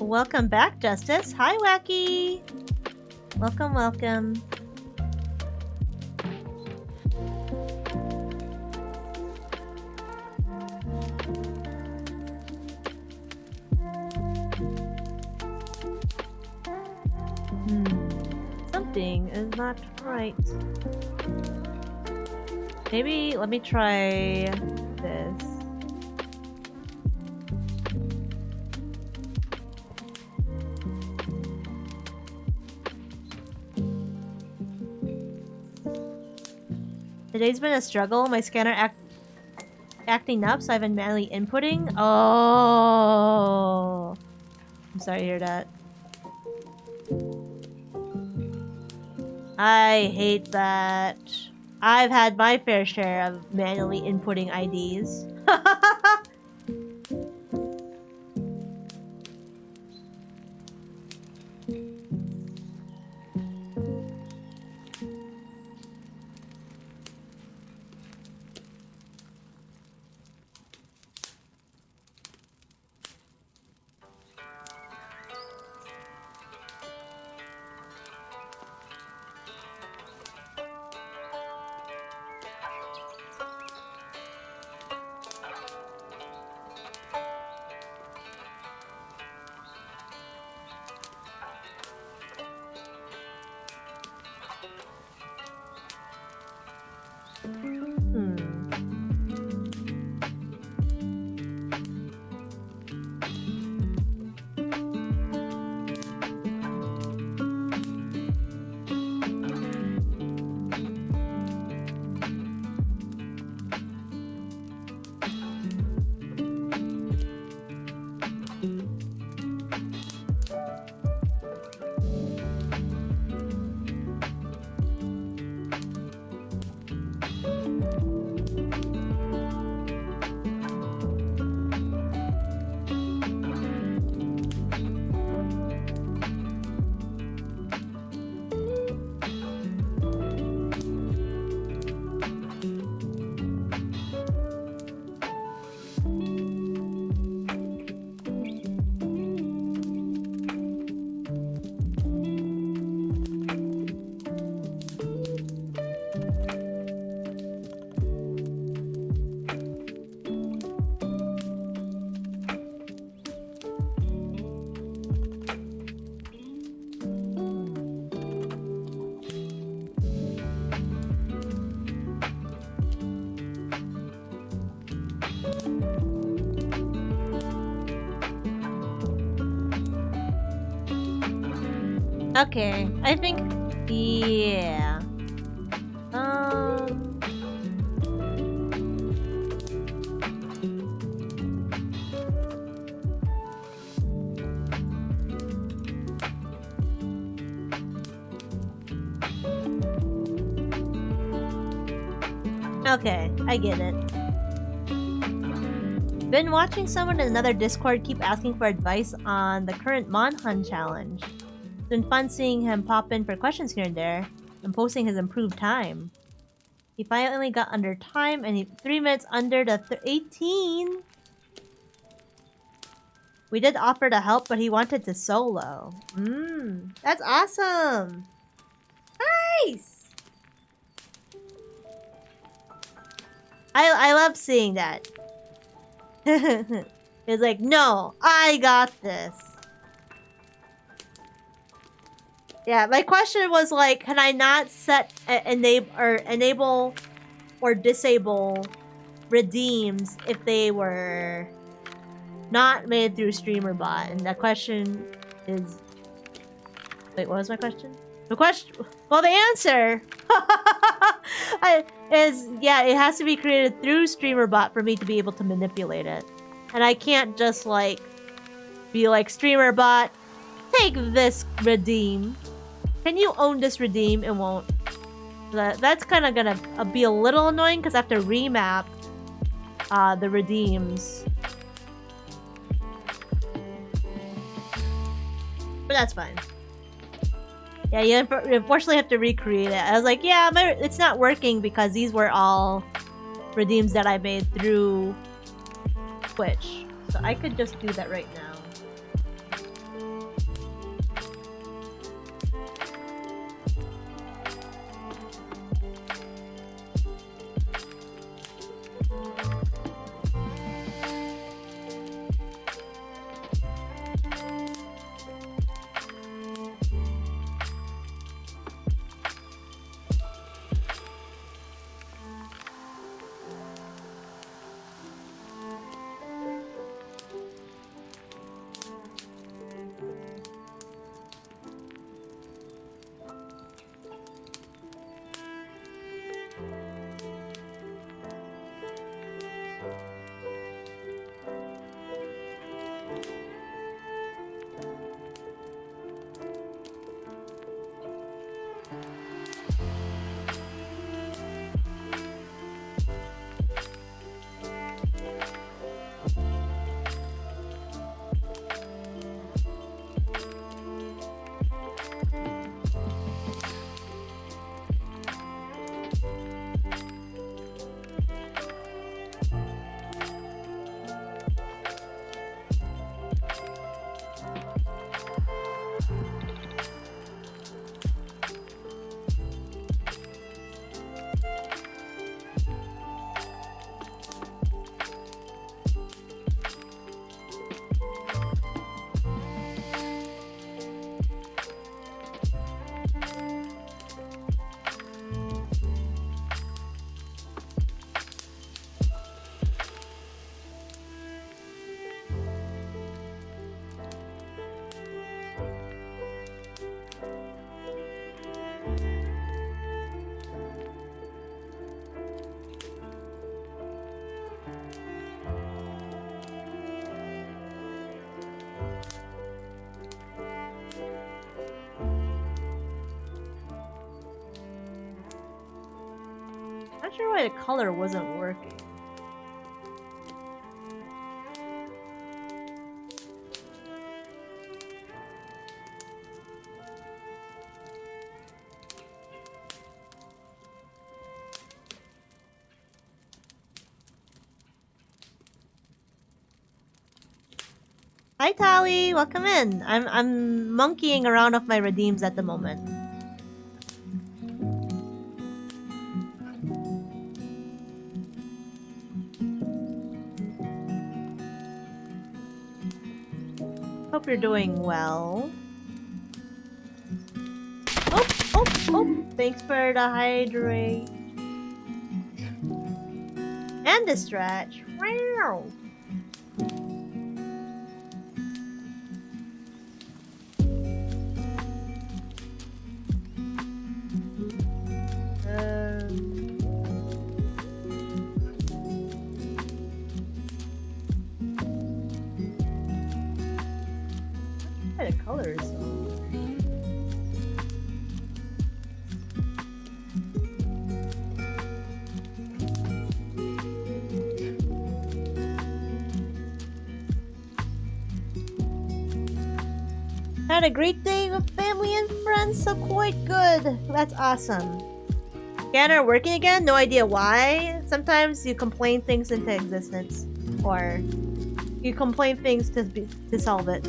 Welcome back, Justice. Hi, Wacky. Welcome, welcome. Something is not right. Maybe let me try this. Today's been a struggle. My scanner acting up, so I've been manually inputting. Oh, I'm sorry to hear that. I hate that. I've had my fair share of manually inputting IDs. Hmm. Okay, I think, yeah. Um. Okay, I get it. Been watching someone in another Discord keep asking for advice on the current Monhun challenge. It's been fun seeing him pop in for questions here and there, and posting his improved time. He finally got under time, and 3 minutes under the 18. We did offer to help, but he wanted to solo. That's awesome. Nice. I love seeing that. It's like, no, I got this. Yeah, my question was like, can I not set enable or disable redeems if they were not made through streamer bot? And the question is, wait, what was my question? Well, the answer is, yeah, it has to be created through streamer bot for me to be able to manipulate it. And I can't just like be like, streamer bot, take this redeem. Can you own this redeem? It won't. That's kind of gonna be a little annoying because I have to remap the redeems. But that's fine. Yeah, you unfortunately have to recreate it. I was like, yeah, it's not working because these were all redeems that I made through Twitch. So I could just do that right now. Not sure why the color wasn't working. Hi Tali, welcome in. I'm monkeying around with my redeems at the moment. Hope you're doing well. Oh, oh, oh! Thanks for the hydrate and the stretch. Wow. The colors. Had a great day with family and friends, so quite good. That's awesome. Scanner working again? No idea why. Sometimes you complain things into existence, or you complain things to solve it.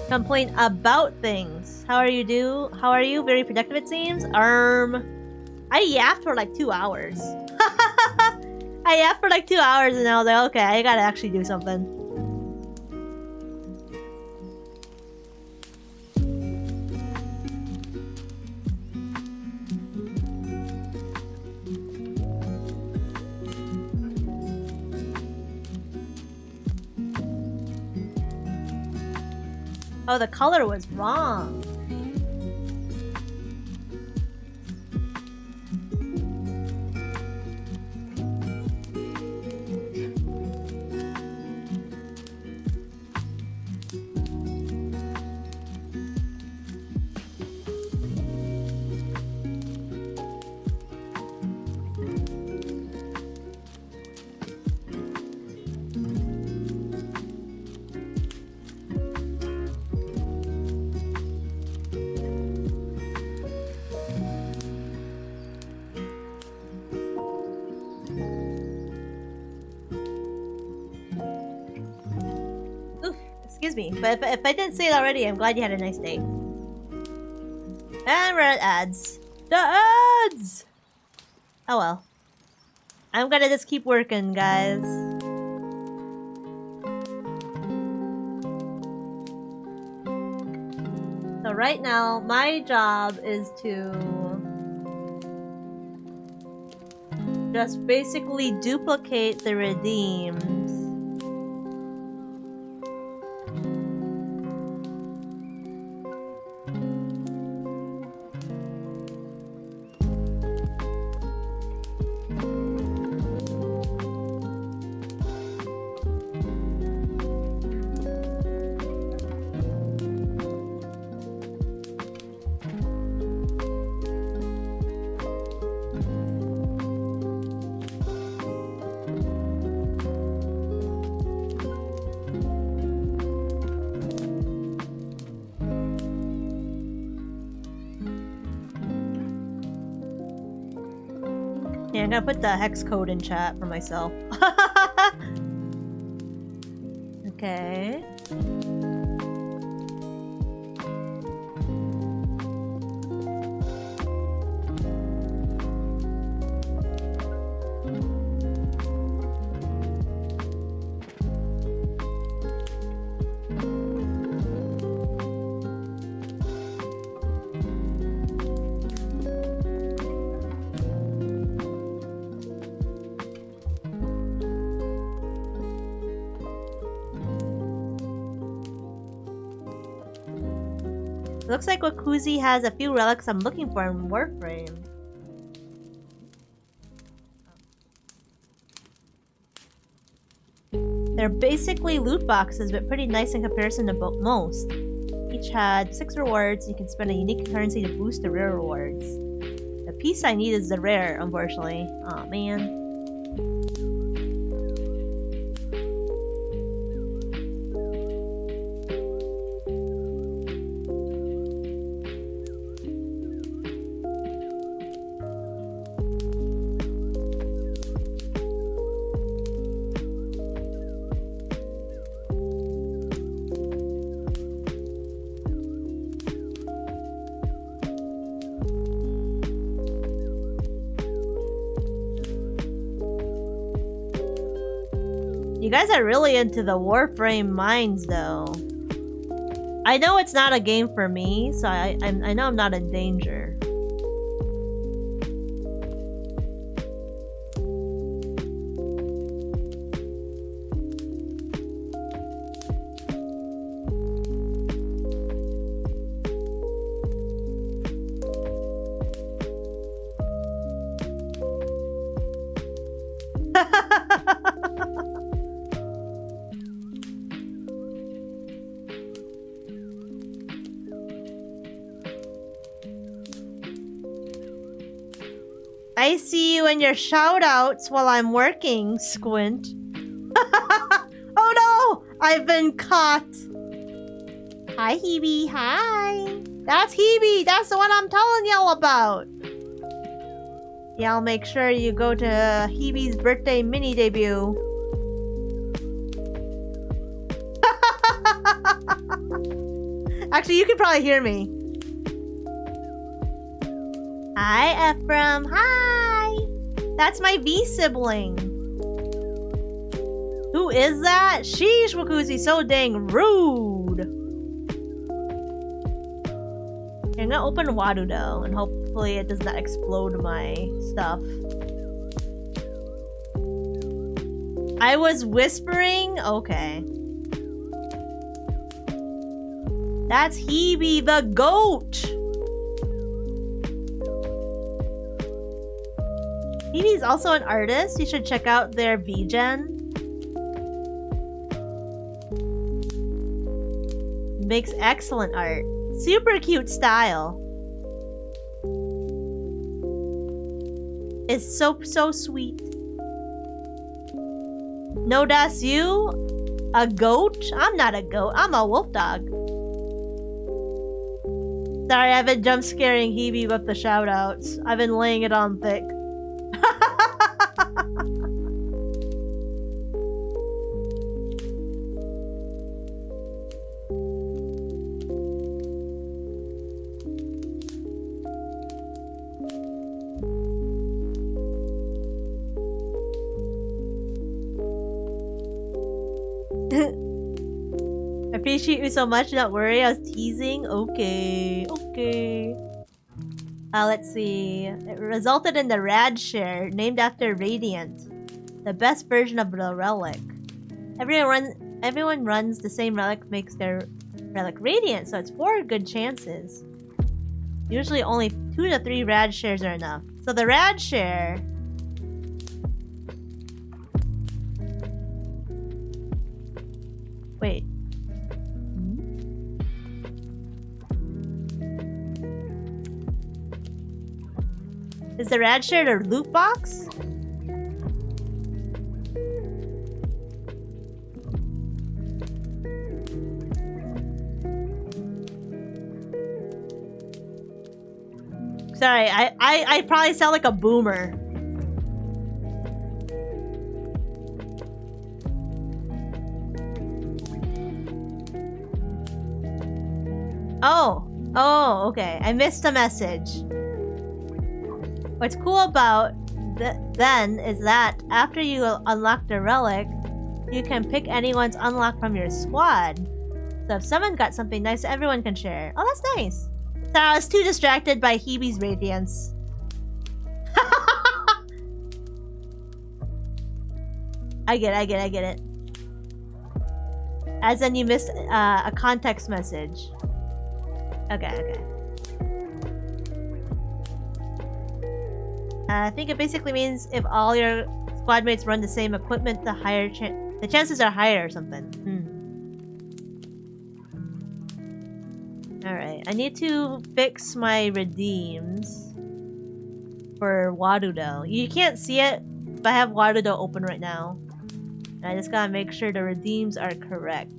Complain about things. How are you? How are you? Very productive it seems. I yapped for like 2 hours. I yapped for like 2 hours and I was like, okay, I gotta actually do something. Oh, the color was wrong. Excuse me, but if I didn't say it already, I'm glad you had a nice day. And we're at ads. The ads! Oh well. I'm gonna just keep working, guys. So right now, my job is to just basically duplicate the redeems. Yeah, I'm gonna put the hex code in chat for myself. Okay. Looks like Wakuzi has a few relics I'm looking for in Warframe. They're basically loot boxes, but pretty nice in comparison to most. Each had 6 rewards. You can spend a unique currency to boost the rare rewards. The piece I need is the rare, unfortunately. Aw, man. You guys are really into the Warframe mines, though. I know it's not a game for me, so I know I'm not in danger. I see you in your shoutouts while I'm working, Squint. Oh no! I've been caught! Hi, Hebe. Hi! That's Hebe! That's the one I'm telling y'all about! Yeah, I'll make sure you go to Hebe's birthday mini debut. Actually, you can probably hear me. Hi, Ephraim. Hi! That's my V sibling. Who is that? Sheesh, Wakuzi, so dang rude. Okay, I'm gonna open Wadu though, and hopefully it does not explode my stuff. I was whispering? Okay. That's Hebe the goat! Hebe's also an artist. You should check out their VGen. Makes excellent art. Super cute style. It's so sweet. No, that's you? A goat? I'm not a goat. I'm a wolf dog. Sorry, I've been jump scaring Hebe with the shoutouts. I've been laying it on thick. Appreciate you so much, not worry, I was teasing. Okay. Let's see. It resulted in the Rad Share, named after Radiant, the best version of the relic. Everyone runs the same relic, makes their relic Radiant, so it's 4 good chances. Usually only 2 to 3 Rad Shares are enough. So the Rad Share... Wait. Is the Rad Share a loot box? Sorry, I probably sound like a boomer. Oh, okay. I missed a message. What's cool about then is that after you unlock the relic, you can pick anyone's unlock from your squad. So if someone got something nice, everyone can share. Oh, that's nice. So I was too distracted by Hebe's radiance. I get it. As in you missed a context message. Okay. I think it basically means if all your squad mates run the same equipment, the chances are higher or something. Alright, I need to fix my redeems for Warudo. You can't see it, but I have Warudo open right now. And I just gotta make sure the redeems are correct.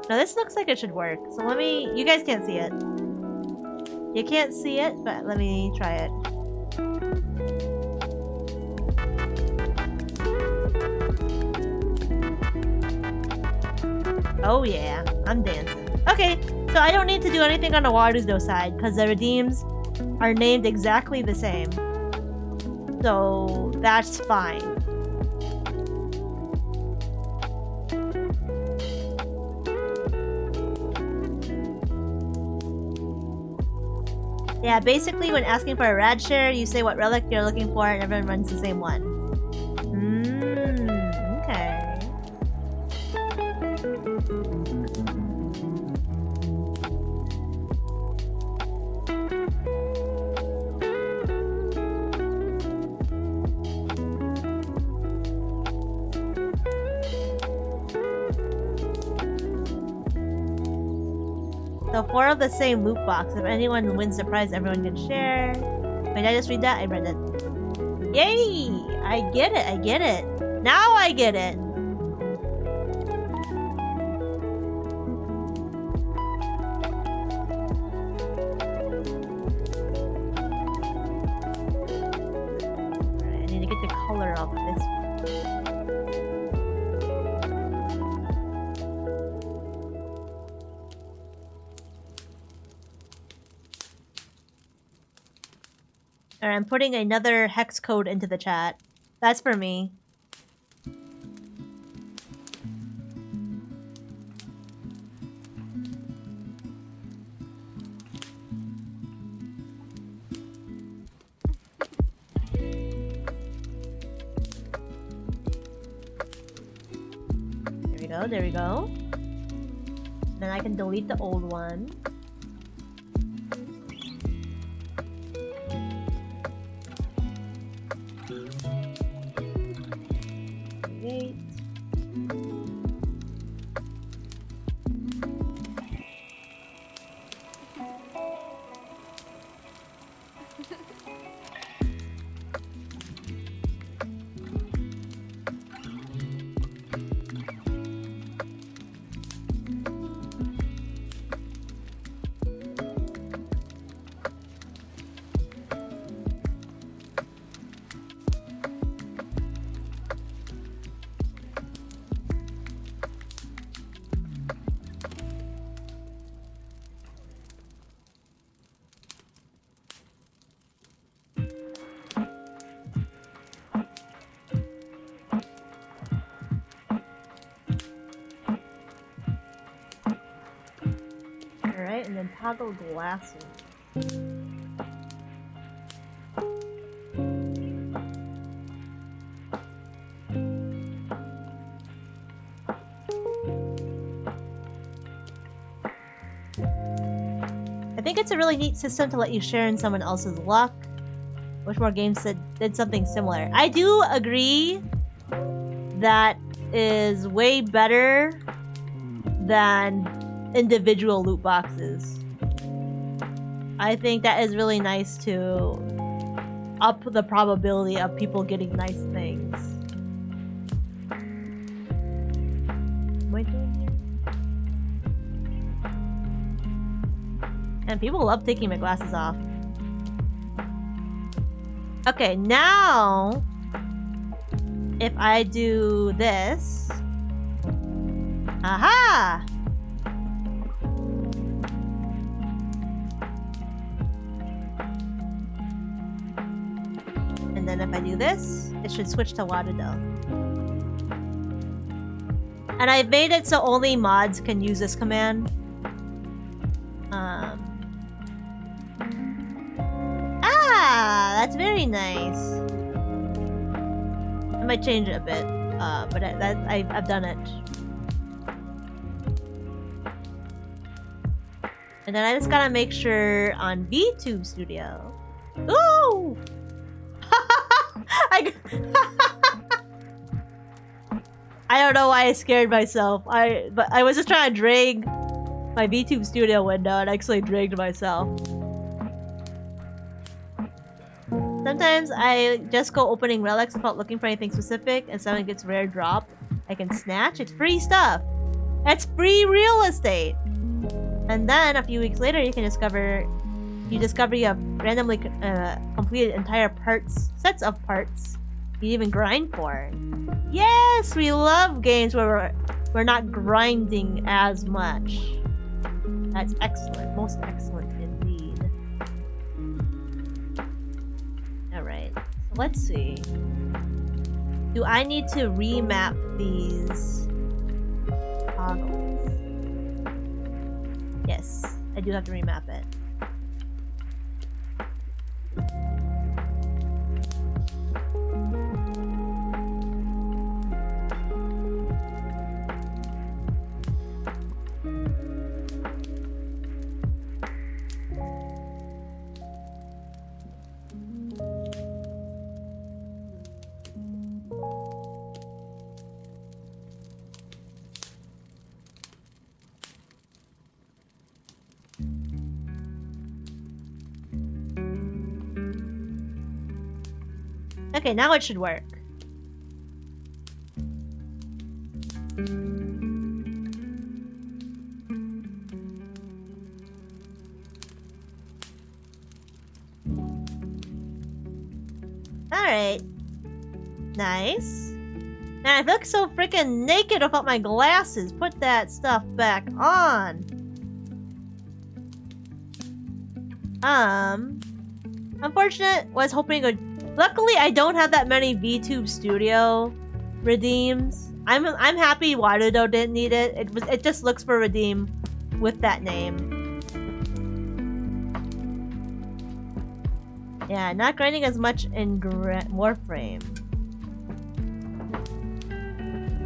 Now this looks like it should work. So let me... You guys can't see it. You can't see it, but let me try it. Oh yeah, I'm dancing. Okay, so I don't need to do anything on the Warudo side because the redeems are named exactly the same. So that's fine. Yeah, basically when asking for a rad share, you say what relic you're looking for and everyone runs the same one. Okay. So 4 of the same loot box. If anyone wins the prize, everyone can share. Wait, I just read that? I read it. Yay! I get it, I get it. Now I get it! Alright, I need to get the color of this. Alright, I'm putting another hex code into the chat. That's for me. There we go, there we go. Then I can delete the old one. Create. Alright, and then toggle glasses. I think it's a really neat system to let you share in someone else's luck. Wish more games did something similar. I do agree that is way better than individual loot boxes. I think that is really nice to up the probability of people getting nice things. Wait. And people love taking my glasses off. Okay, now if I do this. Aha! And then if I do this, it should switch to Warudo. And I've made it so only mods can use this command. That's very nice. I might change it a bit, but I've done it. And then I just gotta make sure on VTube Studio. Ooh! I don't know why I scared myself. But I was just trying to drag my VTube Studio window and actually dragged myself. Sometimes I just go opening relics without looking for anything specific, and someone gets rare drop. I can snatch. It's free stuff. That's free real estate. And then a few weeks later, you discover you have randomly completed entire sets of parts you even grind for. Yes, we love games where we're not grinding as much. That's excellent, most excellent indeed. All right, so let's see. Do I need to remap these toggles? Yes, I do have to remap it. Okay, now it should work. Alright. Nice. Man, I look so freaking naked without my glasses. Put that stuff back on. Unfortunate. Was hoping it would... Luckily, I don't have that many VTube Studio redeems. I'm happy Warudo didn't need it. It just looks for redeem with that name. Yeah, not grinding as much in Warframe.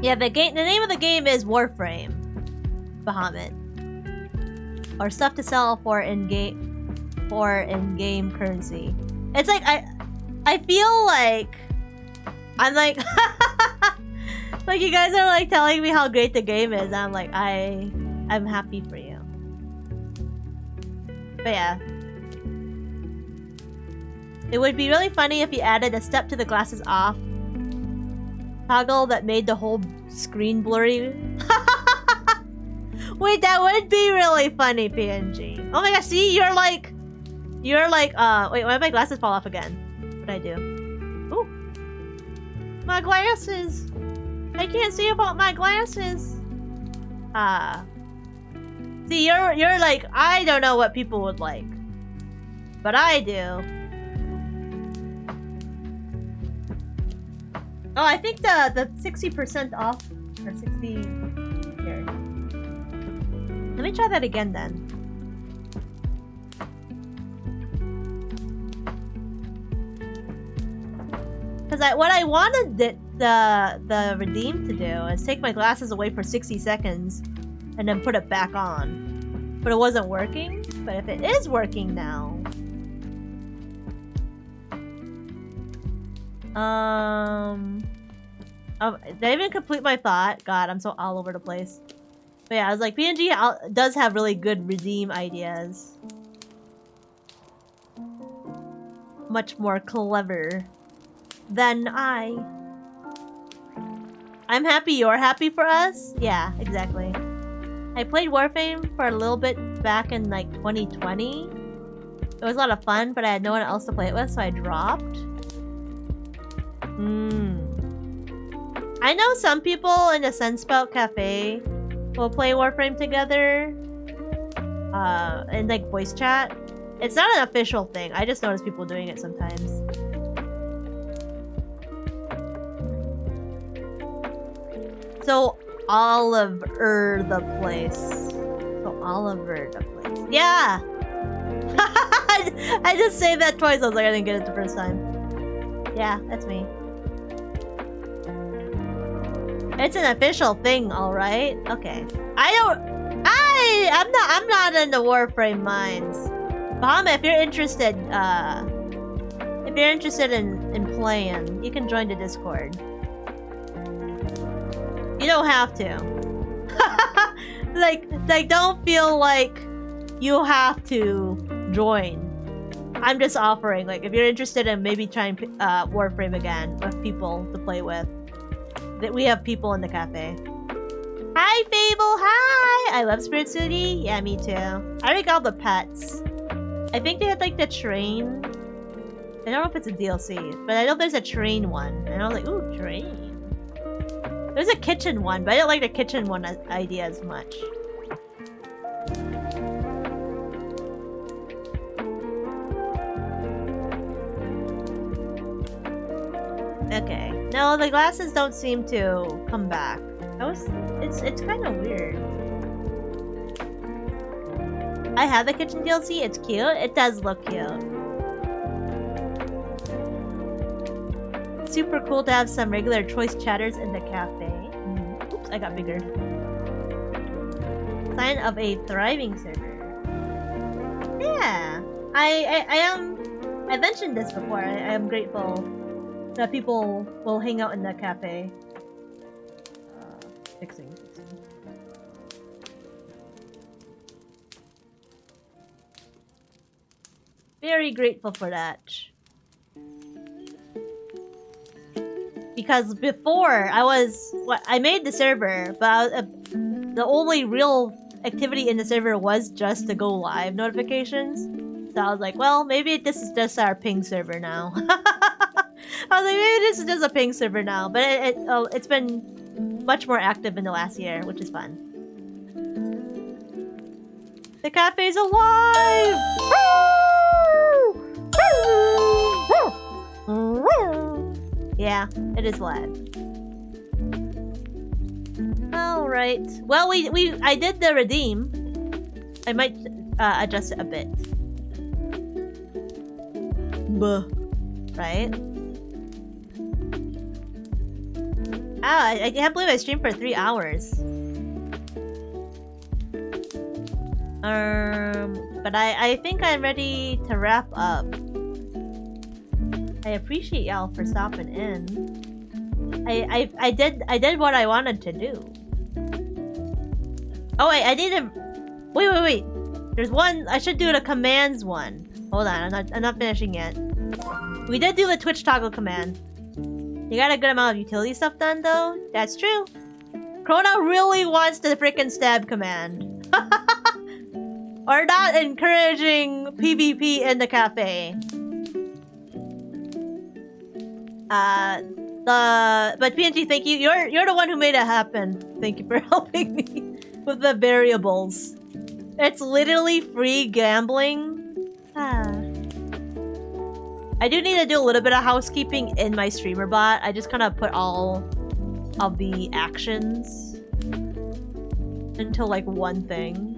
Yeah, the name of the game is Warframe, Bahamut, or stuff to sell for in-game currency. It's like I feel like I'm like like you guys are like telling me how great the game is. I'm like I'm happy for you. But yeah. It would be really funny if you added a step to the glasses off toggle that made the whole screen blurry. Wait, that would be really funny, PNG. Oh my gosh, see, you're like wait, why did my glasses fall off again? What'd I do? Ooh. My glasses! I can't see about my glasses! See, you're like, I don't know what people would like. But I do. Oh, I think the 60% off, or 60, here. Let me try that again then. Because what I wanted the redeem to do is take my glasses away for 60 seconds and then put it back on. But it wasn't working. But if it is working now... did I even complete my thought? God, I'm so all over the place. But yeah, I was like, PNG does have really good redeem ideas. Much more clever than I. I'm happy you're happy for us? Yeah, exactly. I played Warframe for a little bit back in like 2020. It was a lot of fun, but I had no one else to play it with, so I dropped. I know some people in the Sunspout Café will play Warframe together. In like voice chat. It's not an official thing. I just notice people doing it sometimes. So Oliver the place. So Oliver the place. Yeah! I just say that twice. I was like, I didn't get it the first time. Yeah, that's me. It's an official thing, alright? Okay. I'm not in the Warframe mines. Bahama, if you're interested, in playing, you can join the Discord. You don't have to. like, don't feel like you have to join. I'm just offering, like, if you're interested in maybe trying Warframe again with people to play with, that we have people in the cafe. Hi, Fable. Hi. I love Spirit City. Yeah, me too. I already got all the pets. I think they had like the train. I don't know if it's a DLC, but I know there's a train one. And I was like, ooh, train. There's a kitchen one, but I didn't like the kitchen one idea as much. Okay. No, the glasses don't seem to come back. It's kind of weird. I have the kitchen DLC. It's cute. It does look cute. Super cool to have some regular choice chatters in the cafe. Oops, I got bigger. Sign of a thriving server. Yeah, I mentioned this before. I am grateful that people will hang out in the cafe. Fixing. Very grateful for that. Because before, I made the server, but the only real activity in the server was just the go live notifications. So I was like, well, maybe this is just our ping server now. I was like, maybe this is just a ping server now. But it's been much more active in the last year, which is fun. The cafe's alive! Yeah, it is live. All right. Well, I did the redeem. I might adjust it a bit. Buh. Right? I can't believe I streamed for 3 hours. But I think I'm ready to wrap up. I appreciate y'all for stopping in. I did what I wanted to do. Oh wait, I need to wait. There's one I should do the commands one. Hold on, I'm not finishing yet. We did do the Twitch toggle command. You got a good amount of utility stuff done though. That's true. Krona really wants the frickin' stab command. Or not encouraging PvP in the cafe. But PNG, thank you. You're the one who made it happen. Thank you for helping me with the variables. It's literally free gambling. I do need to do a little bit of housekeeping in my streamer bot. I just kind of put all of the actions into like one thing.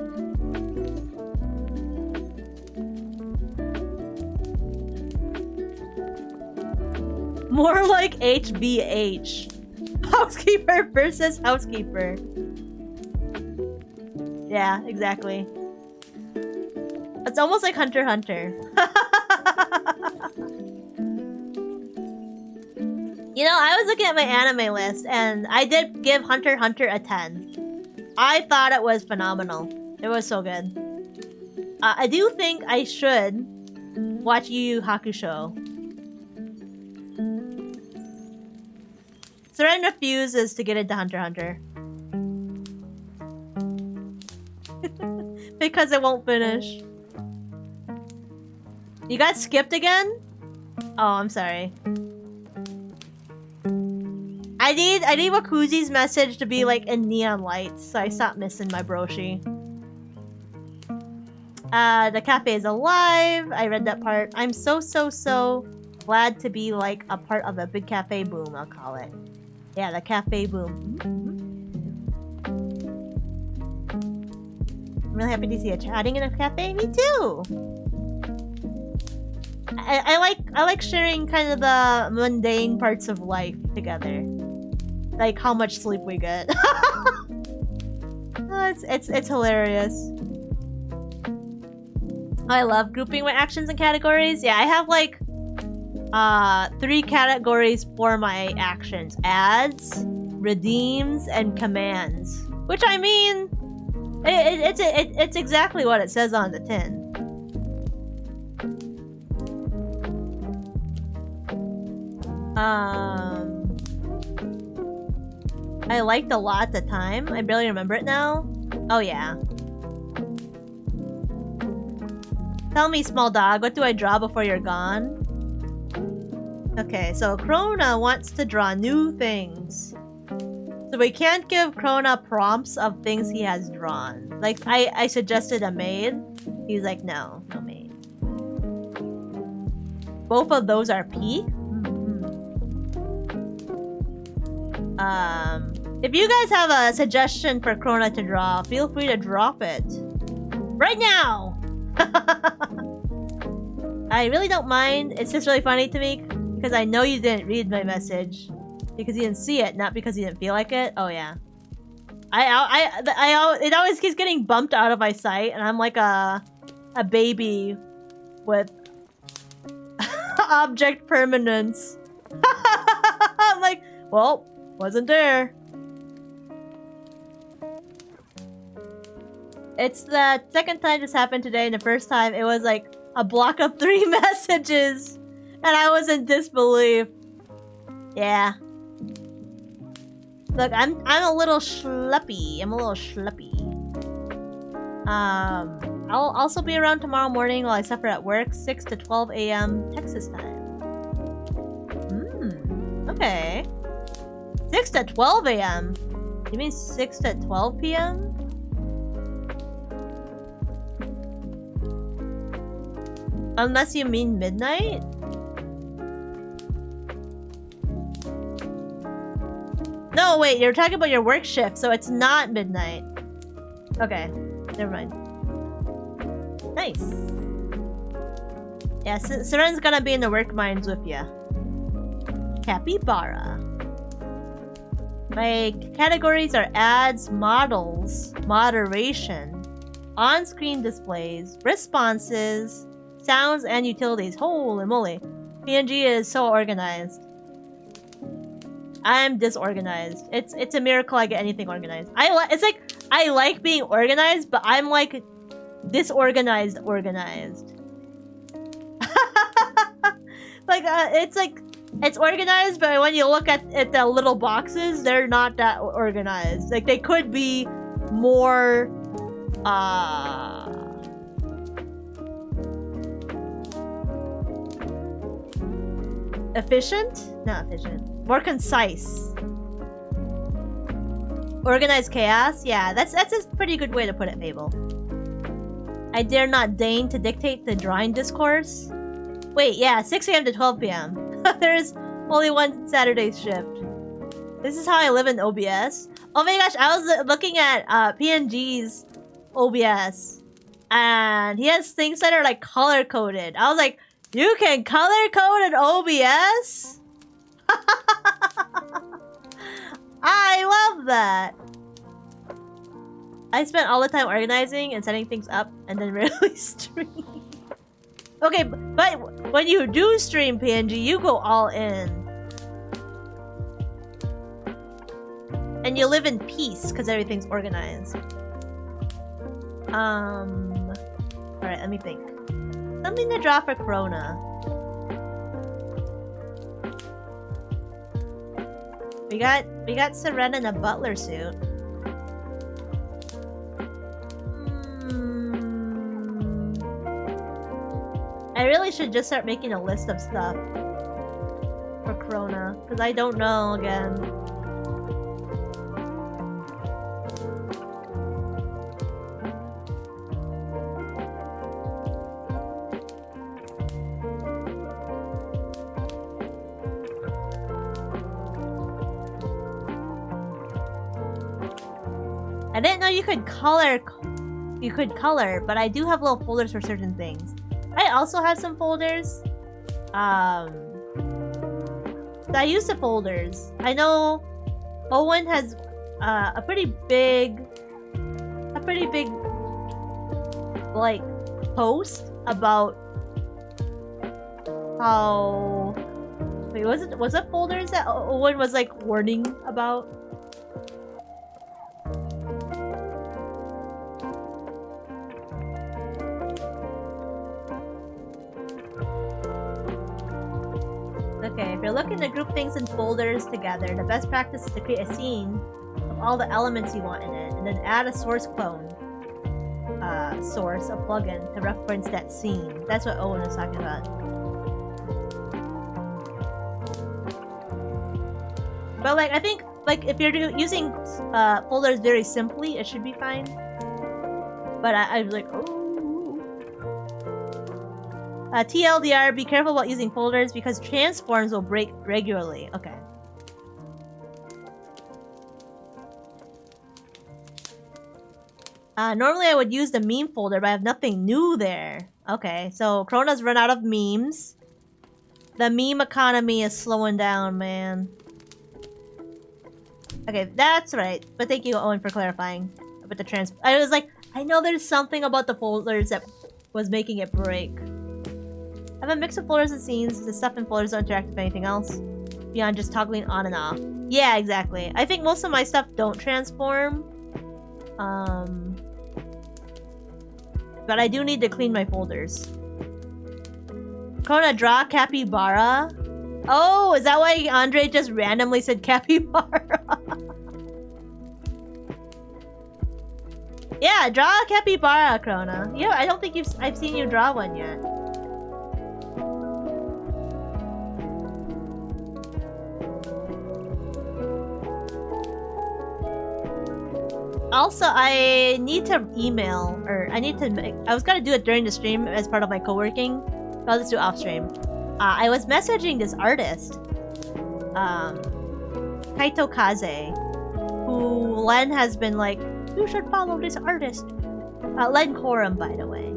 More like HBH. Housekeeper versus housekeeper. Yeah, exactly. It's almost like Hunter x Hunter. You know, I was looking at my anime list and I did give Hunter x Hunter a 10. I thought it was phenomenal. It was so good. I do think I should watch Yu Yu Hakusho. Seren refuses to get into Hunter x Hunter. Because it won't finish. You got skipped again? Oh, I'm sorry. I need Wakuzi's message to be like in neon lights, so I stop missing my broshi. The cafe is alive. I read that part. I'm so glad to be like a part of a big cafe boom, I'll call it. Yeah, the cafe boom. really happy to see you chatting in a cafe. Me too. I like sharing kind of the mundane parts of life together, like how much sleep we get. It's hilarious. I love grouping my actions and categories. Yeah, I have like 3 categories for my actions: ads, redeems, and commands. Which I mean, it's exactly what it says on the tin. I liked a lot at the time. I barely remember it now. Oh yeah. Tell me, small dog, what do I draw before you're gone? Okay, so Krona wants to draw new things. So we can't give Krona prompts of things he has drawn. Like, I suggested a maid. He's like, no maid. Both of those are P. If you guys have a suggestion for Krona to draw, feel free to drop it. Right now! I really don't mind. It's just really funny to me because I know you didn't read my message because you didn't see it, not because you didn't feel like it. Oh yeah. It always keeps getting bumped out of my sight, and I'm like a baby with object permanence. I'm like, well, wasn't there. It's the second time this happened today, and the first time it was like a block of 3 messages, and I was in disbelief. Yeah. Look, I'm a little schleppy. I'll also be around tomorrow morning while I suffer at work, 6 to 12 a.m. Texas time. Okay. 6 to 12 a.m. You mean 6 to 12 p.m.? Unless you mean midnight? No, wait, you're talking about your work shift, so it's not midnight. Okay, never mind. Nice. Yeah, Seren's gonna be in the work mines with ya. Capybara. My categories are ads, models, moderation, on-screen displays, responses, sounds, and utilities. Holy moly. PNG is so organized. I'm disorganized. It's a miracle I get anything organized. It's like I like being organized, but I'm like disorganized organized. Like it's organized, but when you look at the little boxes, they're not that organized. Like they could be more efficient? Not efficient. More concise. Organized chaos? Yeah, that's a pretty good way to put it, Fable. I dare not deign to dictate the drawing discourse. Wait, yeah, 6 a.m. to 12 p.m. There's only one Saturday shift. This is how I live in OBS. Oh my gosh, I was looking at PNG's OBS, and he has things that are like color-coded. I was like, you can color-code an OBS? I love that. I spent all the time organizing and setting things up and then rarely stream. Okay, but when you do stream PNG, you go all in. And you live in peace because everything's organized. Alright, let me think. Something to draw for Krona. We got Serena in a butler suit. I really should just start making a list of stuff for Krona, because I don't know again. I didn't know you could color you could color, but I do have little folders for certain things. I also have some folders. I use the folders. I know Owen has a pretty big like post about how wait, was it folders that Owen was like warning about? Okay, if you're looking to group things in folders together, the best practice is to create a scene of all the elements you want in it, and then add a source clone source, a plugin, to reference that scene. That's what Owen was talking about. But like, I think like if you're using folders very simply, it should be fine. But I was like, oh. TLDR, be careful about using folders because transforms will break regularly. Okay. Normally I would use the meme folder, but I have nothing new there. Okay, so Krona's run out of memes. The meme economy is slowing down, man. Okay, that's right. But thank you, Owen, for clarifying about the I was like, I know there's something about the folders that was making it break. I have a mix of folders and scenes. The stuff in folders don't interact with anything else beyond just toggling on and off. Yeah, exactly. I think most of my stuff don't transform. But I do need to clean my folders. Krona, draw capybara. Oh, is that why Andre just randomly said capybara? Yeah, draw a capybara, Krona. Yeah, I don't think I've seen you draw one yet. Also, I need to email, or I was gonna do it during the stream as part of my co-working, but I'll just do it off stream. I was messaging this artist, Kaito Kaze, who Len has been like, you should follow this artist. Len Corum, by the way.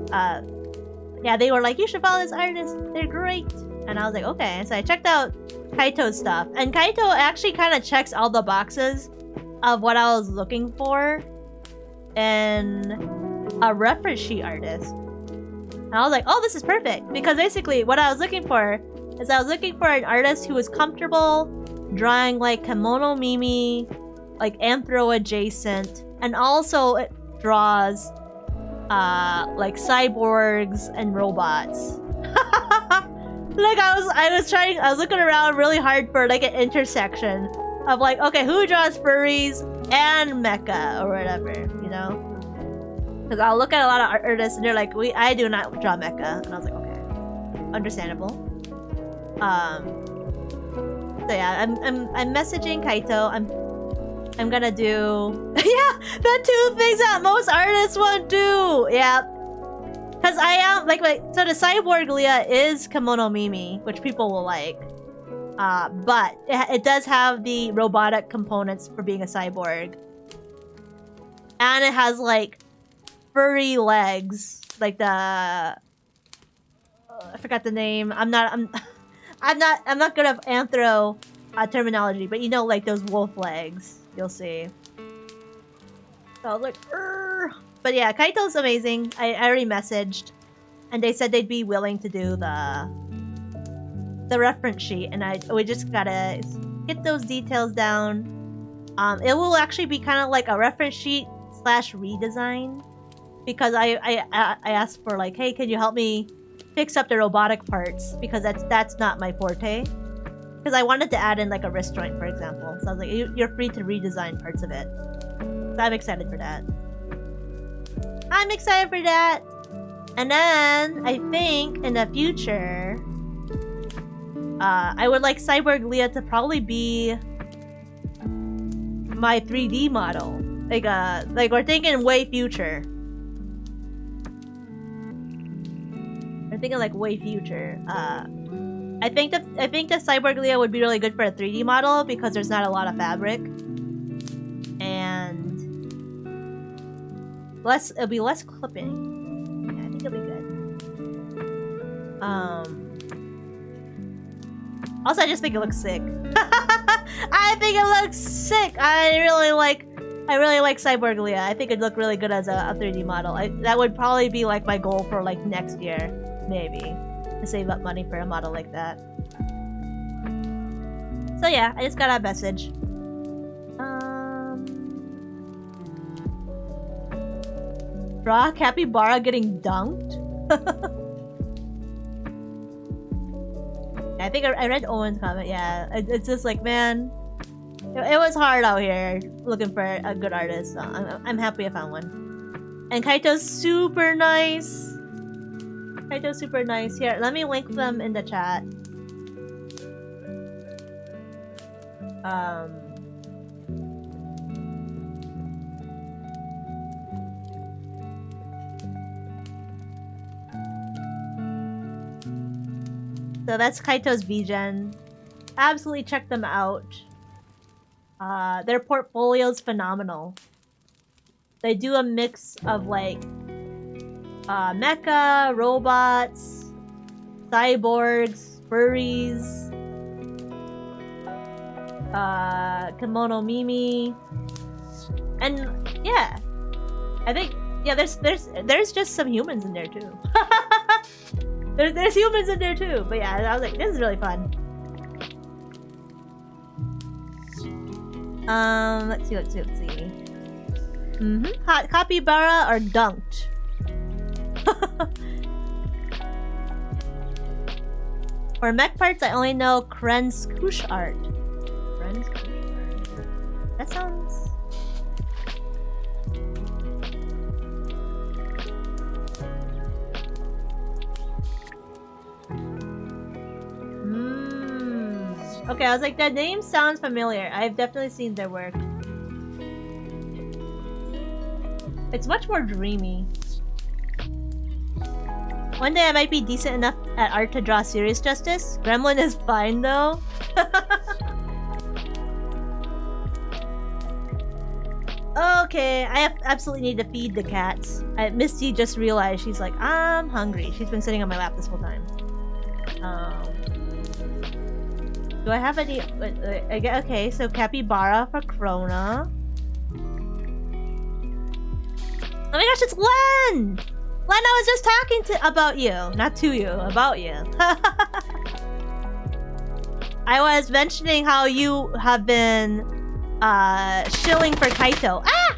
Yeah, they were like, you should follow this artist, they're great. And I was like, okay. So I checked out Kaito's stuff, and Kaito actually kind of checks all the boxes of what I was looking for in a reference sheet artist. And I was like, oh, this is perfect. Because basically what I was looking for is I was looking for an artist who was comfortable drawing like kimono mimi, like anthro adjacent, and also it draws like cyborgs and robots. Like I was looking around really hard for like an intersection of like, okay, who draws furries and mecha or whatever, you know? Because I'll look at a lot of artists and they're like, I do not draw mecha, and I was like, okay, understandable. So yeah, I'm messaging Kaito. I'm gonna do yeah, the two things that most artists won't do. Yeah, because I am like so the cyborg Leah is kimono mimi, which people will like. But it does have the robotic components for being a cyborg. And it has like furry legs, like the I forgot the name. I'm not good at anthro terminology, but you know, like those wolf legs. You'll see. So I was like, Urgh. But yeah, Kaito's amazing. I already messaged, and they said they'd be willing to do the reference sheet, and we just gotta get those details down. It will actually be kind of like a reference sheet / redesign, because I asked for like, hey, can you help me fix up the robotic parts, because that's not my forte. Because I wanted to add in like a wrist joint, for example. So I was like, you're free to redesign parts of it. So I'm excited for that. And then I think in the future, I would like Cyborg Leah to probably be my 3D model. Like we're thinking way future. We're thinking like way future. I think the Cyborg Leah would be really good for a 3D model because there's not a lot of fabric. And It'll be less clipping. Yeah, I think it'll be good. Also, I just think it looks sick. I think it looks sick. I really like Cyborg Leah. I think it'd look really good as a 3D model. That would probably be like my goal for like next year, maybe, to save up money for a model like that. So yeah, I just got a message. Draw capybara getting dunked. I think I read Owen's comment. Yeah, it's just like, man, it was hard out here looking for a good artist. So I'm happy I found one. And Kaito's super nice. Kaito's super nice. Here, let me link them in the chat. So that's Kaito's VGen. Absolutely check them out. Their portfolio's phenomenal. They do a mix of like mecha, robots, cyborgs, furries, kimono Mimi, and yeah, I think there's just some humans in there too. There's humans in there too, but yeah, I was like, this is really fun. Let's see. Hot capybara or dunked? For mech parts, I only know Kren's Kush art. Kren's Kush art. That sounds... Okay, I was like, that name sounds familiar. I've definitely seen their work. It's much more dreamy. One day I might be decent enough at art to draw serious justice. Gremlin is fine though. Okay, I absolutely need to feed the cats. Misty just realized, she's like, I'm hungry. She's been sitting on my lap this whole time. Do I have any... Okay, so capybara for Krona. Oh my gosh, it's Len! Len, I was just talking about you. Not to you, about you. I was mentioning how you have been shilling for Kaito. Ah!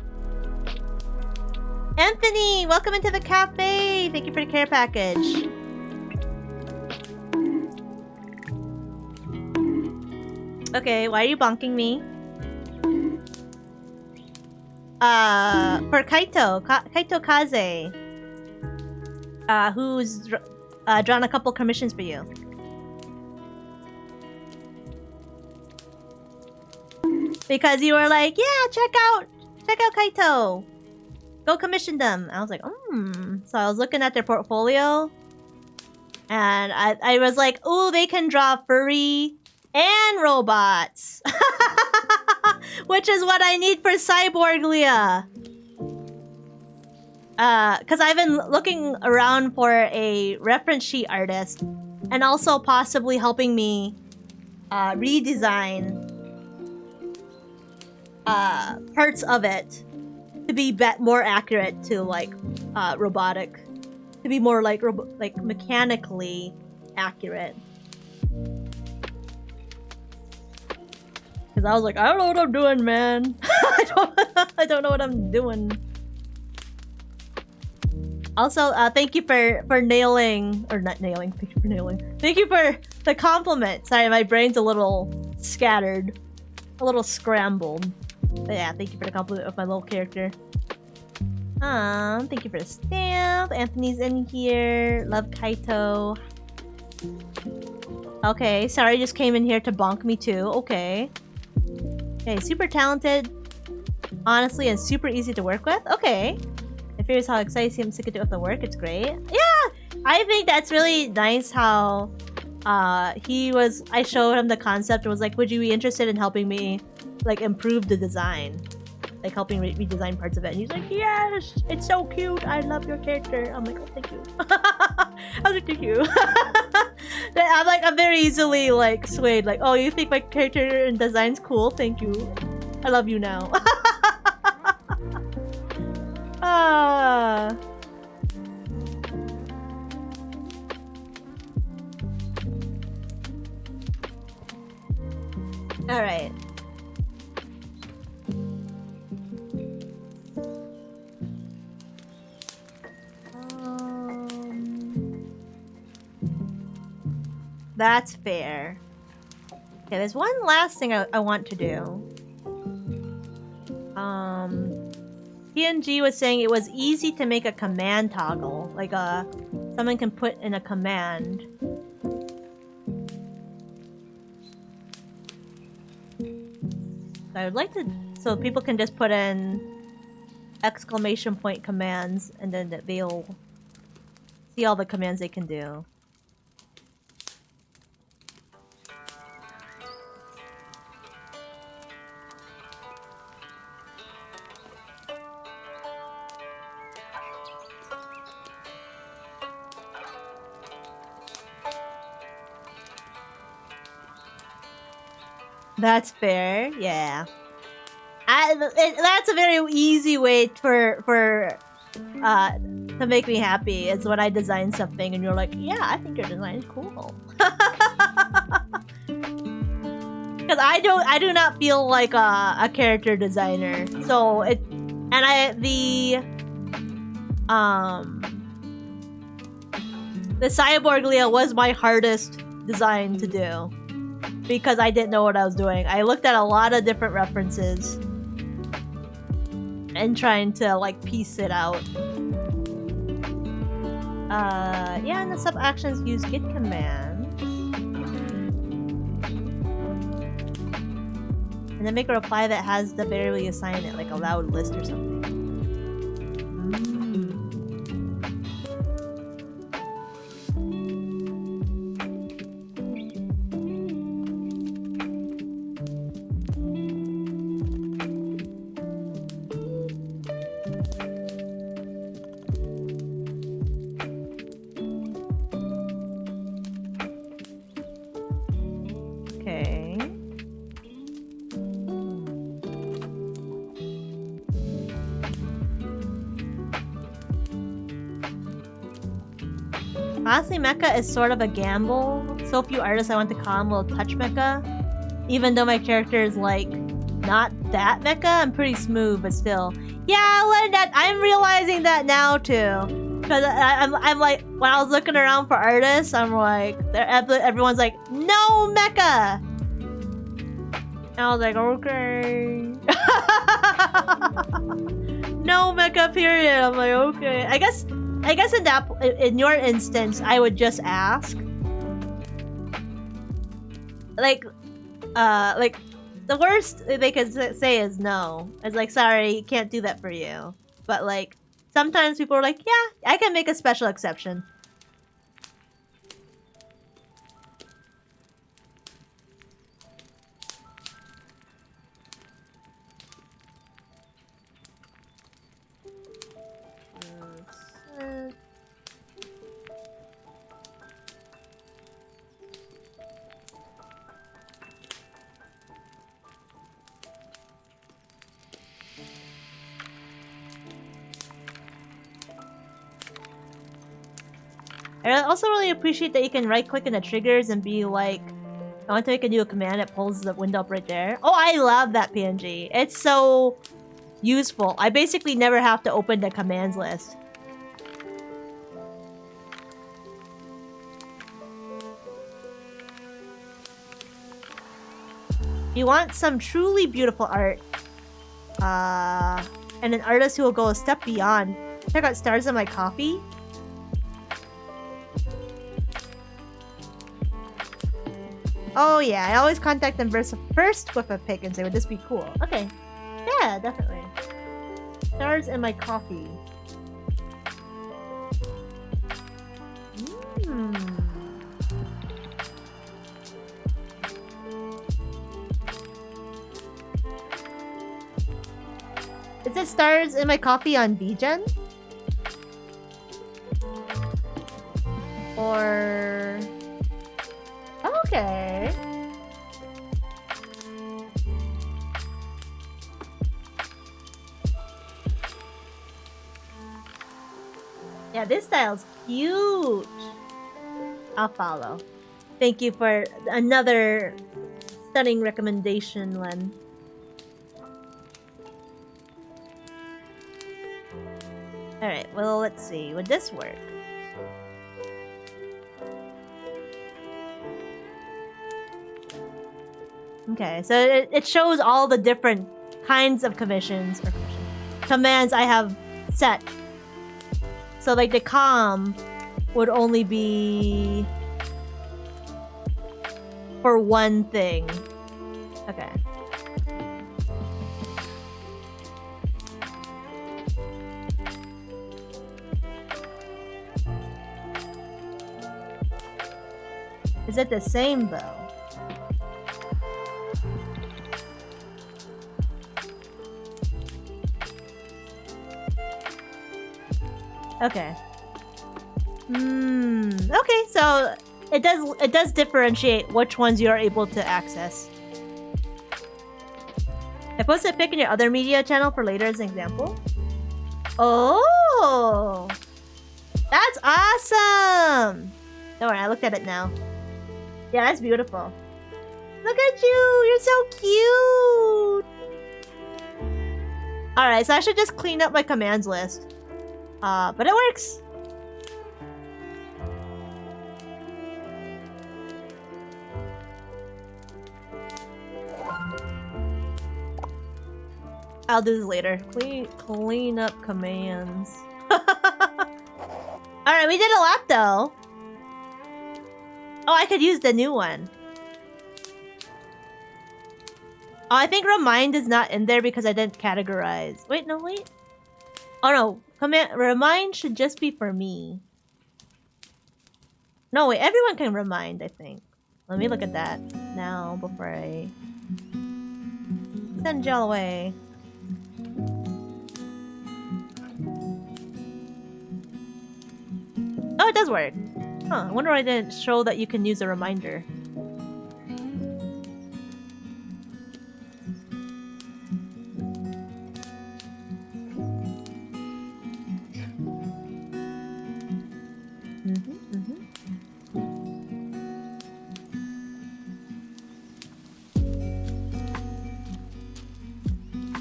Anthony, welcome into the cafe. Thank you for the care package. Okay, why are you bonking me? For Kaito, Kaito Kaze, who's drawn a couple commissions for you. Because you were like, yeah, check out Kaito. Go commission them. I was like, So I was looking at their portfolio, and I was like, oh, they can draw furry and robots. Which is what I need for Cyborg Leah. Because I've been looking around for a reference sheet artist, and also possibly helping me redesign parts of it to be more accurate to like robotic, to be more like mechanically accurate. Because I was like, I don't know what I'm doing, man. I don't know what I'm doing. Also, thank you for nailing, or not nailing. Thank you for nailing. Thank you for the compliment. Sorry, my brain's a little scattered, a little scrambled. But yeah, thank you for the compliment of my little character. Thank you for the stamp. Anthony's in here. Love Kaito. Okay, sorry, just came in here to bonk me too. Okay. Okay, super talented, honestly, and super easy to work with. Okay. If here's how excited he seems to do with the work, it's great. Yeah! I think that's really nice how I showed him the concept and was like, would you be interested in helping me like improve the design? like helping redesign parts of it, and he's like, "Yes, it's so cute. I love your character." I'm like, "Oh, thank you." I was like, "Thank you." I'm very easily like swayed. Like, "Oh, you think my character and design's cool? Thank you. I love you now." Ah. All right. That's fair. Okay, there's one last thing I want to do. PNG was saying it was easy to make a command toggle. Like someone can put in a command. So I would like to, so people can just put in exclamation point commands and then they'll see all the commands they can do. That's fair, yeah. That's a very easy way to make me happy. It's when I design something and you're like, "Yeah, I think your design is cool." Because I do not feel like a character designer. So the cyborg Leah was my hardest design to do. Because I didn't know what I was doing. I looked at a lot of different references and trying to like piece it out. Yeah, and the sub actions use git command. And then make a reply that has the variable you assign it, like a loud list or something. Honestly, mecha is sort of a gamble. So few artists I want to call will touch mecha. Even though my character is like not that mecha, I'm pretty smooth, but still. Yeah, Linda, I'm realizing that now too. Because I'm like, when I was looking around for artists, I'm like, everyone's like, "No mecha!" And I was like, okay. No mecha period. I'm like, okay. I guess in your instance, I would just ask. Like the worst they could say is no. It's like, sorry, can't do that for you. But like, sometimes people are like, yeah, I can make a special exception. I also really appreciate that you can right-click in the triggers and be like, I want to make a new command that pulls the window up right there. Oh, I love that PNG. It's so useful. I basically never have to open the commands list. If you want some truly beautiful art, and an artist who will go a step beyond, check out Stars in My Coffee. Oh yeah, I always contact them first with a pic and say, would this be cool? Okay. Yeah, definitely. Stars in My Coffee. recommended stars in my coffee on BGen? Or... Oh, okay. Yeah, this style's cute. I'll follow. Thank you for another stunning recommendation, Len. Alright, well, let's see. Would this work? Okay, so it shows all the different kinds of commands I have set. So like the calm would only be for one thing. Okay. Is it the same though? Okay. Okay, so it does differentiate which ones you are able to access. I posted a pic in your other media channel for later as an example. Oh! That's awesome! Don't worry, I looked at it now. Yeah, that's beautiful. Look at you! You're so cute! Alright, so I should just clean up my commands list. But it works! I'll do this later. Clean up commands. Alright, we did a lot though. Oh, I could use the new one. Oh, I think remind is not in there because I didn't categorize. Wait, no, wait. Oh no, remind should just be for me. No, wait, everyone can remind, I think. Let me look at that now before I send y'all away. Oh, it does work. Huh, I wonder why I didn't show that you can use a reminder.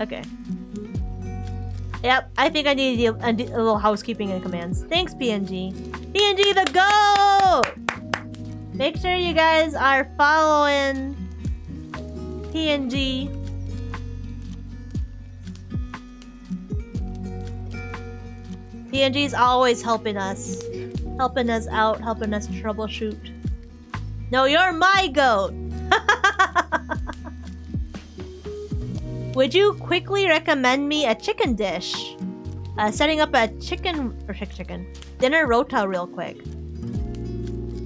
Okay. Yep, I think I need a little housekeeping and commands. Thanks, PNG. PNG the GOAT! Make sure you guys are following PNG. PNG's always helping us out, helping us troubleshoot. No, you're my GOAT! Would you quickly recommend me a chicken dish? Setting up a dinner rota real quick.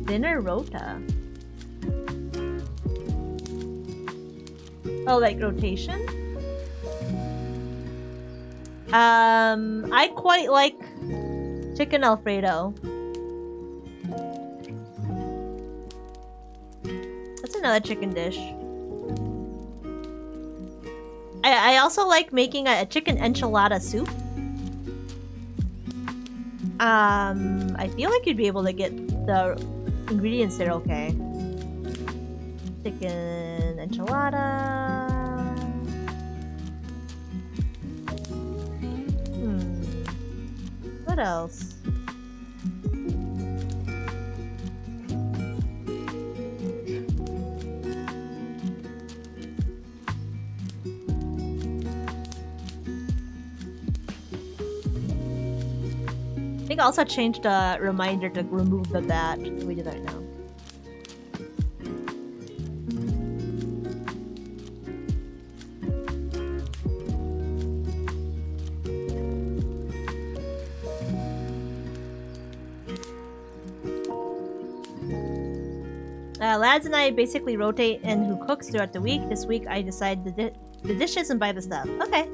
Dinner rota? Oh, like rotation? I quite like chicken Alfredo. That's another chicken dish. I also like making a chicken enchilada soup. I feel like you'd be able to get the ingredients there okay. Chicken enchilada. What else? I think I also changed the reminder to remove the that. We do that now. Lads and I basically rotate in who cooks throughout the week. This week I decide the dishes and buy the stuff. Okay.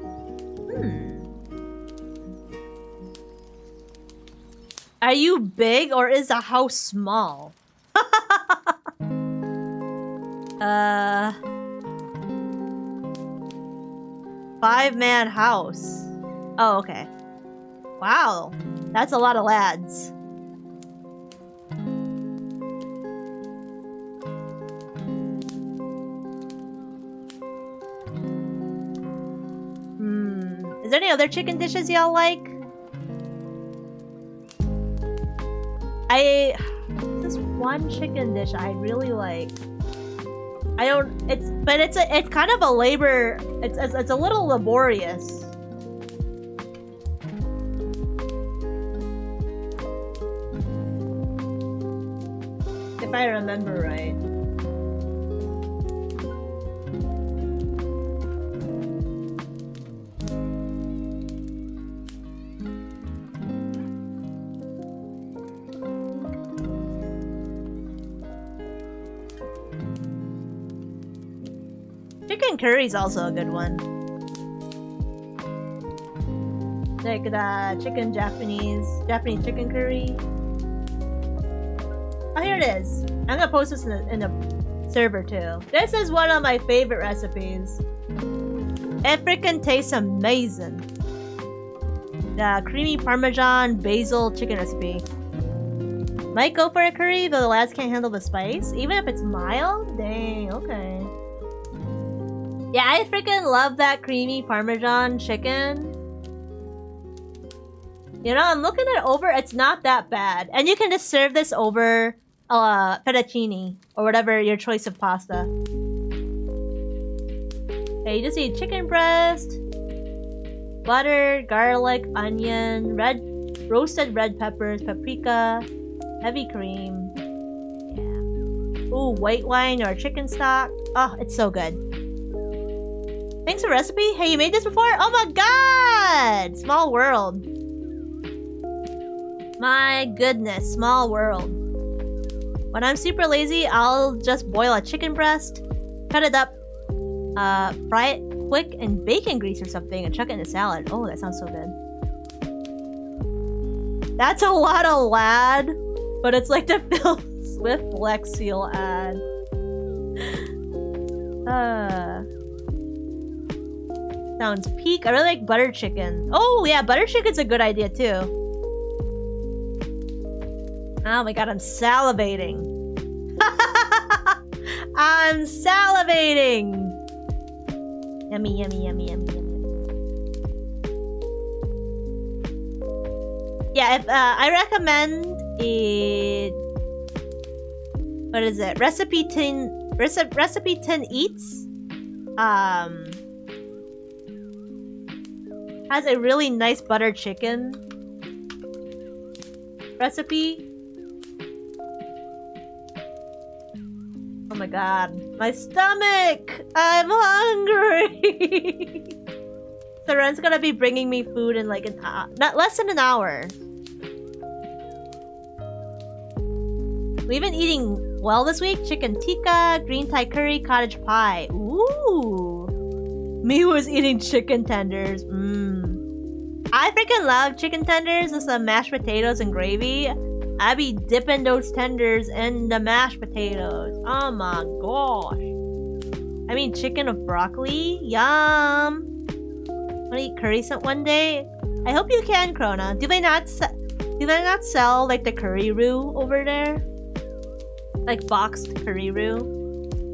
Are you big or is the house small? 5-man house. Oh, okay. Wow, that's a lot of lads. Is there any other chicken dishes y'all like? This one chicken dish I really like. It's kind of a labor. It's a little laborious. If I remember right. Chicken curry is also a good one. Like the Japanese chicken curry. Oh, here it is. I'm gonna post this in the server too. This is one of my favorite recipes. It freaking tastes amazing. The creamy Parmesan basil chicken recipe. Might go for a curry, though the lads can't handle the spice. Even if it's mild? Dang, okay. Yeah, I freaking love that creamy Parmesan chicken. You know, I'm looking it over. It's not that bad. And you can just serve this over fettuccine or whatever your choice of pasta. Okay, you just need chicken breast, butter, garlic, onion, roasted red peppers, paprika, heavy cream. Yeah. Ooh, white wine or chicken stock. Oh, it's so good. Thanks for the recipe. Hey, you made this before? Oh my god! Small world. My goodness, small world. When I'm super lazy, I'll just boil a chicken breast, cut it up, fry it quick in bacon grease or something, and chuck it in a salad. Oh, that sounds so good. That's a lot of lad, but it's like the Phil Swift Flex Seal ad. Sounds peak. I really like butter chicken. Oh yeah, butter chicken's a good idea too. Oh my god, I'm salivating. I'm salivating. Yummy, yummy, yummy, yummy, yummy. Yeah, if I recommend it. What is it? Recipe Tin Eats. Has a really nice butter chicken recipe. Oh my god, my stomach! I'm hungry! So Ren's gonna be bringing me food in like not less than an hour. We've been eating well this week. Chicken tikka, green Thai curry, cottage pie. Ooh! Me was eating chicken tenders. I freaking love chicken tenders with some mashed potatoes and gravy. I be dipping those tenders in the mashed potatoes. Oh my gosh. I mean, chicken with broccoli. Yum. Wanna eat curry one day? I hope you can, Krona. Do they not sell like the curry roux over there? Like boxed curry roux?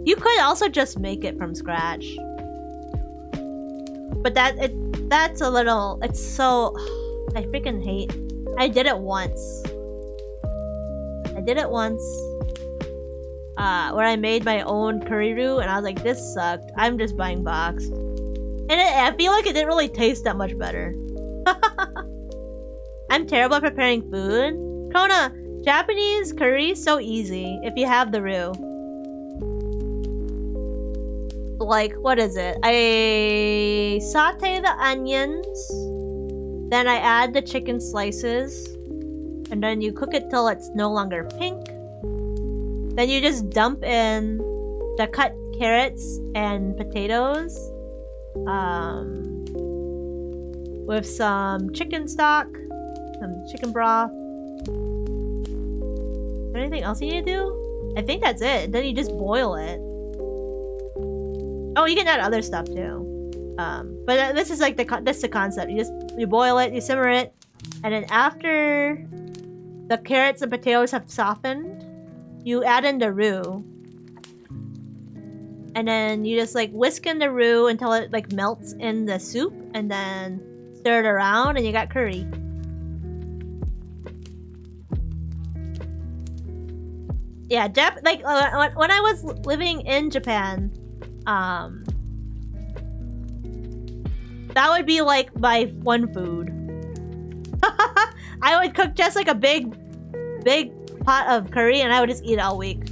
You could also just make it from scratch. But that's a little. It's so. I freaking hate. I did it once. Where I made my own curry roux, and I was like, this sucked. I'm just buying boxed. And I feel like it didn't really taste that much better. I'm terrible at preparing food. Kona, Japanese curry is so easy if you have the roux. Like, what is it? I saute the onions, then I add the chicken slices, and then you cook it till it's no longer pink. Then you just dump in the cut carrots and potatoes, with some chicken stock, some chicken broth, Is there anything else you need to do? I think that's it. Then you just boil it. Oh, you can add other stuff too. But this is like that's the concept. You boil it, you simmer it, and then after the carrots and potatoes have softened, you add in the roux. And then you just like whisk in the roux until it like melts in the soup, and then stir it around, and you got curry. Yeah, like when I was living in Japan, that would be like my one food. I would cook just like a big pot of curry, and I would just eat it all week.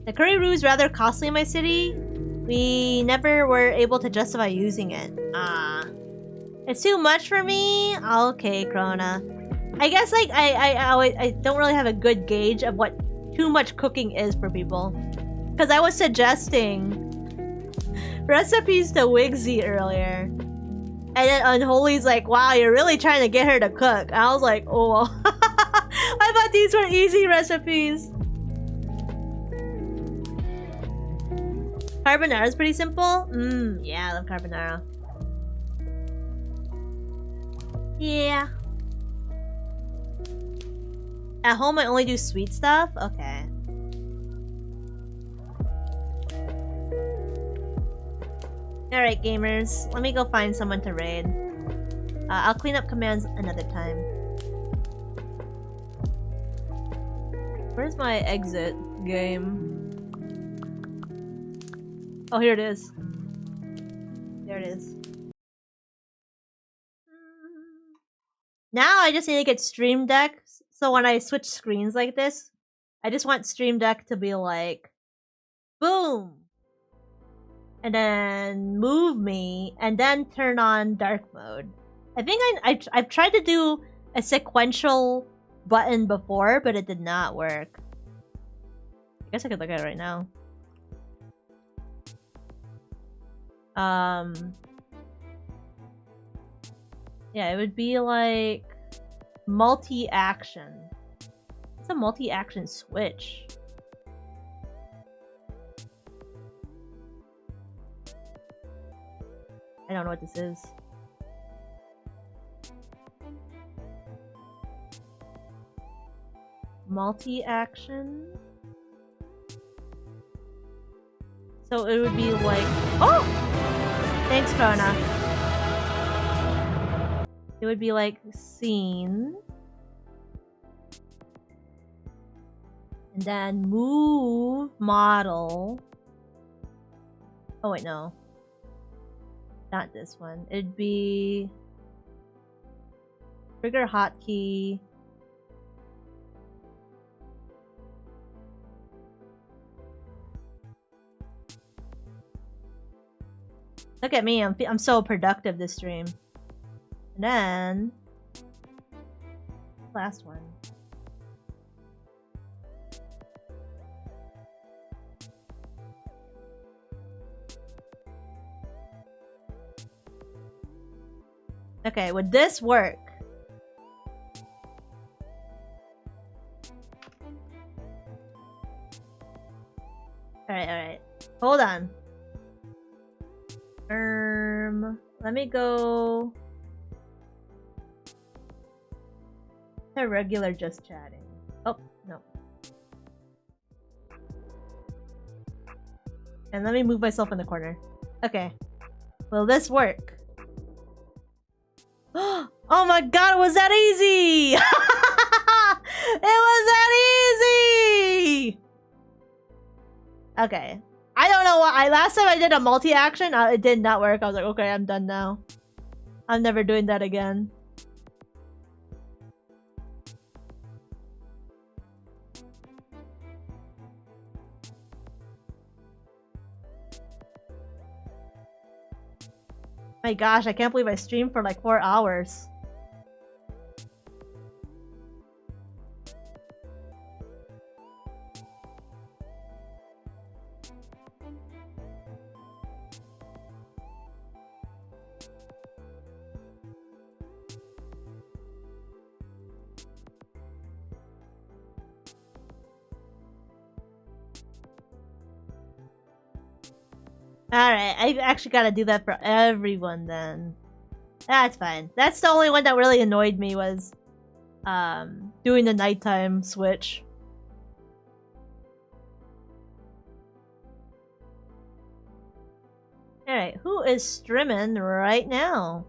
The curry roux is rather costly in my city. We never were able to justify using it. It's too much for me? Okay, Krona. I guess like I don't really have a good gauge of what too much cooking is for people. Because I was suggesting recipes to Wigsy earlier. And then Unholy's like, wow, you're really trying to get her to cook. I was like, oh. I thought these were easy recipes. Carbonara is pretty simple. Yeah, I love carbonara. Yeah. At home, I only do sweet stuff? Okay. Alright, gamers. Let me go find someone to raid. I'll clean up commands another time. Where's my exit game? Oh, here it is. There it is. Now I just need to get Stream Deck. So when I switch screens like this, I just want Stream Deck to be like, boom! And then move me, and then turn on dark mode. I think I've tried to do a sequential button before, but it did not work. I guess I could look at it right now. Yeah, it would be like multi-action. It's a multi-action switch. I don't know what this is. Multi-action? So it would be like... Oh! Thanks, Krona. It would be like scene. And then move model. Oh wait, no. Not this one. It'd be trigger hotkey. Look at me, I'm so productive this stream. And then last one. Okay, would this work? Alright. Hold on. Let me go to regular just chatting. Oh, no. And let me move myself in the corner. Okay. Will this work? Oh my god, was that easy? It was that easy! Okay. I don't know why. Last time I did a multi-action, it did not work. I was like, okay, I'm done now. I'm never doing that again. My gosh, I can't believe I streamed for like 4 hours. Alright, I actually gotta do that for everyone then. That's fine. That's the only one that really annoyed me was doing the nighttime switch. Alright, who is streaming right now?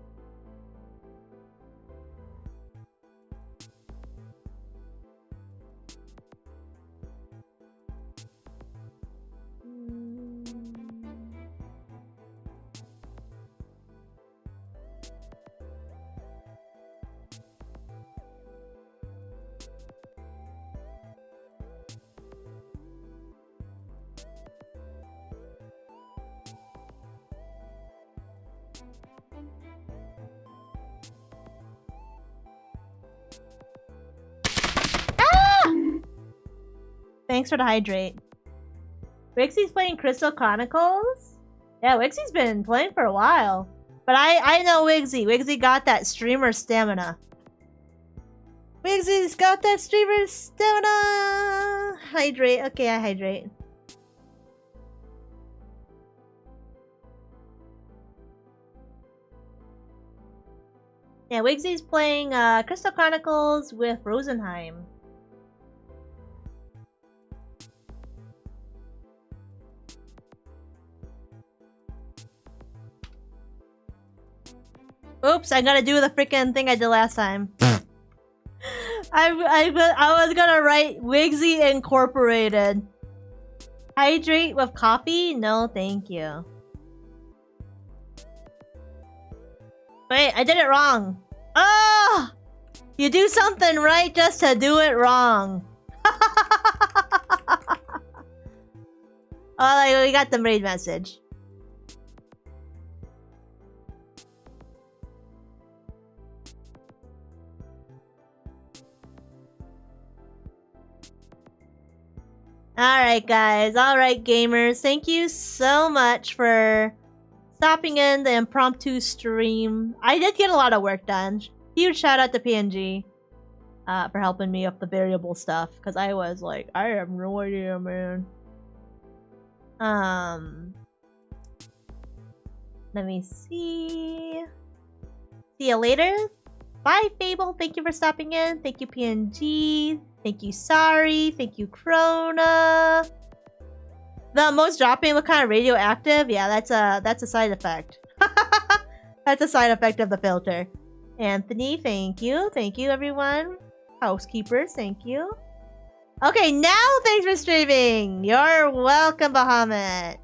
Thanks for the hydrate. Wixie's playing Crystal Chronicles? Yeah, Wixie's been playing for a while. But I know Wigsy. Wigsy got that streamer stamina. Wigsy's got that streamer stamina! Hydrate. Okay, I hydrate. Yeah, Wigsy's playing Crystal Chronicles with Rosenheim. Oops, I gotta do the freaking thing I did last time. I was gonna write Wigsy Incorporated. Hydrate with coffee? No, thank you. Wait, I did it wrong. Oh! You do something right just to do it wrong. Oh, we got the raid message. Alright guys, alright gamers, thank you so much for stopping in the impromptu stream. I did get a lot of work done. Huge shout out to PNG for helping me up the variable stuff, because I was like, I have no idea, man. Let me see. See you later. Bye, Fable. Thank you for stopping in. Thank you, PNG. Thank you, Sorry. Thank you, Krona. The most dropping look kind of radioactive. Yeah, that's a side effect. That's a side effect of the filter. Anthony, thank you. Thank you, everyone. Housekeepers, thank you. Okay, now thanks for streaming. You're welcome, Bahamut.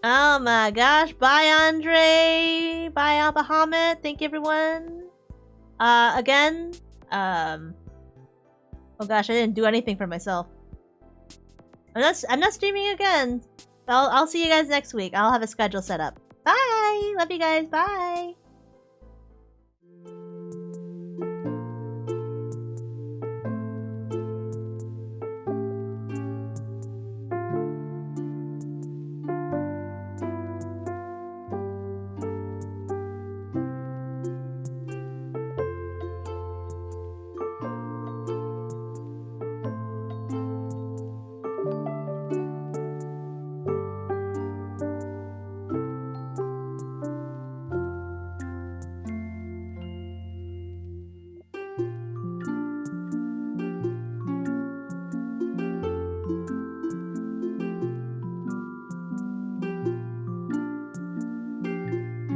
Oh my gosh. Bye, Andre. Bye, Bahamut. Thank you, everyone. Again, oh gosh, I didn't do anything for myself. I'm not streaming again. I'll see you guys next week. I'll have a schedule set up. Bye. Love you guys. Bye.